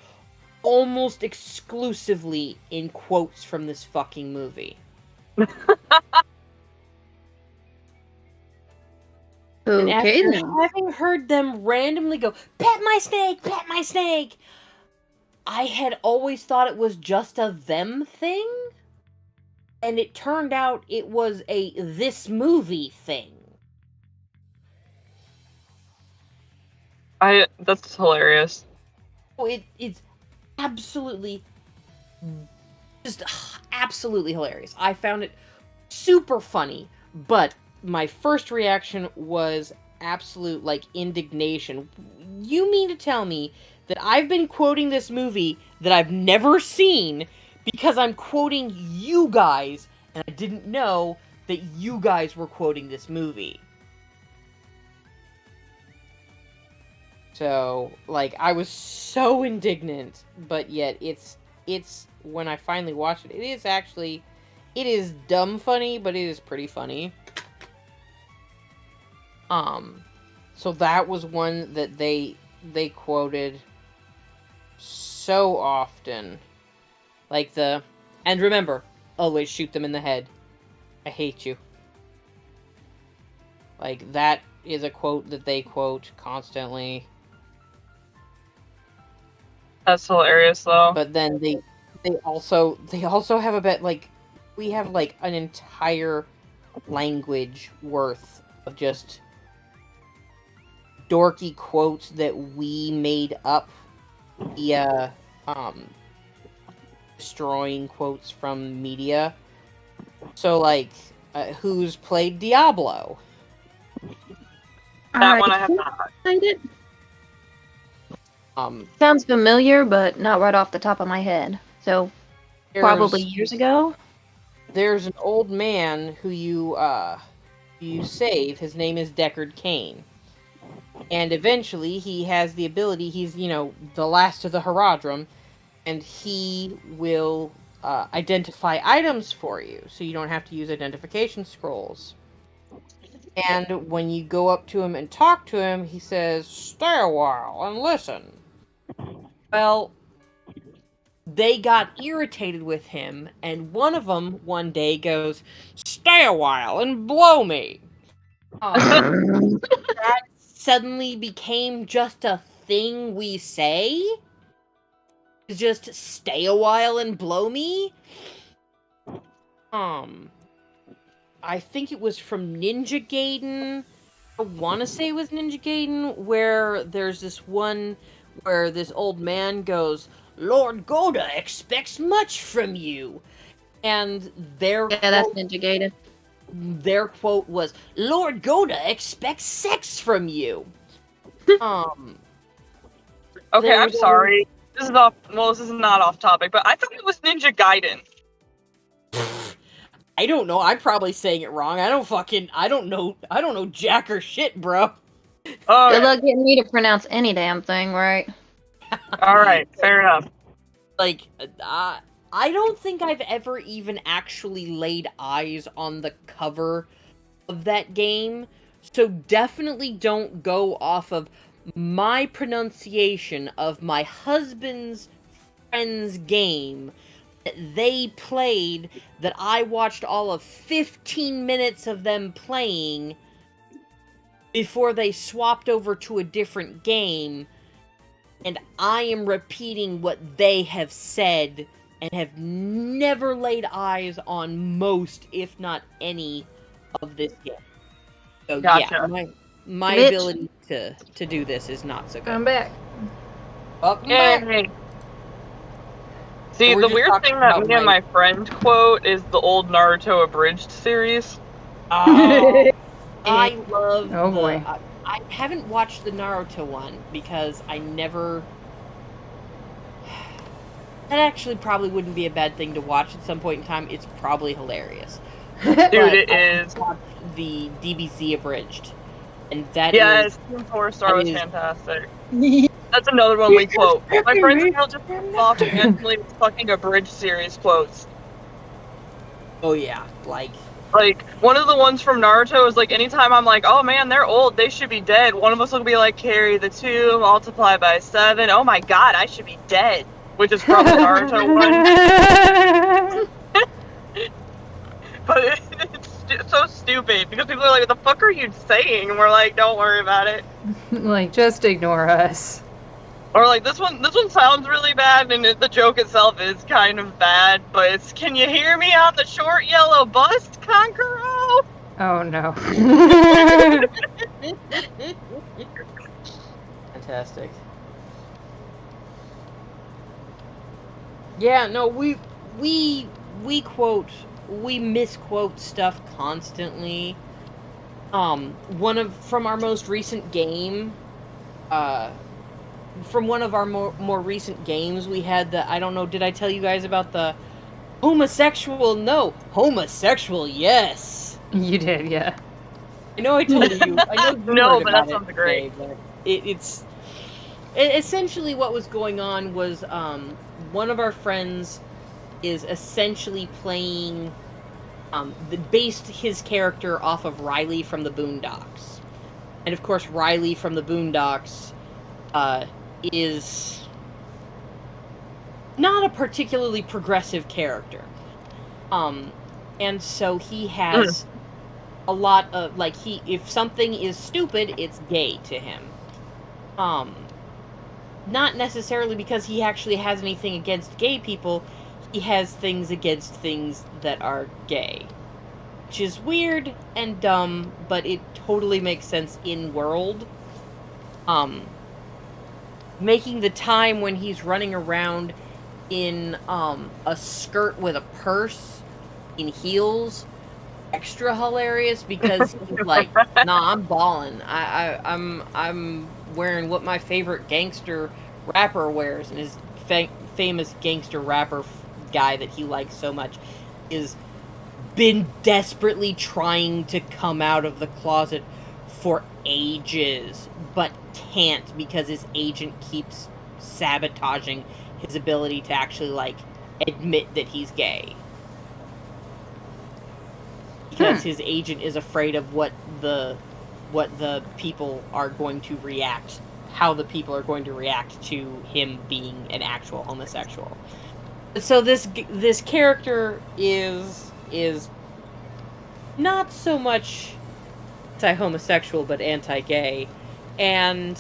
almost exclusively in quotes from this fucking movie. And Okay after then. having heard them randomly go, pet my snake, I had always thought it was just a them thing. And it turned out it was a this movie thing. That's hilarious. It's absolutely, just absolutely hilarious. I found it super funny, but my first reaction was absolute, like, indignation. You mean to tell me that I've been quoting this movie that I've never seen because I'm quoting you guys, and I didn't know that you guys were quoting this movie? So, like, I was so indignant, but yet it's when I finally watched it, it is dumb funny, but it is pretty funny. So that was one that they quoted so often. Like and remember, always shoot them in the head. I hate you. Like, that is a quote that they quote constantly. That's hilarious, though. But then they also have a bit, like, we have, like, an entire language worth of just dorky quotes that we made up via destroying quotes from media. So, like, who's played Diablo? That one I have not. Played it. Sounds familiar, but not right off the top of my head. So, probably years ago. There's an old man who you save. His name is Deckard Cain. And eventually he has the ability, he's, the last of the Haradrim, and he will identify items for you, so you don't have to use identification scrolls. And when you go up to him and talk to him, he says, "Stay a while and listen." Well, they got irritated with him, and one of them one day goes, "Stay a while and blow me." That suddenly became just a thing we say. Just stay a while and blow me. I think it was from Ninja Gaiden. I want to say it was Ninja Gaiden, where there's this one where this old man goes, "Lord Goda expects much from you." And that's Ninja Gaiden. Their quote was, "Lord Goda expects sex from you." Okay, I'm sorry. This is not off topic, but I thought it was Ninja Gaiden. I don't know. I'm probably saying it wrong. I don't know jack or shit, bro. Oh, good luck getting me to pronounce any damn thing right. Alright, fair enough. Like, I don't think I've ever even actually laid eyes on the cover of that game, so definitely don't go off of my pronunciation of my husband's friend's game that they played, that I watched all of 15 minutes of them playing before they swapped over to a different game, and I am repeating what they have said and have never laid eyes on most, if not any, of this game. So Gotcha. yeah, my Mitch. ability to do this is not so good. I'm back. Welcome back. Yay. See, We're the just weird talking thing that about me and my friend quote is the old Naruto abridged series. Oh, I love. Oh, boy. I haven't watched the Naruto one because I never. That actually probably wouldn't be a bad thing to watch at some point in time. It's probably hilarious. Dude, it is. The DBZ abridged, and that Yes, is. Team 4-Star was is- fantastic. That's another one we quote. My friends and I just off randomly with fucking abridged series quotes. Oh yeah, like. Like, one of the ones from Naruto is like, anytime I'm like, oh man, they're old, they should be dead, one of us will be like, carry the 2, multiply by 7, oh my god, I should be dead. which is from the Naruto one. But it's so stupid because people are like, "What the fuck are you saying?" And we're like, "Don't worry about it." Like, just ignore us. Or like this one sounds really bad, and the joke itself is kind of bad. But it's, "Can you hear me on the short yellow bus, Kankuro?" Oh no. Fantastic. Yeah, no, we misquote stuff constantly. From our most recent game, from one of our more recent games, we had the, I don't know, did I tell you guys about the homosexual? No, homosexual, yes. You did, yeah. I know I told you. I know you No, heard but about that sounds it great. today, but essentially what was going on was one of our friends is essentially playing based his character off of Riley from the Boondocks. And of course Riley from the Boondocks is not a particularly progressive character. And so he has a lot of, like, if something is stupid, it's gay to him. Not necessarily because he actually has anything against gay people, he has things against things that are gay. Which is weird and dumb, but it totally makes sense in world. Making the time when he's running around in a skirt with a purse in heels extra hilarious because he's like, nah, I'm balling. I'm wearing what my favorite gangster rapper wears, and his famous gangster rapper guy that he likes so much is been desperately trying to come out of the closet for ages, but can't because his agent keeps sabotaging his ability to actually, like, admit that he's gay. Because his agent is afraid of what the people are going to react, how the people are going to react to him being an actual homosexual. So this character is not so much anti-homosexual but anti-gay, and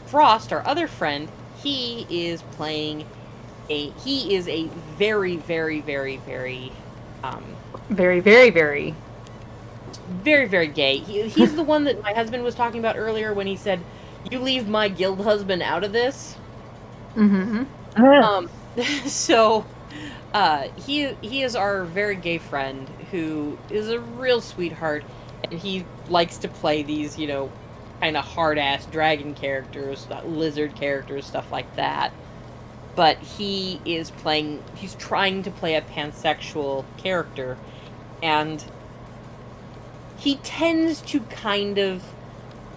Frost, our other friend, he is a very, very, very, very very, very, very, very, very gay. He's the one that my husband was talking about earlier when he said, "You leave my guild husband out of this." So he is our very gay friend who is a real sweetheart, and he likes to play these, you know, kind of hard-ass dragon characters, lizard characters, stuff like that. But he's trying to play a pansexual character, and he tends to kind of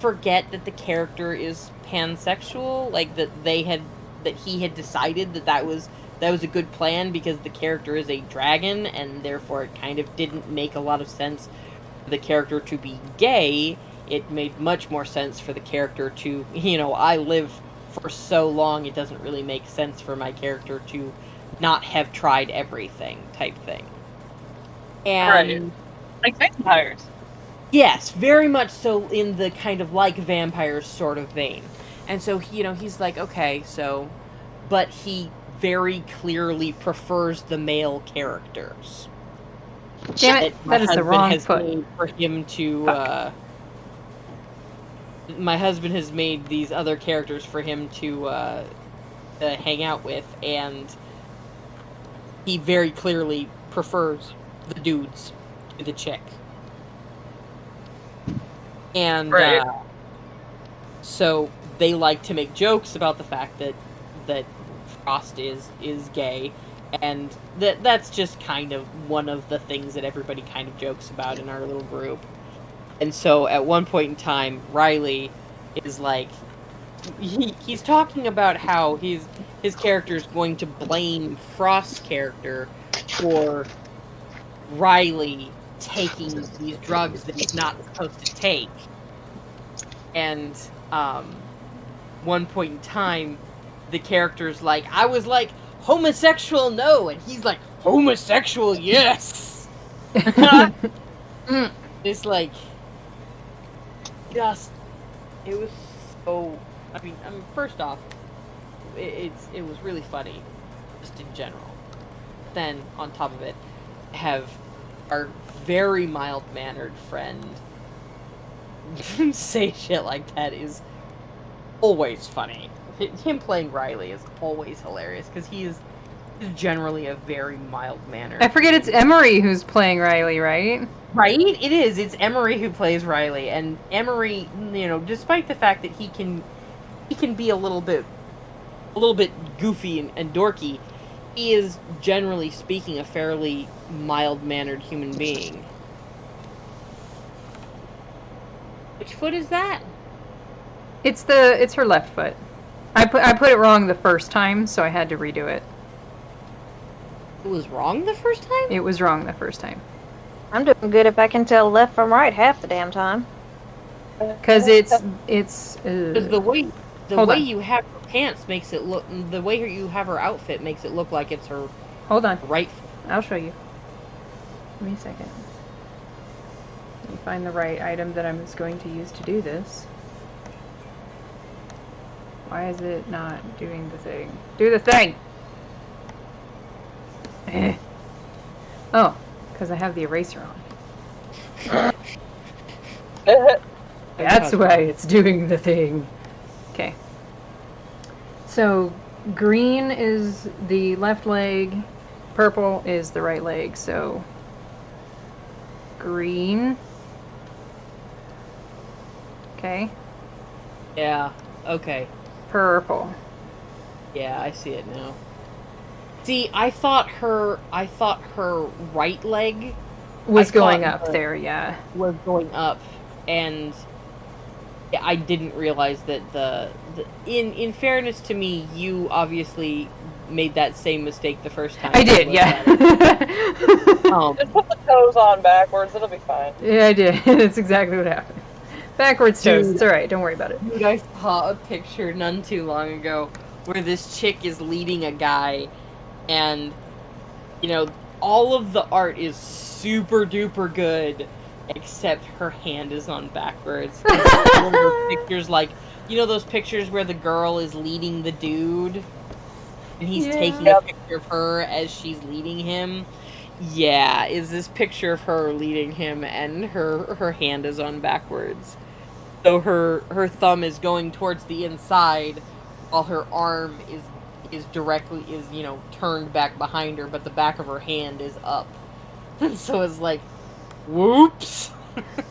forget that the character is pansexual, like that he had decided that was a good plan because the character is a dragon, and therefore it kind of didn't make a lot of sense for the character to be gay. It made much more sense for the character to, you know, I live for so long, it doesn't really make sense for my character to not have tried everything type thing. And like vampires. Yes, very much so, in the kind of like vampires sort of vein. And so, you know, he's like, okay, so, but he very clearly prefers the male characters. Damn it, that is the wrong foot. For him to, my husband has made these other characters for him to hang out with, and he very clearly prefers the dudes to the chick. And so they like to make jokes about the fact that Frost is gay, and that's just kind of one of the things that everybody kind of jokes about in our little group. And so at one point in time, Riley is like, he's talking about how his character is going to blame Frost's character for Riley taking these drugs that he's not supposed to take. And one point in time, the character's like, I was like, homosexual, no, and he's like, homosexual, yes. It's like, just, it was so. I mean, first off, it was really funny, just in general. Then on top of it, have our very mild-mannered friend say shit like that is always funny. Him playing Riley is always hilarious because he is generally a very mild-mannered. I forget it's Emery who's playing Riley, right? Right? It is. It's Emery who plays Riley, and Emery, despite the fact that he can be a little bit goofy and dorky, he is generally speaking a fairly mild-mannered human being. Which foot is that? It's her left foot. I put it wrong the first time, so I had to redo it. It was wrong the first time? It was wrong the first time. I'm doing good if I can tell left from right half the damn time. Because it's the way Hold on. you have her pants makes it look. The way you have her outfit makes it look like it's her. Hold on. Right. I'll show you. Give me a second. Let me find the right item that I'm going to use to do this. Why is it not doing the thing? Do the thing! Oh, because I have the eraser on. That's why it's doing the thing. Okay. So, green is the left leg, purple is the right leg, so green. Okay. Yeah. Okay. Purple. Yeah, I see it now. See, I thought her right leg Was going up there, yeah. was going up, and yeah, I didn't realize that in fairness to me, you obviously made that same mistake the first time. I did, yeah. Just put the toes on backwards, it'll be fine. Yeah, I did. That's exactly what happened. Backwards toes. Dude. It's alright, don't worry about it. Dude, I saw a picture none too long ago where this chick is leading a guy, and all of the art is super duper good, except her hand is on backwards. It's one of those pictures, like those pictures where the girl is leading the dude, and he's taking a picture of her as she's leading him. Yeah, is this picture of her leading him, and her hand is on backwards. So her thumb is going towards the inside, while her arm is directly turned back behind her, but the back of her hand is up. And so it's like, whoops.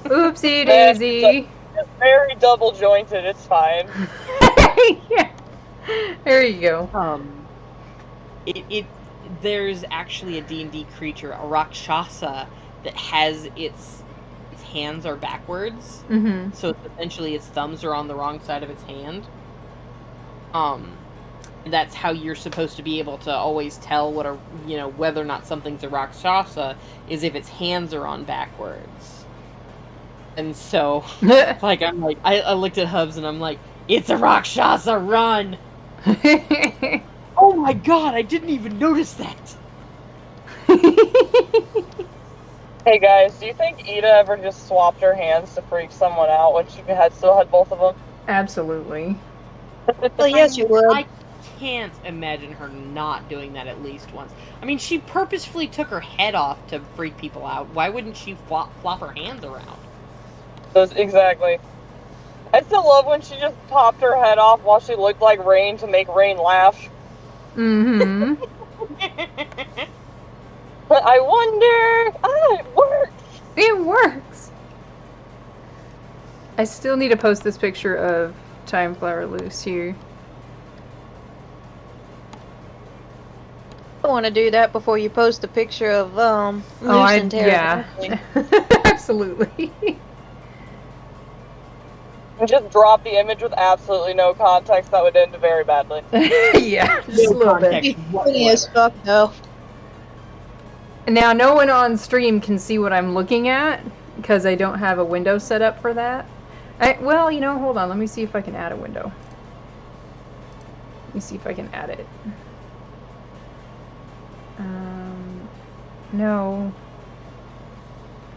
Oopsie daisy. It's very double jointed. It's fine. Yeah. There you go. There's actually a D&D creature, a Rakshasa, that has its hands are backwards. Mm-hmm. So essentially its thumbs are on the wrong side of its hand. That's how you're supposed to be able to always tell whether or not something's a Rakshasa, is if its hands are on backwards. And so, I looked at Hubs and I'm like, it's a Rakshasa, run! Oh my god, I didn't even notice that! Hey guys, do you think Ida ever just swapped her hands to freak someone out when she still had both of them? Absolutely. Well, yes, you would. I can't imagine her not doing that at least once. I mean, she purposefully took her head off to freak people out. Why wouldn't she flop her hands around? Exactly. I still love when she just popped her head off while she looked like Rain to make Rain laugh. Mm-hmm. But I wonder... it works! It works! I still need to post this picture of Time Flower Loose here. I want to do that before you post a picture of Loose and Terra. Yeah. Absolutely. And just drop the image with absolutely no context, that would end very badly. Yeah, just a little bit. Funny as fuck though. Now, no one on stream can see what I'm looking at, because I don't have a window set up for that. Well, hold on, let me see if I can add a window. me see if I can add it. No.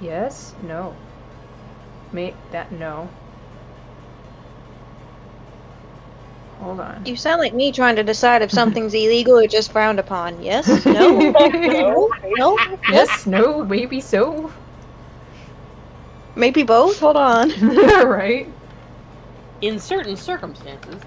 Yes? No. No. Hold on. You sound like me trying to decide if something's illegal or just frowned upon. Yes? No? No. No? Yes, no, maybe so. Maybe both? Hold on. Right? In certain circumstances.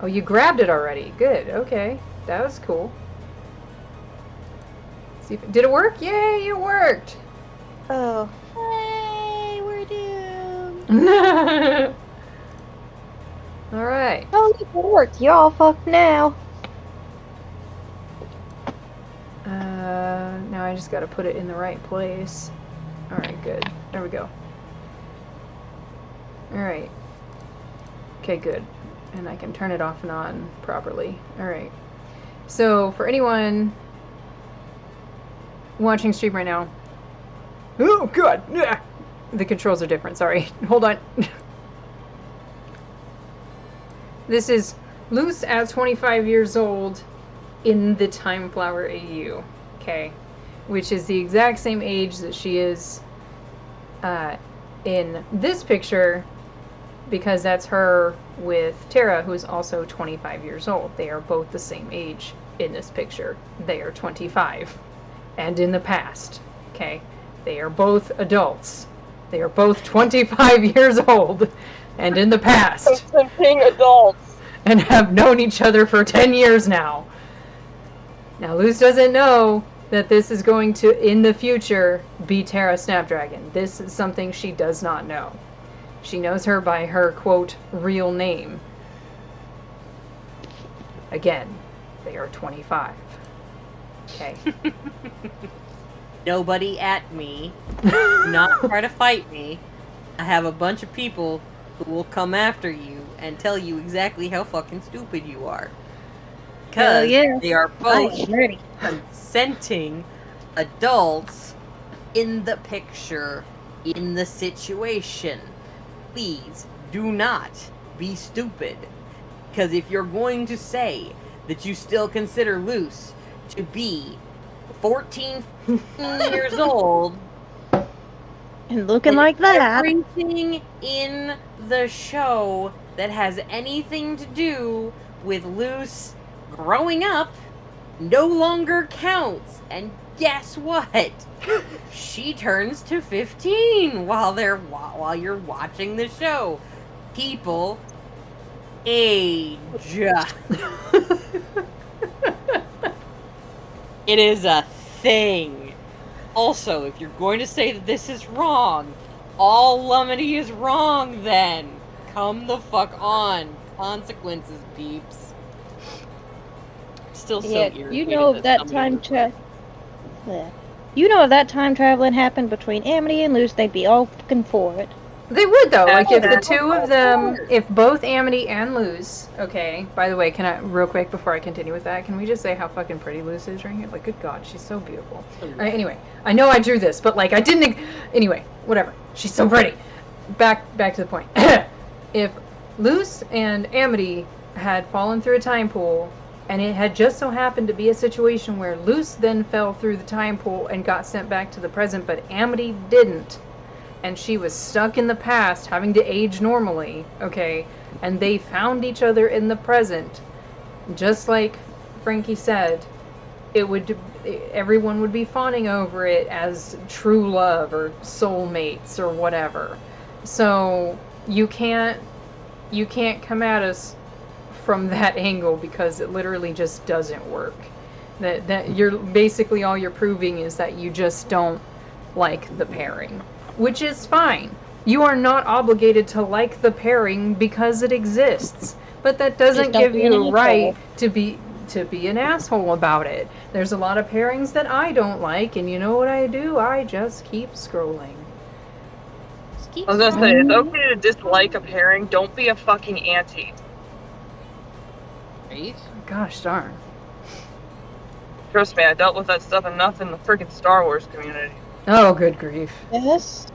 Oh, you grabbed it already. Good, okay. That was cool. See if, did it work? Yay, it worked! Oh. Hey, we're doomed. Alright. Oh, it worked. You're all fucked now. Now I just gotta put it in the right place. Alright, good. There we go. Alright. Okay, good. And I can turn it off and on properly. Alright. So, for anyone watching stream right now... Oh, God! Yeah. The controls are different, sorry. Hold on. This is Luce at 25 years old in the Time Flower AU. Okay. Which is the exact same age that she is in this picture, because that's her with Tara, who is also 25 years old. They are both the same age in this picture. They are 25. And in the past. Okay? They are both adults. They are both 25 years old. And in the past. Consenting adults. And have known each other for 10 years now. Now, Luce doesn't know that this is going to, in the future, be Tara Snapdragon. This is something she does not know. She knows her by her, quote, real name. Again, they are 25. Okay. Nobody at me. Do not try to fight me. I have a bunch of people who will come after you and tell you exactly how fucking stupid you are. Hell Because yeah. they are both ready. consenting adults in the picture, in the situation. Please do not be stupid. Because if you're going to say that you still consider Luce to be 14 years old, And looking like that. everything in the show that has anything to do with Luce growing up no longer counts. And guess what? She turns to 15 while you're watching the show. People age. It is a thing. Also, if you're going to say that this is wrong, all Lumity is wrong then. Come the fuck on. Consequences, peeps. Still so Yeah, irritated you know if that somebody time would- You know if that time traveling happened between Amity and Luce, they'd be all fucking for it. They would, though. Like, if the Absolutely. two of them, if both Amity and Luce, okay, by the way, can I, real quick, before I continue with that, can we just say how fucking pretty Luce is right here? Like, good God, she's so beautiful. Alright, anyway, I know I drew this, but, like, I didn't, anyway, whatever. She's so pretty. Back to the point. If Luce and Amity had fallen through a time pool, and it had just so happened to be a situation where Luce then fell through the time pool and got sent back to the present, but Amity didn't, and she was stuck in the past having to age normally, okay, and they found each other in the present, just like Frankie said, everyone would be fawning over it as true love or soulmates or whatever. So you can't come at us from that angle, because it literally just doesn't work. That you're basically, all you're proving is that you just don't like the pairing, which is fine. You are not obligated to like the pairing because it exists, but that doesn't Just don't give be an you a right asshole. to be an asshole about it. There's a lot of pairings that I don't like, and you know what I do? I just keep scrolling. I was gonna say, it's okay to dislike a pairing, don't be a fucking auntie. Right? Gosh darn. Trust me, I dealt with that stuff enough in the freaking Star Wars community. Oh, good grief. Yes.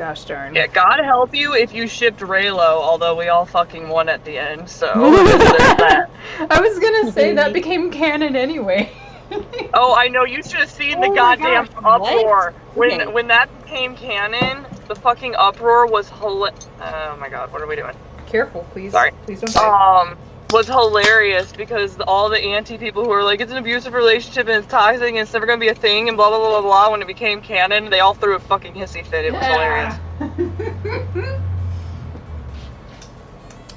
Gosh darn. Yeah, God help you if you shipped Raylo, although we all fucking won at the end, so there's that. I was gonna say that became canon anyway. Oh, I know, you should have seen the Oh my goddamn gosh, what? uproar. Okay. When that became canon, the fucking uproar was oh my god, what are we doing? Careful, please. Sorry. Please don't die. Was hilarious because all the anti-people who were like, it's an abusive relationship and it's toxic and it's never gonna be a thing and blah blah blah blah blah, when it became canon, they all threw a fucking hissy fit. It was hilarious.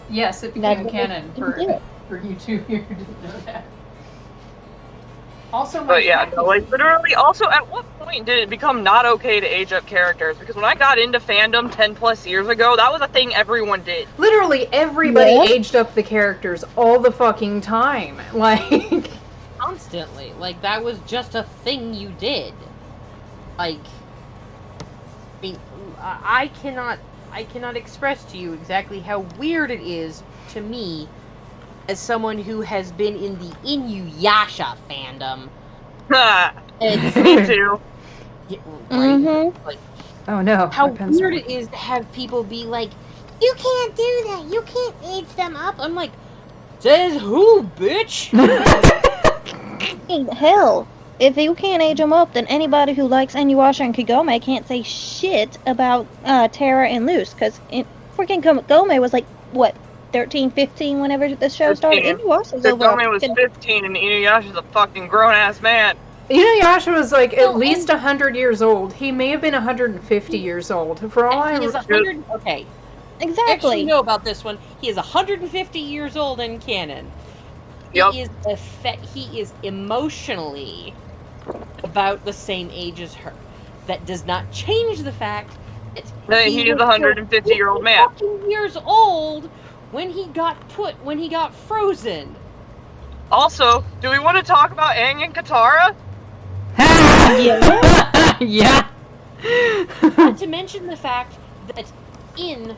Yes, it became canon for you two here to know that. Also, But yeah, no, like literally, also at what point did it become not okay to age up characters? Because when I got into fandom 10 plus years ago, that was a thing everyone did. literally everybody aged up the characters all the fucking time. Like, Constantly. Like, that was just a thing you did. Like, I mean, I cannot express to you exactly how weird it is to me as someone who has been in the Inuyasha fandom. Me too. Yeah, right? Like, oh no. how my pen's weird not it is to have people be like, you can't do that, you can't age them up. I'm like, says who, bitch? Hell, if you can't age them up, then anybody who likes Inuyasha and Kagome can't say shit about Terra and Luz, because freaking Kagome was like, what, 13, 15 whenever the show started? Inuyasha's over. Kagome was 15 and Inuyasha's a fucking grown-ass man. Inuyasha was like at least 100 years old. He may have been 150 years old. For all I He is 100. Okay. Exactly. Actually, know about this one. He is 150 years old in canon. Yep. He is emotionally about the same age as her. That does not change the fact that He is a 150-year-old man. Years old when he got frozen. Also, do we want to talk about Aang and Katara? Yeah. Not to mention the fact that in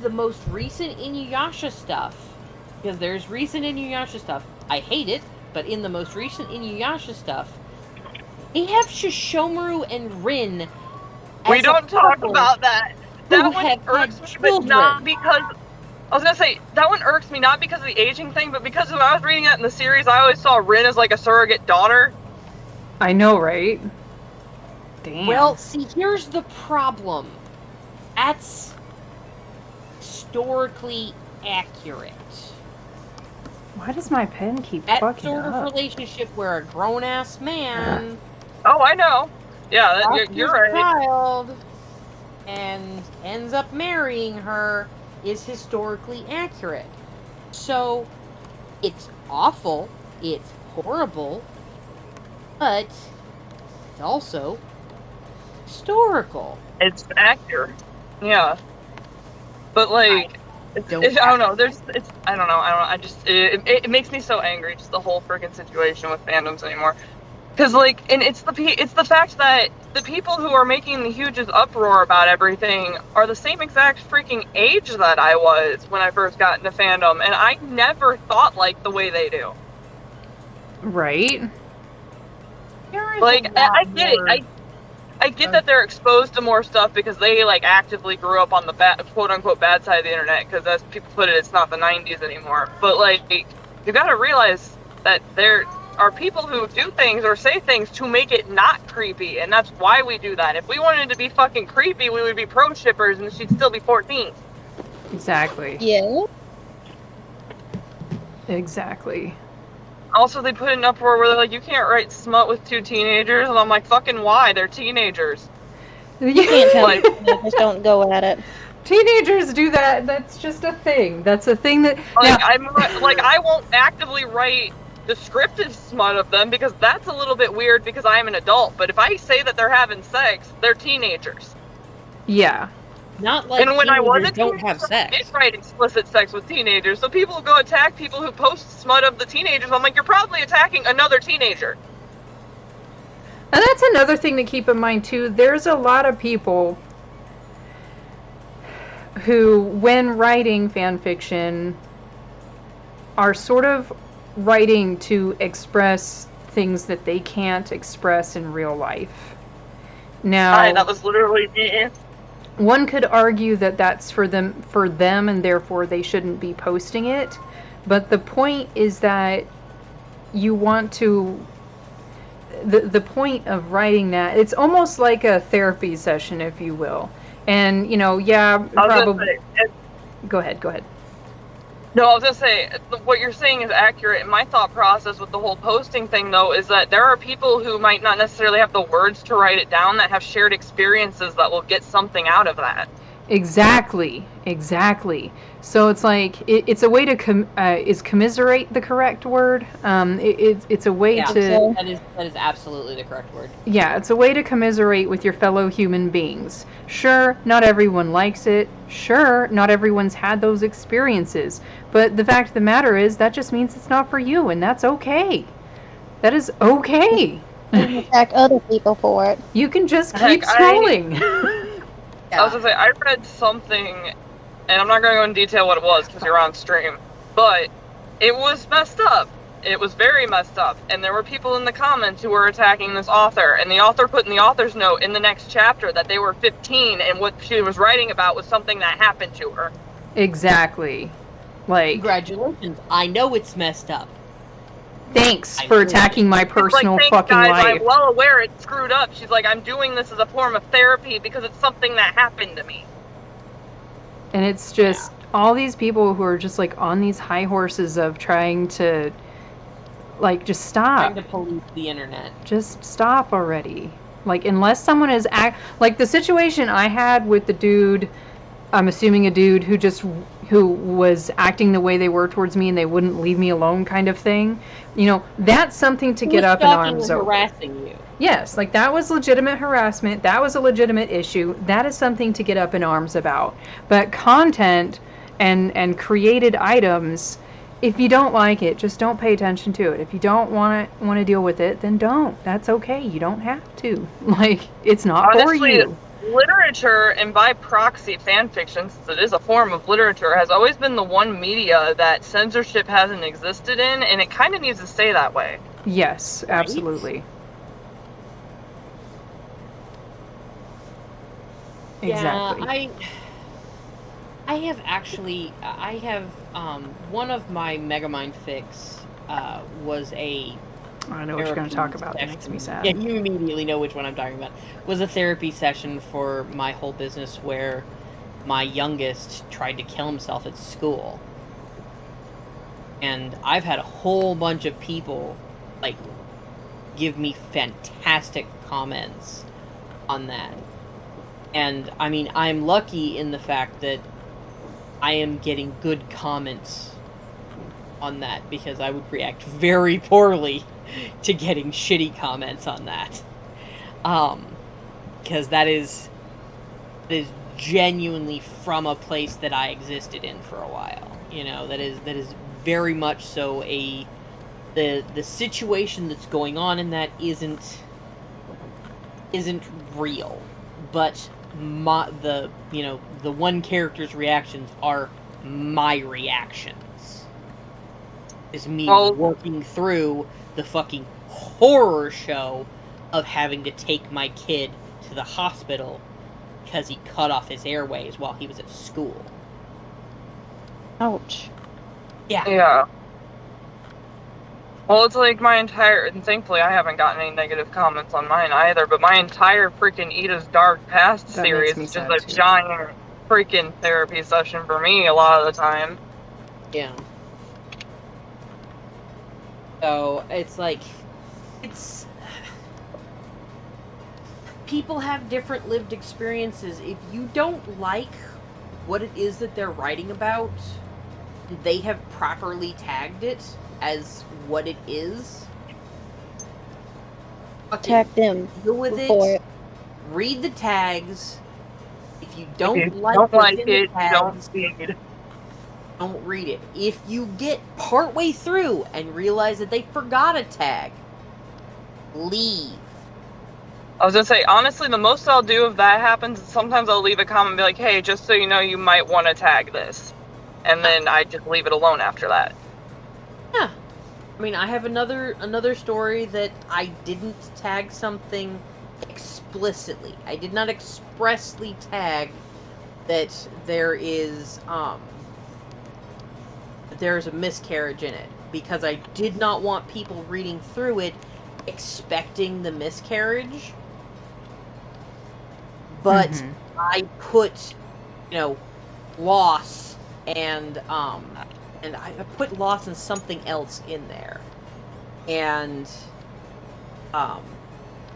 the most recent Inuyasha stuff, because there's recent Inuyasha stuff, I hate it, but in the most recent Inuyasha stuff, they have Shishomaru and Rin. We don't talk about that. That one irks me, but not because... I was gonna say, that one irks me not because of the aging thing, but because when I was reading that in the series, I always saw Rin as like a surrogate daughter. I know, right? Damn. Well, see, here's the problem. That's historically accurate. Why does my pen keep That fucking sort of up? relationship where a grown-ass man Oh, I know. Yeah, you're right. child and ends up marrying her is historically accurate. So, it's awful, it's horrible, but it's also historical. It's accurate. Yeah. But like, I don't know. It makes me so angry, just the whole freaking situation with fandoms anymore. Because like, and it's the fact that the people who are making the hugest uproar about everything are the same exact freaking age that I was when I first got into fandom, and I never thought like the way they do. Right? Like, I get it. I get that they're exposed to more stuff because they like actively grew up on the quote unquote bad side of the internet, because as people put it, it's not the 90s anymore. But like, you gotta realize that there are people who do things or say things to make it not creepy, and that's why we do that. If we wanted it to be fucking creepy, we would be pro shippers and she'd still be 14. Exactly. Yeah. Exactly. Also, they put an uproar where they're like, you can't write smut with two teenagers, and I'm like, fucking why? They're teenagers. You can't tell Like- teenagers don't go at it. Teenagers do that. That's just a thing. That's a thing that... Like, Now- I won't actively write descriptive smut of them because that's a little bit weird because I am an adult. But if I say that they're having sex, they're teenagers. Yeah. Not like And when I was teenagers a don't teenager, have I sex. did write explicit sex with teenagers. So people who go attack people who post smut of the teenagers, I'm like, you're probably attacking another teenager. And that's another thing to keep in mind, too. There's a lot of people who, when writing fan fiction, are sort of writing to express things that they can't express in real life. Now, That was literally me. one could argue that that's for them, and therefore they shouldn't be posting it. But the point is that you want to. The point of writing that, it's almost like a therapy session, if you will. And, probably. Go ahead. No, I was gonna say, what you're saying is accurate. And my thought process with the whole posting thing, though, is that there are people who might not necessarily have the words to write it down that have shared experiences that will get something out of that. Exactly. So it's like, it's a way to, is commiserate the correct word? It's a way to... That is absolutely the correct word. Yeah, it's a way to commiserate with your fellow human beings. Sure, not everyone likes it. Sure, not everyone's had those experiences. But the fact of the matter is, that just means it's not for you, and that's okay. That is okay. Attack other people for it. You can just keep scrolling. I was gonna say, I read something, and I'm not gonna go in detail what it was because you're on stream, but it was messed up. It was very messed up, and there were people in the comments who were attacking this author, and the author put in the author's note in the next chapter that they were 15, and what she was writing about was something that happened to her. Exactly. Like, congratulations, I know it's messed up. Thanks for attacking my personal fucking life. I'm well aware it's screwed up. She's like, I'm doing this as a form of therapy because it's something that happened to me. And it's just all these people who are just like on these high horses of trying to, like, just stop. Trying to police the internet. Just stop already. Like, unless someone is like the situation I had with the dude, I'm assuming a dude who was acting the way they were towards me and they wouldn't leave me alone kind of thing. That's something to get up in arms over. Harassing you. Yes, like that was legitimate harassment. That was a legitimate issue. That is something to get up in arms about. But content and created items, if you don't like it, just don't pay attention to it. If you don't want to deal with it, then don't. That's okay. You don't have to. Like, it's not for you. Literature, and by proxy fan fiction, since it is a form of literature, has always been the one media that censorship hasn't existed in, and it kind of needs to stay that way. Yes, absolutely. Yeah, exactly. I have one of my Megamind fics was a... I know what you're going to talk about. That makes me sad. Yeah, you immediately know which one I'm talking about. Was a therapy session for my whole business where my youngest tried to kill himself at school. And I've had a whole bunch of people, like, give me fantastic comments on that. And, I mean, I'm lucky in the fact that I am getting good comments on that, because I would react very poorly to getting shitty comments on that. Because that is genuinely from a place that I existed in for a while. That is very much so the situation that's going on in that isn't real, but the one character's reactions are my reactions. Is me working through the fucking horror show of having to take my kid to the hospital because he cut off his airways while he was at school. Ouch. Yeah. Well, it's like and thankfully I haven't gotten any negative comments on mine either, but my entire freaking Eda's Dark Past series is just a giant freaking therapy session for me a lot of the time. Yeah. So, people have different lived experiences. If you don't like what it is that they're writing about, they have properly tagged it as what it is. Attack them. Deal with it. Read the tags. If you don't like it, don't read. Don't read it. If you get partway through and realize that they forgot a tag, leave. I was gonna say, honestly, the most I'll do if that happens is sometimes I'll leave a comment and be like, hey, just so you know, you might want to tag this. And then I just leave it alone after that. Yeah. I mean, I have another story that I didn't tag something explicitly. I did not expressly tag that there's a miscarriage in it, because I did not want people reading through it expecting the miscarriage. But I put, loss and I put loss and something else in there. And I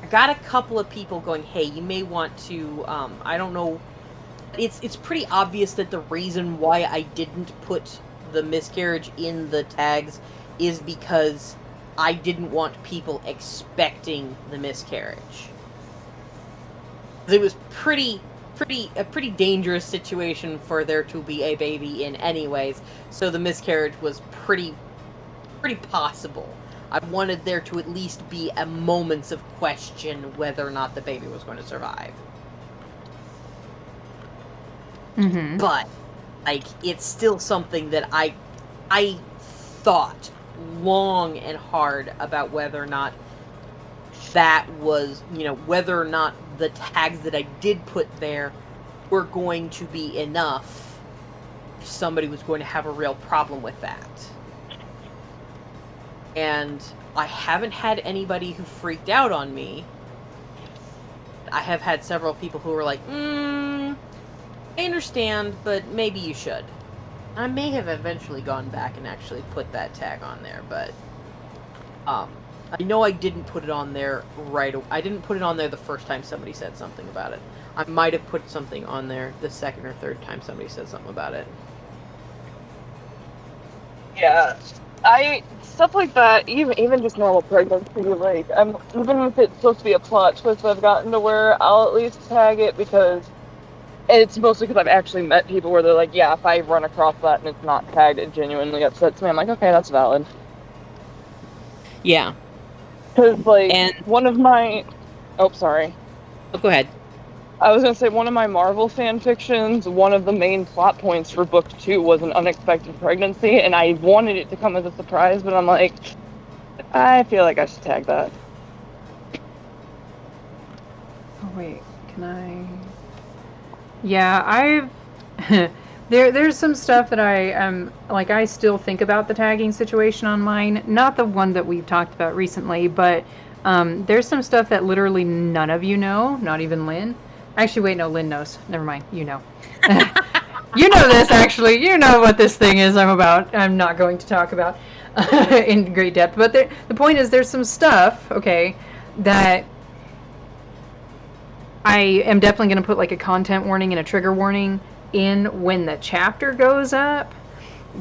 got a couple of people going, hey, you may want to, I don't know, it's pretty obvious that the reason why I didn't put the miscarriage in the tags is because I didn't want people expecting the miscarriage. It was a pretty dangerous situation for there to be a baby in anyways, so the miscarriage was pretty possible. I wanted there to at least be a moments of question whether or not the baby was going to survive. But, it's still something that I thought long and hard about whether or not that was, whether or not the tags that I did put there were going to be enough if somebody was going to have a real problem with that. And I haven't had anybody who freaked out on me. I have had several people who were like, I understand, but maybe you should. I may have eventually gone back and actually put that tag on there, but I know I didn't put it on there I didn't put it on there the first time somebody said something about it. I might have put something on there the second or third time somebody said something about it. Yeah, stuff like that, even just normal pregnancy, like, even if it's supposed to be a plot twist, I've gotten to where I'll at least tag it, because it's mostly because I've actually met people where they're like, yeah, if I run across that and it's not tagged, it genuinely upsets me. I'm like, okay, that's valid. Yeah. Because, one of my... Oh, sorry. Oh, go ahead. I was going to say, one of my Marvel fan fictions, one of the main plot points for book 2 was an unexpected pregnancy, and I wanted it to come as a surprise, but I'm like, I feel like I should tag that. Oh, wait, can I... Yeah, I've... There's some stuff that I still think about the tagging situation on mine. Not the one that we've talked about recently, but there's some stuff that literally none of you know, not even Lynn. Actually, wait, no, Lynn knows. Never mind, you know. You know this, actually. You know what this thing is I'm not going to talk about in great depth. But the point is, there's some stuff, okay, that I am definitely going to put like a content warning and a trigger warning in when the chapter goes up,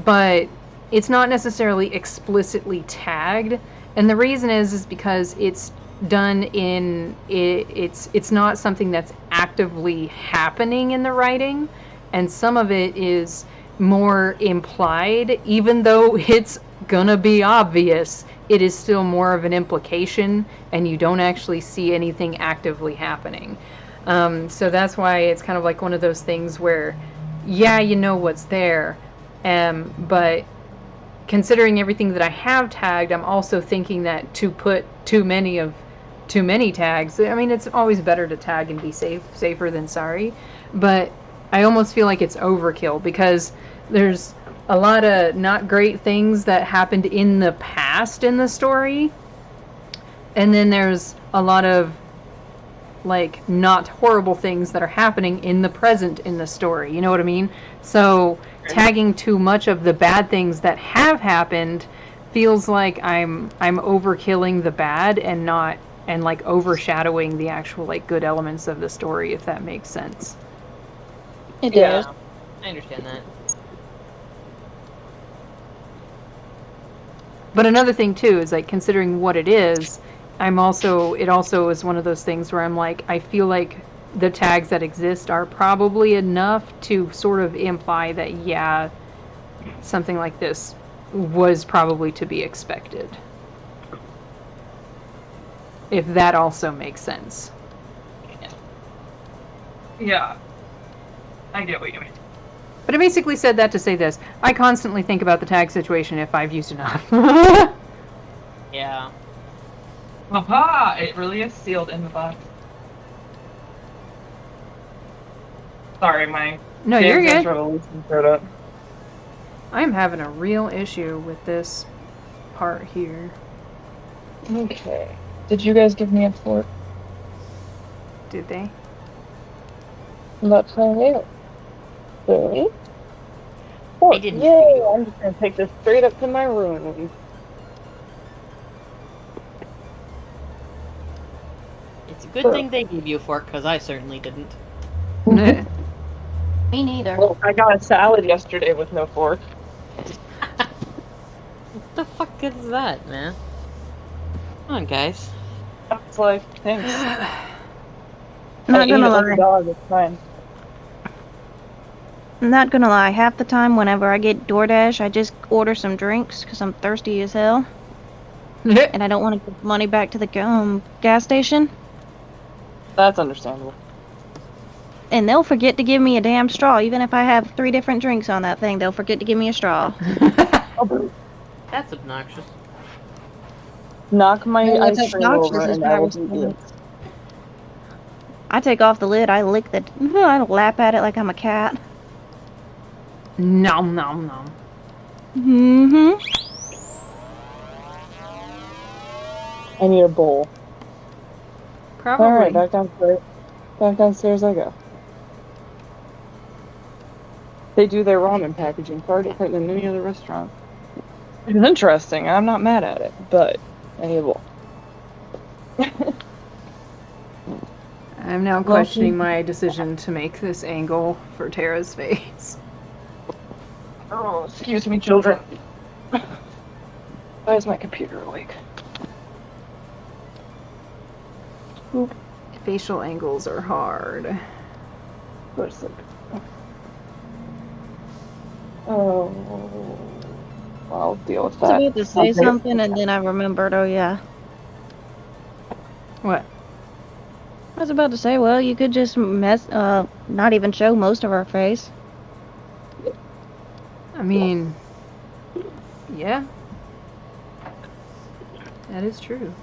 but it's not necessarily explicitly tagged. And the reason is because it's done in it's not something that's actively happening in the writing, and some of it is more implied. Even though it's gonna be obvious, it is still more of an implication, and you don't actually see anything actively happening. So that's why it's kind of like one of those things where, yeah, you know what's there, but considering everything that I have tagged, I'm also thinking that to put too many tags, I mean, it's always better to tag and be safer than sorry, but I almost feel like it's overkill, because there's a lot of not great things that happened in the past in the story, and then there's a lot of like not horrible things that are happening in the present in the story, you know what I mean? So tagging too much of the bad things that have happened feels like I'm overkilling the bad and like overshadowing the actual like good elements of the story, if that makes sense. It does. Yeah, I understand that. But another thing too is like considering what it is, it also is one of those things where I'm like, I feel like the tags that exist are probably enough to sort of imply that, yeah, something like this was probably to be expected. If that also makes sense. Yeah. I get what you mean. But I basically said that to say this. I constantly think about the tag situation if I've used enough. Yeah. Aha! It really is sealed in the box. Sorry, my No, you're Dan's good. Revolution showed up. I'm having a real issue with this part here. Okay. Did you guys give me a fork? Did they? Let's find out. Okay. Fork. didn't Yay! I'm just gonna take this straight up to my room. It's a good thing they gave you a fork, because I certainly didn't. Me neither. Well, I got a salad yesterday with no fork. What the fuck is that, man? Come on, guys. It's like, thanks. Not I gonna ate it like a lie. dog, it's fine. Not gonna lie. Half the time, whenever I get DoorDash, I just order some drinks because I'm thirsty as hell, and I don't want to give money back to the gas station. That's understandable. And they'll forget to give me a damn straw, even if I have 3 different drinks on that thing. They'll forget to give me a straw. That's obnoxious. Knock my Well, what's ice cream obnoxious over is and my I will beat you. response. I take off the lid. I lick the. I lap at it like I'm a cat. Nom nom nom. Mm-hmm. I need a bowl. Probably. Alright, back downstairs. Back downstairs I go. They do their ramen packaging far different than any other restaurant. It's interesting. I'm not mad at it, but I need a bowl. I'm now questioning my decision to make this angle for Tara's face. Oh, excuse me, children. Why is my computer awake? Oop. Facial angles are hard. Go to sleep. Oh, I'll deal with I that. was about to say something, and then I remembered. Oh yeah. What? I was about to say, well, you could just not even show most of our face. I mean, yeah. That is true.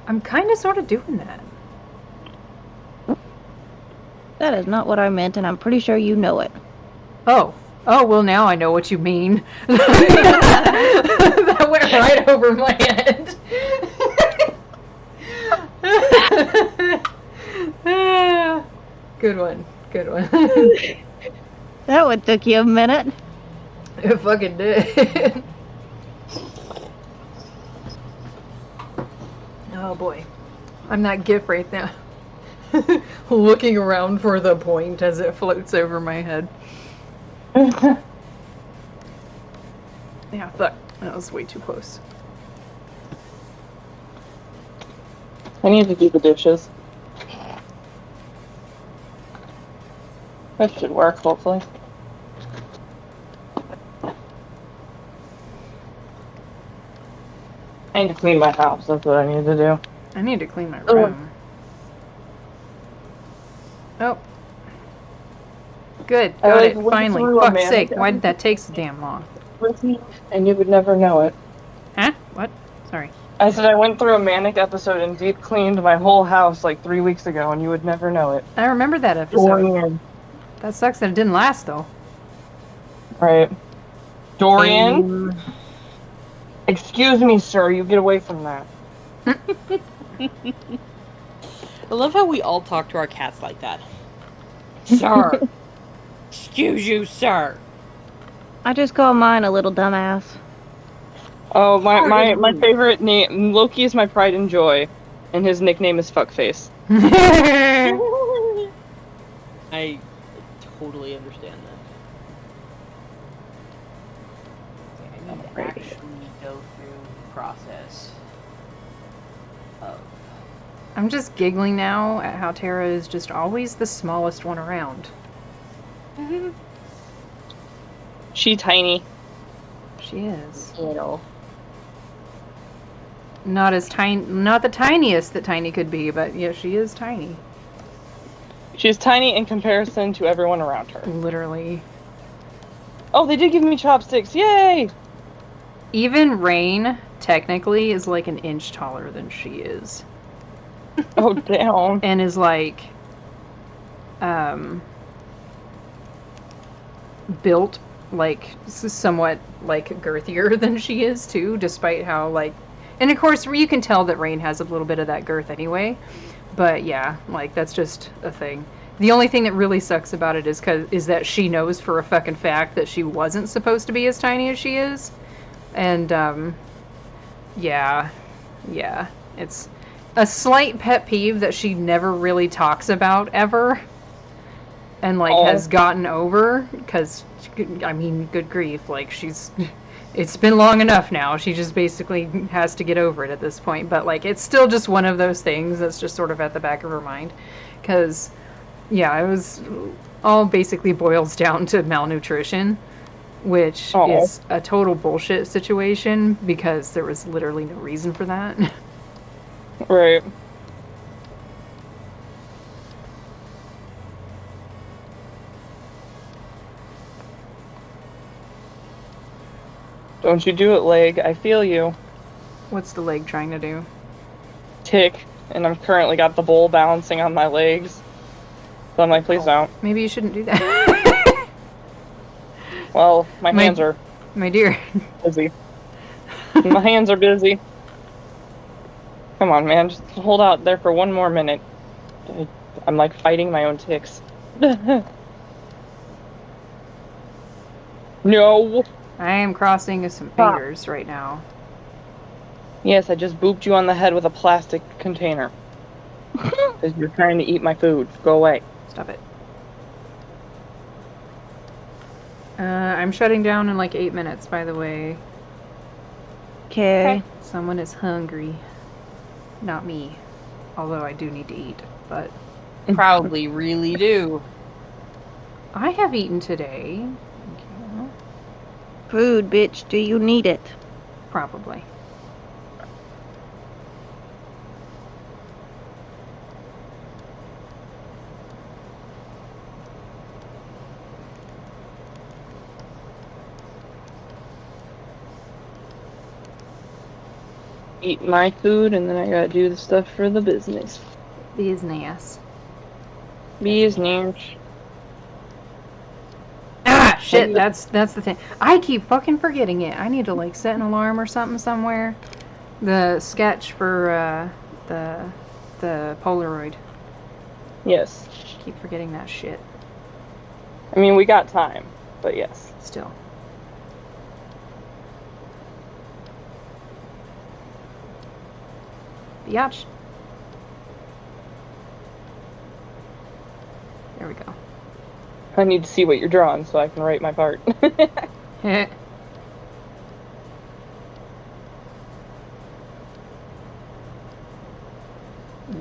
I'm kind of sort of doing that. That is not what I meant, and I'm pretty sure you know it. Oh. Oh, well, now I know what you mean. That went right over my head. Good one. Good one. That one took you a minute. It fucking did. Oh boy. I'm that gif right now. Looking around for the point as it floats over my head. Yeah, fuck. That was way too close. I need to do the dishes. That should work, hopefully. I need to clean my house, that's what I need to do. I need to clean my room. Oh. Good. Got it. Finally. Fuck's sake. Why did that take so damn long? And you would never know it. Huh? What? Sorry. I said I went through a manic episode and deep cleaned my whole house like 3 weeks ago, and you would never know it. I remember that episode. That sucks that it didn't last, though. Right. Dorian? Excuse me, sir. You get away from that. I love how we all talk to our cats like that. Sir. Excuse you, sir. I just call mine a little dumbass. Oh, my favorite name. Loki is my pride and joy, and his nickname is Fuckface. I totally understand that. Okay, I need to actually go through the process of... I'm just giggling now at how Tara is just always the smallest one around. She tiny. She is. Little. Not as tiny, not the tiniest that Tiny could be, but yeah, she is tiny. She's tiny in comparison to everyone around her. Literally. Oh, they did give me chopsticks! Yay! Even Rain, technically, is like an inch taller than she is. Oh, damn. And is like built like somewhat like girthier than she is too, despite how like, and of course you can tell that Rain has a little bit of that girth anyway. But yeah, like that's just a thing. The only thing that really sucks about it is that she knows for a fucking fact that she wasn't supposed to be as tiny as she is, and yeah, it's a slight pet peeve that she never really talks about ever, and like has gotten over because I mean, good grief, like it's been long enough now. She just basically has to get over it at this point. But like, it's still just one of those things that's just sort of at the back of her mind, because yeah, it was all basically boils down to malnutrition, which is a total bullshit situation because there was literally no reason for that. Right. Don't you do it, leg. I feel you. What's the leg trying to do? Tick, and I'm currently got the bowl balancing on my legs. So I'm like, please don't. Maybe you shouldn't do that. Well, my hands are my dear. busy. My hands are busy. Come on, man. Just hold out there for one more minute. I'm like fighting my own ticks. No. I am crossing some fingers right now. Yes, I just booped you on the head with a plastic container. Because you're trying to eat my food. Go away. Stop it. I'm shutting down in like 8 minutes, by the way. Okay. Someone is hungry. Not me. Although I do need to eat, but... Probably really do. I have eaten today. Okay. Food, bitch. Do you need it? Probably. Eat my food, and then I gotta do the stuff for the business. Business. Business. Ah, shit, that's the thing. I keep fucking forgetting it. I need to, like, set an alarm or something somewhere. The sketch for, the Polaroid. Yes. Keep forgetting that shit. I mean, we got time, but yes. Still. Biatch. There we go. I need to see what you're drawing so I can write my part.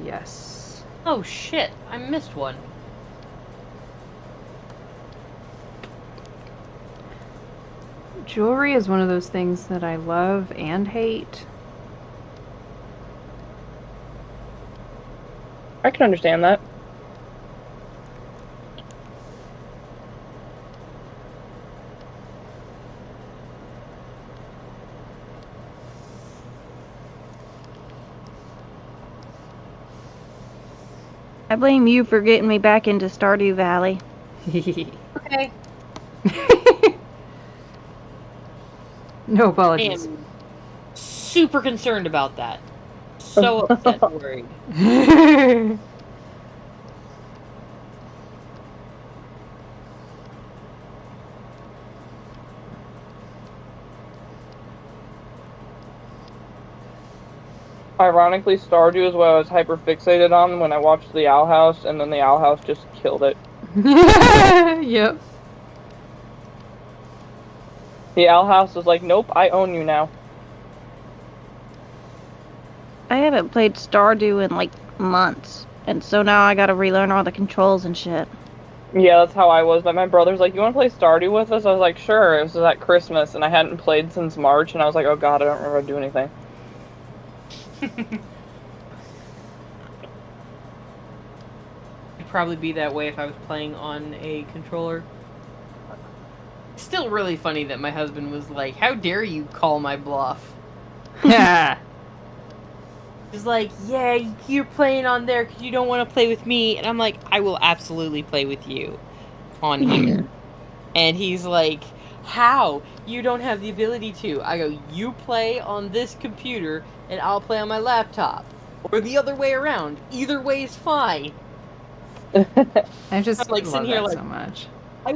Yes. Oh shit, I missed one. Jewelry is one of those things that I love and hate. I can understand that. I blame you for getting me back into Stardew Valley. Okay. No I apologies. am super concerned about that. So upset and worried. Ironically, Stardew is what I was hyper fixated on when I watched the Owl House, and then the Owl House just killed it. Yep. The Owl House was like, nope, I own you now. I haven't played Stardew in like months, and so now I gotta relearn all the controls and shit. Yeah, that's how I was. But my brother's like, you want to play Stardew with us? I was like, sure. It was at Christmas, and I hadn't played since March, and I was like, oh god, I don't remember how to do anything. It'd probably be that way if I was playing on a controller. Still really funny that my husband was like, how dare you call my bluff? Yeah. He's like, yeah, you're playing on there because you don't want to play with me. And I'm like, I will absolutely play with you on here. And he's like, how? You don't have the ability to. I go, you play on this computer and I'll play on my laptop. Or the other way around. Either way is fine. I just I'm like love sitting here that like, so much. I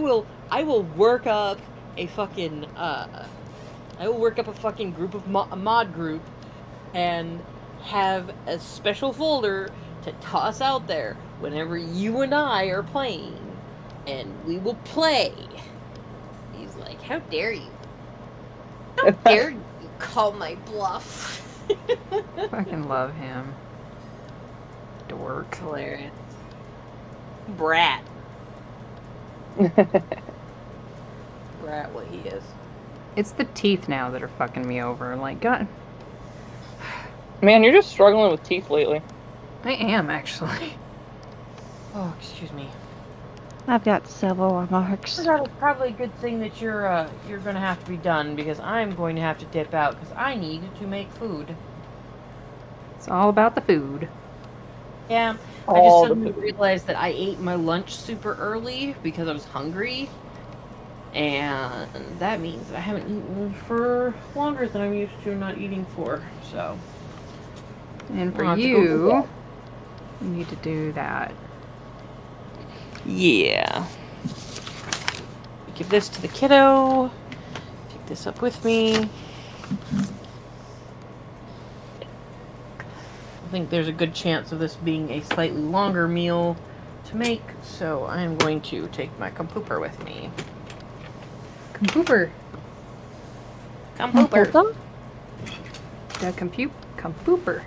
will work up a fucking group of a mod group and have a special folder to toss out there whenever you and I are playing, and we will play. He's like, how dare you? How dare you call my bluff? Fucking love him. Dork. Hilarious. Brat. Brat what he is. It's the teeth now that are fucking me over. Like, God. Man, you're just struggling with teeth lately. I am, actually. Oh, excuse me. I've got several remarks. It's probably a good thing that you're gonna have to be done, because I'm going to have to dip out because I need to make food. It's all about the food. Yeah, I just suddenly realized that I ate my lunch super early because I was hungry, and that means that I haven't eaten for longer than I'm used to not eating for. So, And for I'll have to go do you, that. you need to do that. Yeah. Give this to the kiddo. Pick this up with me. I think there's a good chance of this being a slightly longer meal to make, so I'm going to take my compooper with me. Compooper. Compooper. The compooper.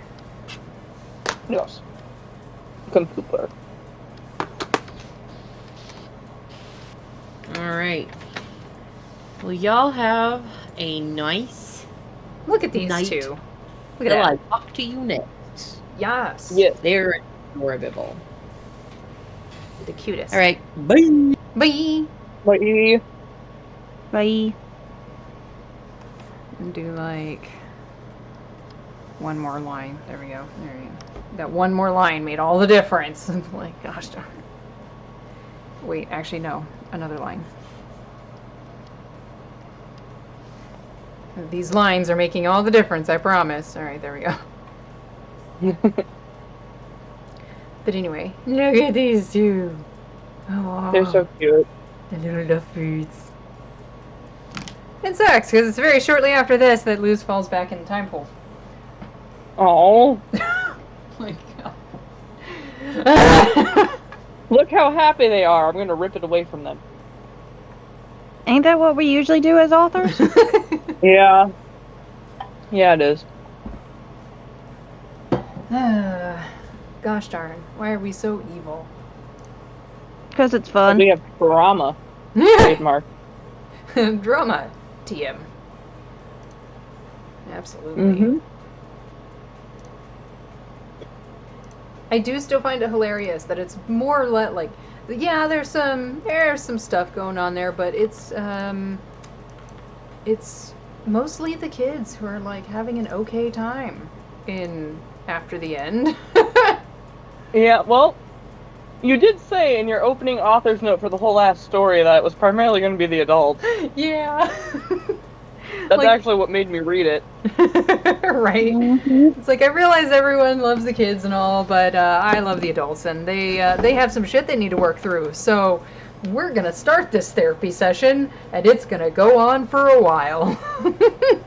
Yes. Compooper. Alright. Well, y'all have a nice Look at these night. two. Look at Till I that. talk to you next. Yes. Yes. They're adorable. The cutest. Alright. Bye. Bye. Bye. Bye. And do like one more line. There we go. There you go. That one more line made all the difference. Like, gosh darn. Wait, actually no. Another line. These lines are making all the difference, I promise. Alright, there we go. But anyway, look at these two. Oh, They're so cute. the little Duffers. It sucks because it's very shortly after this that Luz falls back in the time pool. Oh. My God. Look how happy they are. I'm gonna rip it away from them. Ain't that what we usually do as authors? Yeah. Yeah, it is. Gosh darn. Why are we so evil? Because it's fun. We have drama. Trademark. Drama. TM. Absolutely. Mm-hmm. I do still find it hilarious that it's more or less like, yeah, there's some stuff going on there, but it's mostly the kids who are like having an okay time after the end. Yeah, well, you did say in your opening author's note for the whole last story that it was primarily going to be the adults. Yeah. That's Like- actually what made me read it. Right? It's like, I realize everyone loves the kids and all, but I love the adults, and they have some shit they need to work through. So we're gonna start this therapy session, and it's gonna go on for a while.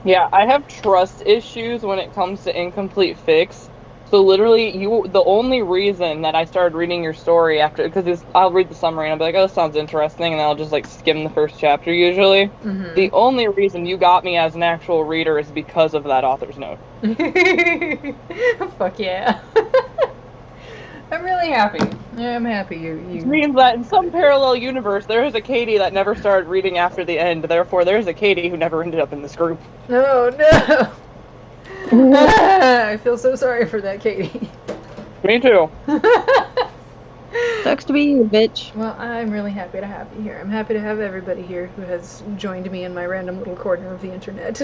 Yeah, I have trust issues when it comes to incomplete fics. So literally, the only reason that I started reading your story after, because I'll read the summary and I'll be like, oh, this sounds interesting, and then I'll just like skim the first chapter usually. Mhm. The only reason you got me as an actual reader is because of that author's note. Fuck yeah. I'm really happy. I'm happy Which you. means that in some parallel universe, there is a Katie that never started reading after the end. Therefore, there's a Katie who never ended up in this group. Oh no. I feel so sorry for that, Katie. Me too. Sucks to be you, bitch. Well, I'm really happy to have you here. I'm happy to have everybody here who has joined me in my random little corner of the internet.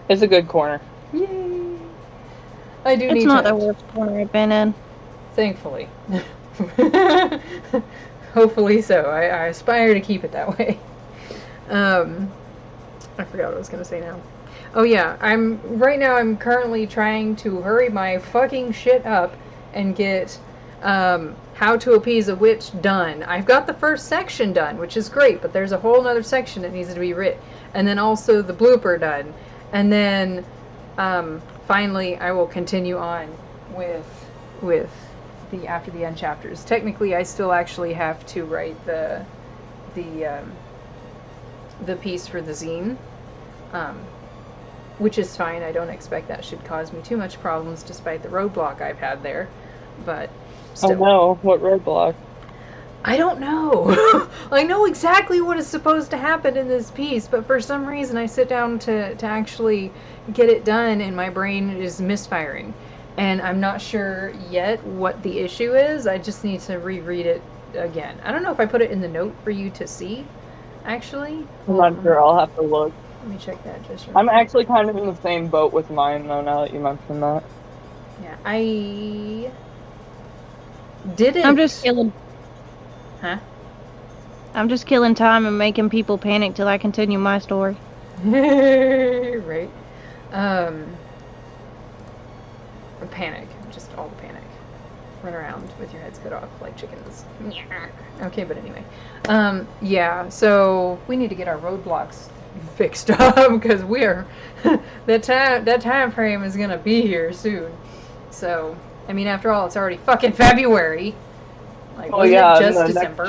It's a good corner. Yay! I do It's need not to. the worst corner I've been in. Thankfully. Hopefully so. I aspire to keep it that way. I forgot what I was gonna say now. Oh yeah, I'm currently trying to hurry my fucking shit up and get How to Appease a Witch done. I've got the first section done, which is great, but there's a whole other section that needs to be written. And then also the blooper done. And then finally I will continue on with the After the End chapters. Technically I still actually have to write the piece for the zine, which is fine. I don't expect that should cause me too much problems despite the roadblock I've had there, but still. Oh no, what roadblock? I don't know. I know exactly what is supposed to happen in this piece, but for some reason I sit down to actually get it done and my brain is misfiring. And I'm not sure yet what the issue is. I just need to reread it again. I don't know if I put it in the note for you to see, actually. I'm not sure, I'll have to look. Let me check that just real I'm quick. actually kind of in the same boat with mine, though, now that you mention that. Yeah, I didn't. I'm just killing. Huh? I'm just killing time and making people panic till I continue my story. Right. Panic. Just all the panic. Run around with your heads cut off like chickens. Okay, but anyway. Yeah, so we need to get our roadblocks fixed up because we're that time frame is gonna be here soon. So, I mean, after all, it's already fucking February. Like, Oh wasn't yeah, it just and the December?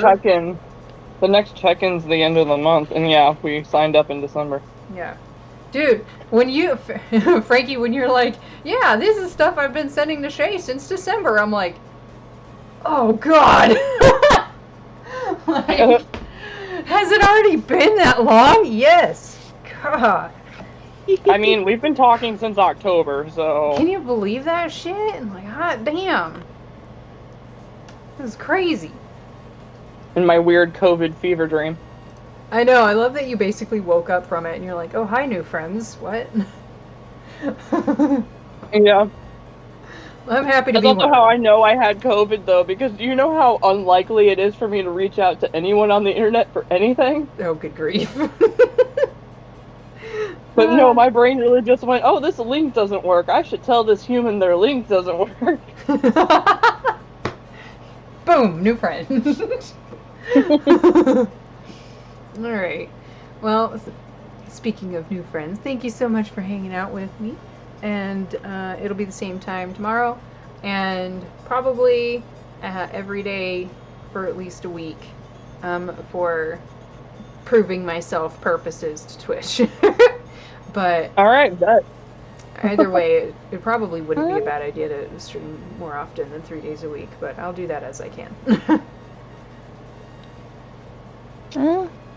next check-in's the end of the month, and yeah, we signed up in December. Yeah. Dude, when you, Frankie, when you're like, yeah, this is stuff I've been sending to Shay since December, I'm like, oh god. Like, has it already been that long? Yes. God. I mean, we've been talking since October, so... Can you believe that shit? I'm like, hot damn. This is crazy. In my weird COVID fever dream. I know, I love that you basically woke up from it and you're like, oh, hi, new friends. What? Yeah. I'm happy to That's be also one. how I know I had COVID, though, because do you know how unlikely it is for me to reach out to anyone on the internet for anything? Oh, good grief. But no, my brain really just went, oh, this link doesn't work. I should tell this human their link doesn't work. Boom, new friend. Alright. Well, speaking of new friends, thank you so much for hanging out with me. And it'll be the same time tomorrow. And probably every day for at least a week for proving myself purposes to Twitch. But Alright, bet. either way, it probably wouldn't be a bad idea to stream more often than 3 days a week, but I'll do that as I can.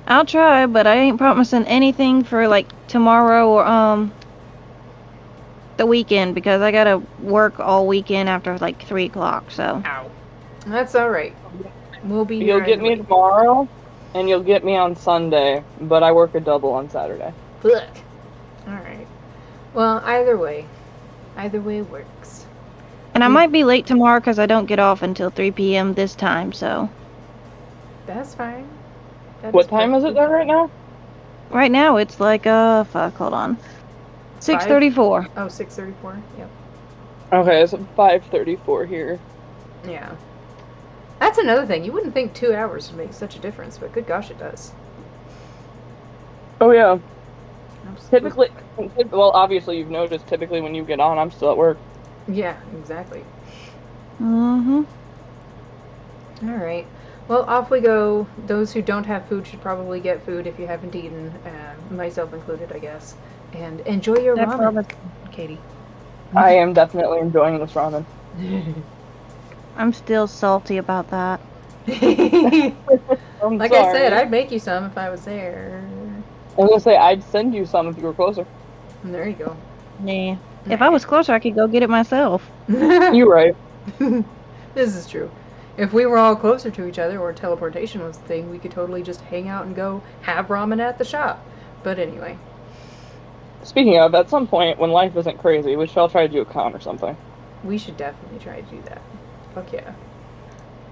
I'll try, but I ain't promising anything for like tomorrow or the weekend because I gotta work all weekend after like 3 o'clock. So. Ow. That's alright. We'll be You'll here get me either way. tomorrow, and you'll get me on Sunday, but I work a double on Saturday. Look. Alright. Well, either way works. And I might be late tomorrow because I don't get off until 3 p.m. this time. So. That's fine. What time is it there right now? Right now it's like fuck. Hold on. 6:34. Oh, 6:34. Yep. Okay, it's 5:34 here. Yeah. That's another thing. You wouldn't think 2 hours would make such a difference, but good gosh, it does. Oh yeah. Absolutely. Typically, well, obviously you've noticed, typically when you get on, I'm still at work. Yeah, exactly. Mm-hmm. All right. Well, off we go. Those who don't have food should probably get food if you haven't eaten, myself included, I guess. And enjoy your ramen, Katie. I am definitely enjoying this ramen. I'm still salty about that. I'm Like sorry. I said, I'd make you some if I was there. I was gonna say, I'd send you some if you were closer. And there you go. Yeah. If I was closer, I could go get it myself. You're right. This is true. If we were all closer to each other or teleportation was the thing, we could totally just hang out and go have ramen at the shop. But anyway. Speaking of, at some point, when life isn't crazy, we shall try to do a con or something. We should definitely try to do that. Fuck yeah.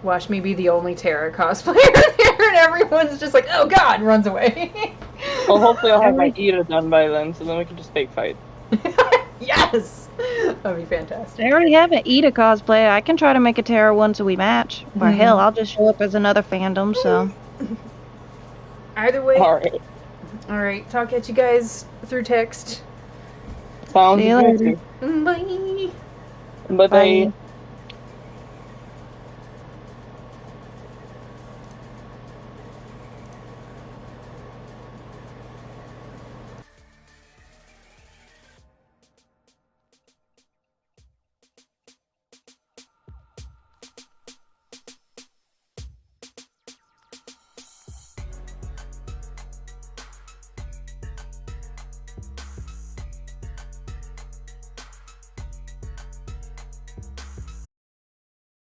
Watch me be the only Terra cosplayer there, and everyone's just like, oh god, and runs away. Well, hopefully I'll have my Ida done by then, so then we can just fake fight. Yes! That'd be fantastic. I already have an Ida cosplay. I can try to make a Terra one so we match. Or hell, I'll just show up as another fandom, so. Either way. Alright. Alright, talk at you guys through text. Sounds See you good. later. Bye! Bye-bye. Bye.